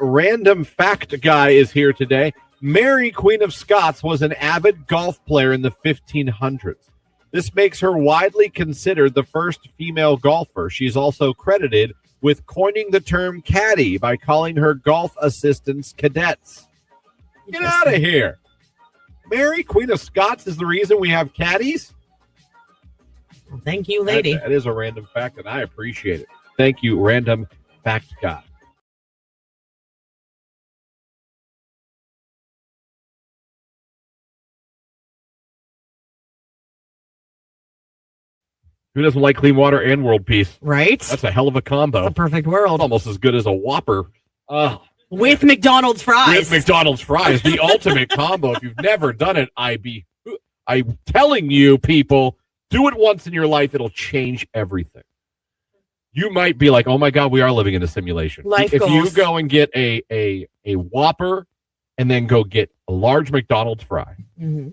Random fact guy is here today. Mary, Queen of Scots, was an avid golf player in the 1500s. This makes her widely considered the first female golfer. She's also credited with coining the term caddy by calling her golf assistants cadets. Get out of here. Mary, Queen of Scots, is the reason we have caddies? Well, thank you, lady. That is a random fact, and I appreciate it. Thank you, random fact guy. Who doesn't like clean water and world peace? Right? That's a hell of a combo. It's a perfect world. Almost as good as a Whopper. With McDonald's fries. With McDonald's fries. The ultimate combo. If you've never done it, I'm telling you, people, do it once in your life. It'll change everything. You might be like, oh my God, we are living in a simulation. Life if goals. you go and get a Whopper and then go get a large McDonald's fry. Mm-hmm.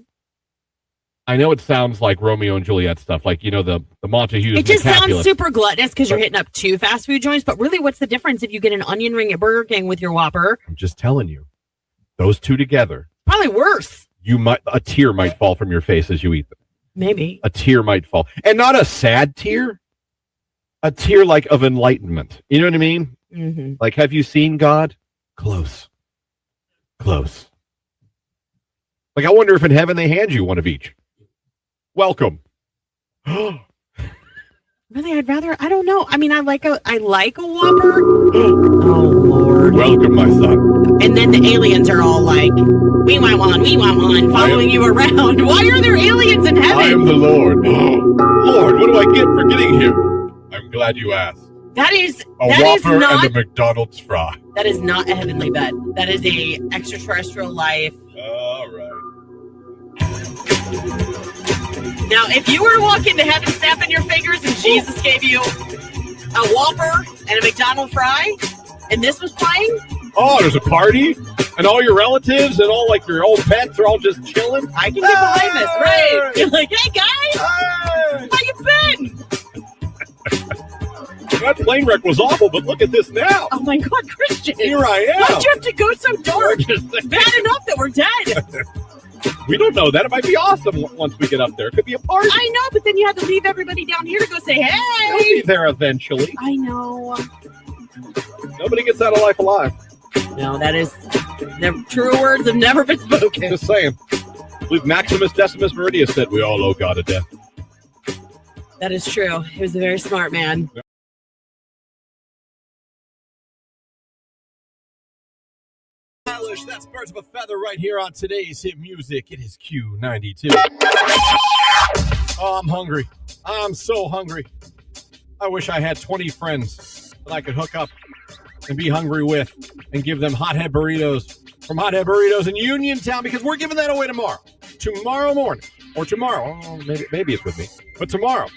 I know it sounds like Romeo and Juliet stuff, like, the Montagues. It just sounds super gluttonous because you're hitting up 2 fast food joints. But really, what's the difference if you get an onion ring at Burger King with your Whopper? I'm just telling you, those two together. Probably worse. A tear might fall from your face as you eat them. Maybe. A tear might fall. And not a sad tear. A tear like of enlightenment. You know what I mean? Mm-hmm. Like, have you seen God? Close. Close. Like, I wonder if in heaven they hand you one of each. Welcome. Really, I don't know. I mean, I like a Whopper. Oh, Lord. Welcome, my son. And then the aliens are all like, we want one, following you around. Why are there aliens in heaven? I am the Lord. Lord, what do I get for getting here? I'm glad you asked. That is a Whopper and a McDonald's fry. That is not a heavenly bed. That is a extraterrestrial life. All right. Now, if you were to walk into heaven snapping your fingers and Jesus gave you a Whopper and a McDonald's fry, and this was playing? Oh, there's a party? And all your relatives and all like your old pets are all just chilling? I can get behind this, right? You're like, hey, guys, how you been? That plane wreck was awful, but look at this now. Oh, my God, Christian. Here I am. Why'd you have to go so dark? Bad enough that we're dead. We don't know that. It might be awesome once we get up there. It could be a party. I know, but then you had to leave everybody down here to go say, hey. They'll be there eventually. I know. Nobody gets out of life alive. No, that is... Truer words have never been spoken. Just saying. I believe Maximus Decimus Meridius said we all owe God a death. That is true. He was a very smart man. Yeah. That's Birds of a Feather right here on today's hit music. It is Q92. Oh, I'm hungry. I'm so hungry. I wish I had 20 friends that I could hook up and be hungry with and give them Hothead Burritos from Hothead Burritos in Uniontown, because we're giving that away tomorrow. Tomorrow morning. Or tomorrow. Oh, maybe it's with me. But tomorrow,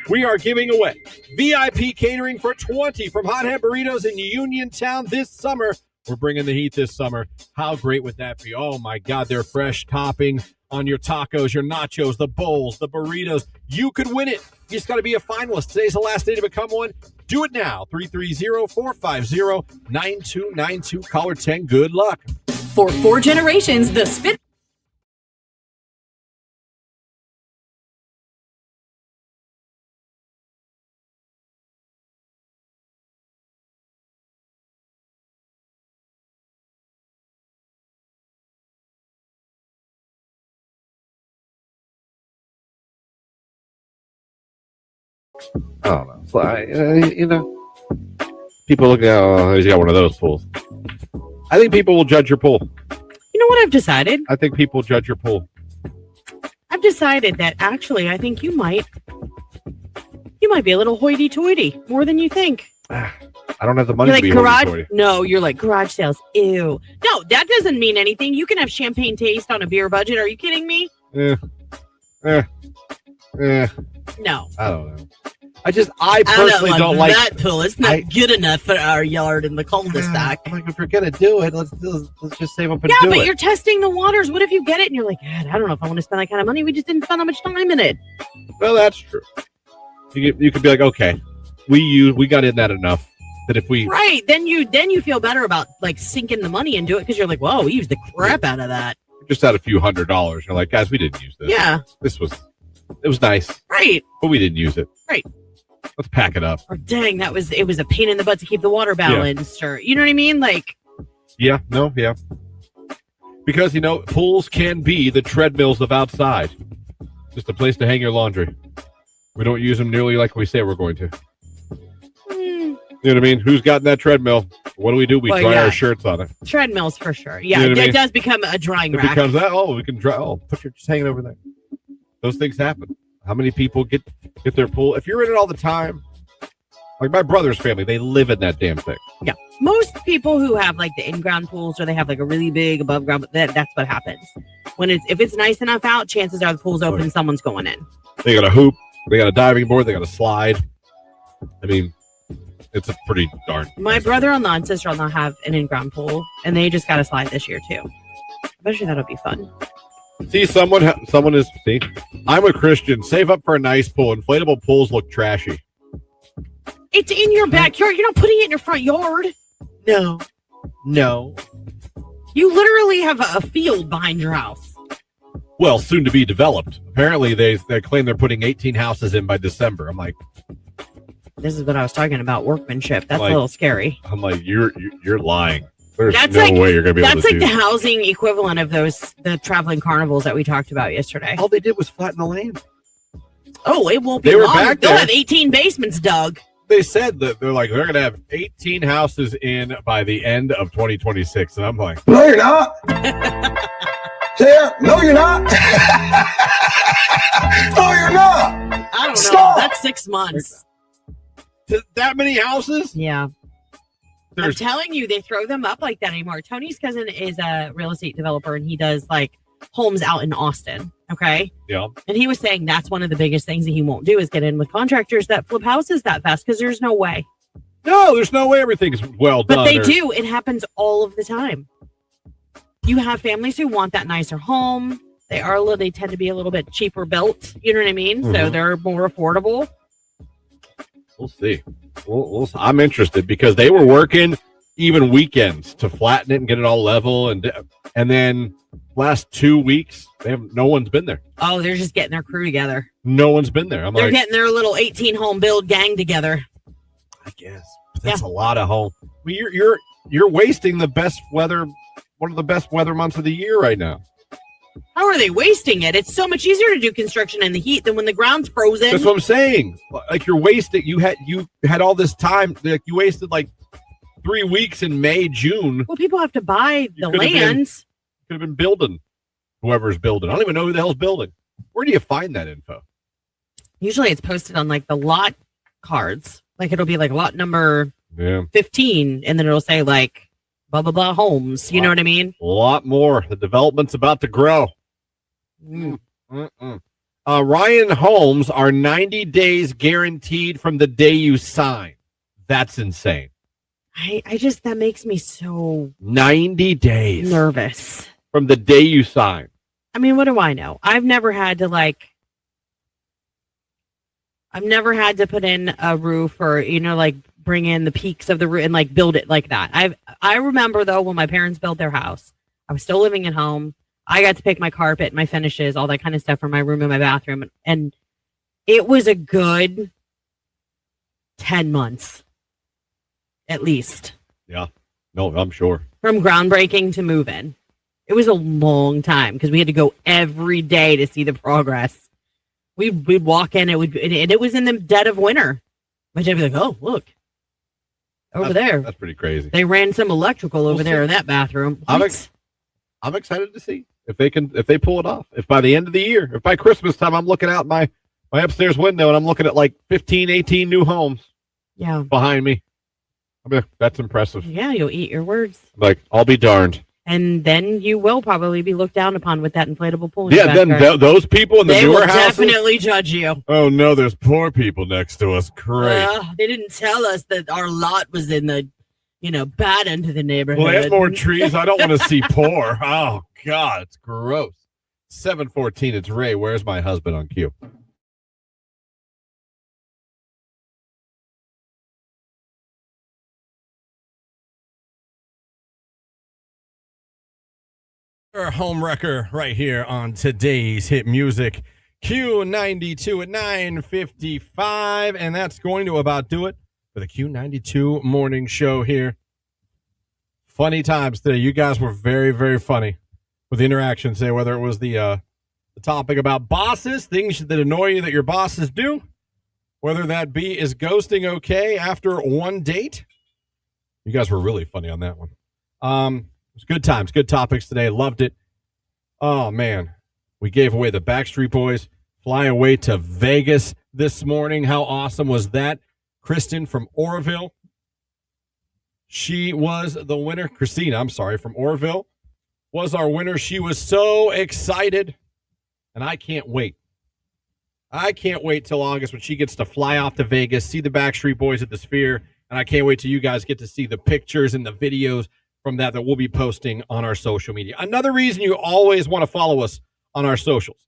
we are giving away VIP catering for 20 from Hothead Burritos in Uniontown this summer. We're bringing the heat this summer. How great would that be? Oh, my God, they're fresh topping on your tacos, your nachos, the bowls, the burritos. You could win it. You just got to be a finalist. Today's the last day to become one. Do it now. 330-450-9292. Caller 10. Good luck. For 4 generations, the Spit... I don't know. People look at, oh, he's got one of those pools. I think people will judge your pool. You know what I've decided? I think people judge your pool. I've decided that actually I think you might be a little hoity-toity, more than you think. I don't have the money you're to be hoity-toity. No, you're like garage sales. Ew. No, that doesn't mean anything. You can have champagne taste on a beer budget. Are you kidding me? No. I don't know. I personally don't like that pool. It's not good enough for our yard in the cul-de-sac. I'm like, if we're gonna do it, let's just save up and do it. Yeah, but you're testing the waters. What if you get it and you're like, God, I don't know if I want to spend that kind of money. We just didn't spend that much time in it. Well, that's true. You could be like, okay, we got in that enough that if we then you feel better about like sinking the money into it, because you're like, whoa, we used the crap out of that. Just had a few $100s. You're like, guys, we didn't use this. Yeah, it was nice, right? But we didn't use it, right? Let's pack it up. Or dang, it was a pain in the butt to keep the water balanced, or you know what I mean? Like, yeah. Because pools can be the treadmills of outside, just a place to hang your laundry. We don't use them nearly like we say we're going to. You know what I mean? Who's got in that treadmill? What do? We dry our shirts on it. Treadmills for sure. Yeah, it does become a drying rack. It becomes that. Oh, we can dry. Oh, just hanging over there. Those things happen. How many people get their pool? If you're in it all the time, like my brother's family, they live in that damn thing. Yeah. Most people who have like the in-ground pools, or they have like a really big above ground, that's what happens. If it's nice enough out, chances are the pool's open and someone's going in. They got a hoop, they got a diving board, they got a slide. I mean, it's a pretty darn. My brother-in-law and sister-in-law have an in-ground pool, and they just got a slide this year too. I bet you that'll be fun. See, someone is. See, I'm a Christian. Save up for a nice pool. Inflatable pools look trashy. It's in your backyard. You're not putting it in your front yard. No. You literally have a field behind your house. Well, soon to be developed. Apparently, they claim they're putting 18 houses in by December. I'm like, this is what I was talking about, workmanship. That's a little scary. I'm like, you're lying. There's way you're going to be able to do That's like the housing equivalent of the traveling carnivals that we talked about yesterday. All they did was flatten the land. Oh, it won't be They were long. back They'll there. have 18 basements dug. They said that they're going to have 18 houses in by the end of 2026. And I'm like, No, you're not. Sarah, no, you're not. No, you're not. I don't Stop. know. That's 6 months. That many houses? Yeah. I'm telling you, they throw them up like that anymore. Tony's cousin is a real estate developer, and he does like homes out in Austin. Okay. Yeah. And he was saying that's one of the biggest things that he won't do is get in with contractors that flip houses that fast because there's no way. No, there's no way everything's well done. But they do. It happens all of the time. You have families who want that nicer home. They tend to be a little bit cheaper built. You know what I mean? Mm-hmm. So they're more affordable. We'll see. I'm interested because they were working even weekends to flatten it and get it all level, and then last 2 weeks no one's been there. Oh, they're just getting their crew together. No one's been there. They're getting their little 18 home build gang together. I guess but that's a lot of home. I mean, you're wasting the best weather, one of the best weather months of the year right now. How are they wasting it? It's so much easier to do construction in the heat than when the ground's frozen. That's what I'm saying. Like you're wasting. You had all this time. Like you wasted like 3 weeks in May, June. Well, people have to buy the lands. Could have been building. Whoever's building. I don't even know who the hell's building. Where do you find that info? Usually it's posted on like the lot cards. Like it'll be like lot number 15, and then it'll say like blah, blah, blah homes. You know what I mean? A lot more. The development's about to grow. Ryan homes are 90 days guaranteed from the day you sign. That's insane. That makes me so 90 days nervous from the day you sign. I mean, what do I know? I've never had to put in a roof or, bring in the peaks of the roof and build it like that. I remember though, when my parents built their house, I was still living at home. I got to pick my carpet, my finishes, all that kind of stuff for my room and my bathroom. And it was a good 10 months. At least. Yeah. No, I'm sure. From groundbreaking to move in. It was a long time because we had to go every day to see the progress. We'd walk in, and it was in the dead of winter. My dad would be like, oh, look. Over there. That's pretty crazy. They ran some electrical over there in that bathroom. I'm excited to see if they pull it off. If by the end of the year, if by Christmas time I'm looking out my upstairs window and I'm looking at like 15, 18 new homes behind me. That's impressive. Yeah, you'll eat your words. Like, I'll be darned. And then you will probably be looked down upon with that inflatable pool. Yeah, then those people in the newer houses. They will definitely judge you. Oh, no, there's poor people next to us. Great. They didn't tell us that our lot was in the, bad end of the neighborhood. Plant more trees. I don't want to see poor. Oh, God, it's gross. 7:14, it's Ray. Where's my husband on cue? Home wrecker right here on today's hit music Q92 at 9:55, and that's going to about do it for the Q92 morning show here. Funny times today. You guys were very, very funny with the interaction today, whether it was the topic about bosses, things that annoy you that your bosses do, whether that be is ghosting okay after one date. You guys were really funny on that one. It was good times, good topics today. Loved it. Oh, man. We gave away the Backstreet Boys fly away to Vegas this morning. How awesome was that? Kristen from Oroville. She was the winner. Christina, I'm sorry, from Oroville was our winner. She was so excited. And I can't wait. I can't wait till August when she gets to fly off to Vegas, see the Backstreet Boys at the Sphere. And I can't wait till you guys get to see the pictures and the videos from that we'll be posting on our social media. Another reason you always want to follow us on our socials,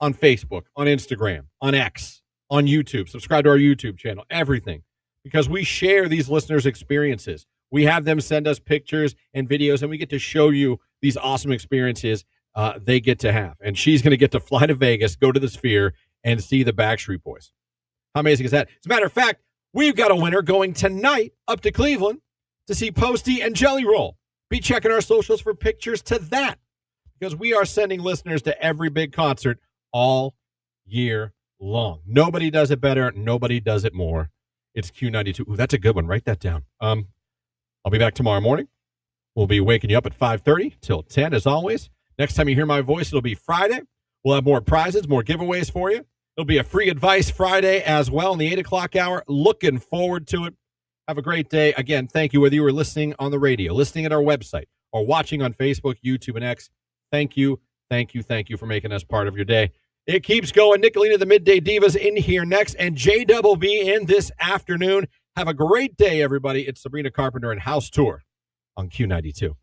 on Facebook, on Instagram, on X, on YouTube. Subscribe to our YouTube channel, everything, because we share these listeners' experiences. We have them send us pictures and videos, and we get to show you these awesome experiences they get to have. And she's going to get to fly to Vegas, go to the Sphere, and see the Backstreet Boys. How amazing is that? As a matter of fact, we've got a winner going tonight up to Cleveland to see Posty and Jelly Roll. Be checking our socials for pictures to that, because we are sending listeners to every big concert all year long. Nobody does it better. Nobody does it more. It's Q92. Ooh, that's a good one. Write that down. I'll be back tomorrow morning. We'll be waking you up at 5:30 till 10 as always. Next time you hear my voice, it'll be Friday. We'll have more prizes, more giveaways for you. It'll be a free advice Friday as well in the 8 o'clock hour. Looking forward to it. Have a great day. Again, thank you, whether you were listening on the radio, listening at our website, or watching on Facebook, YouTube, and X. Thank you, thank you, thank you for making us part of your day. It keeps going. Nicolina, the Midday Divas, in here next, and JBB in this afternoon. Have a great day, everybody. It's Sabrina Carpenter and House Tour on Q92.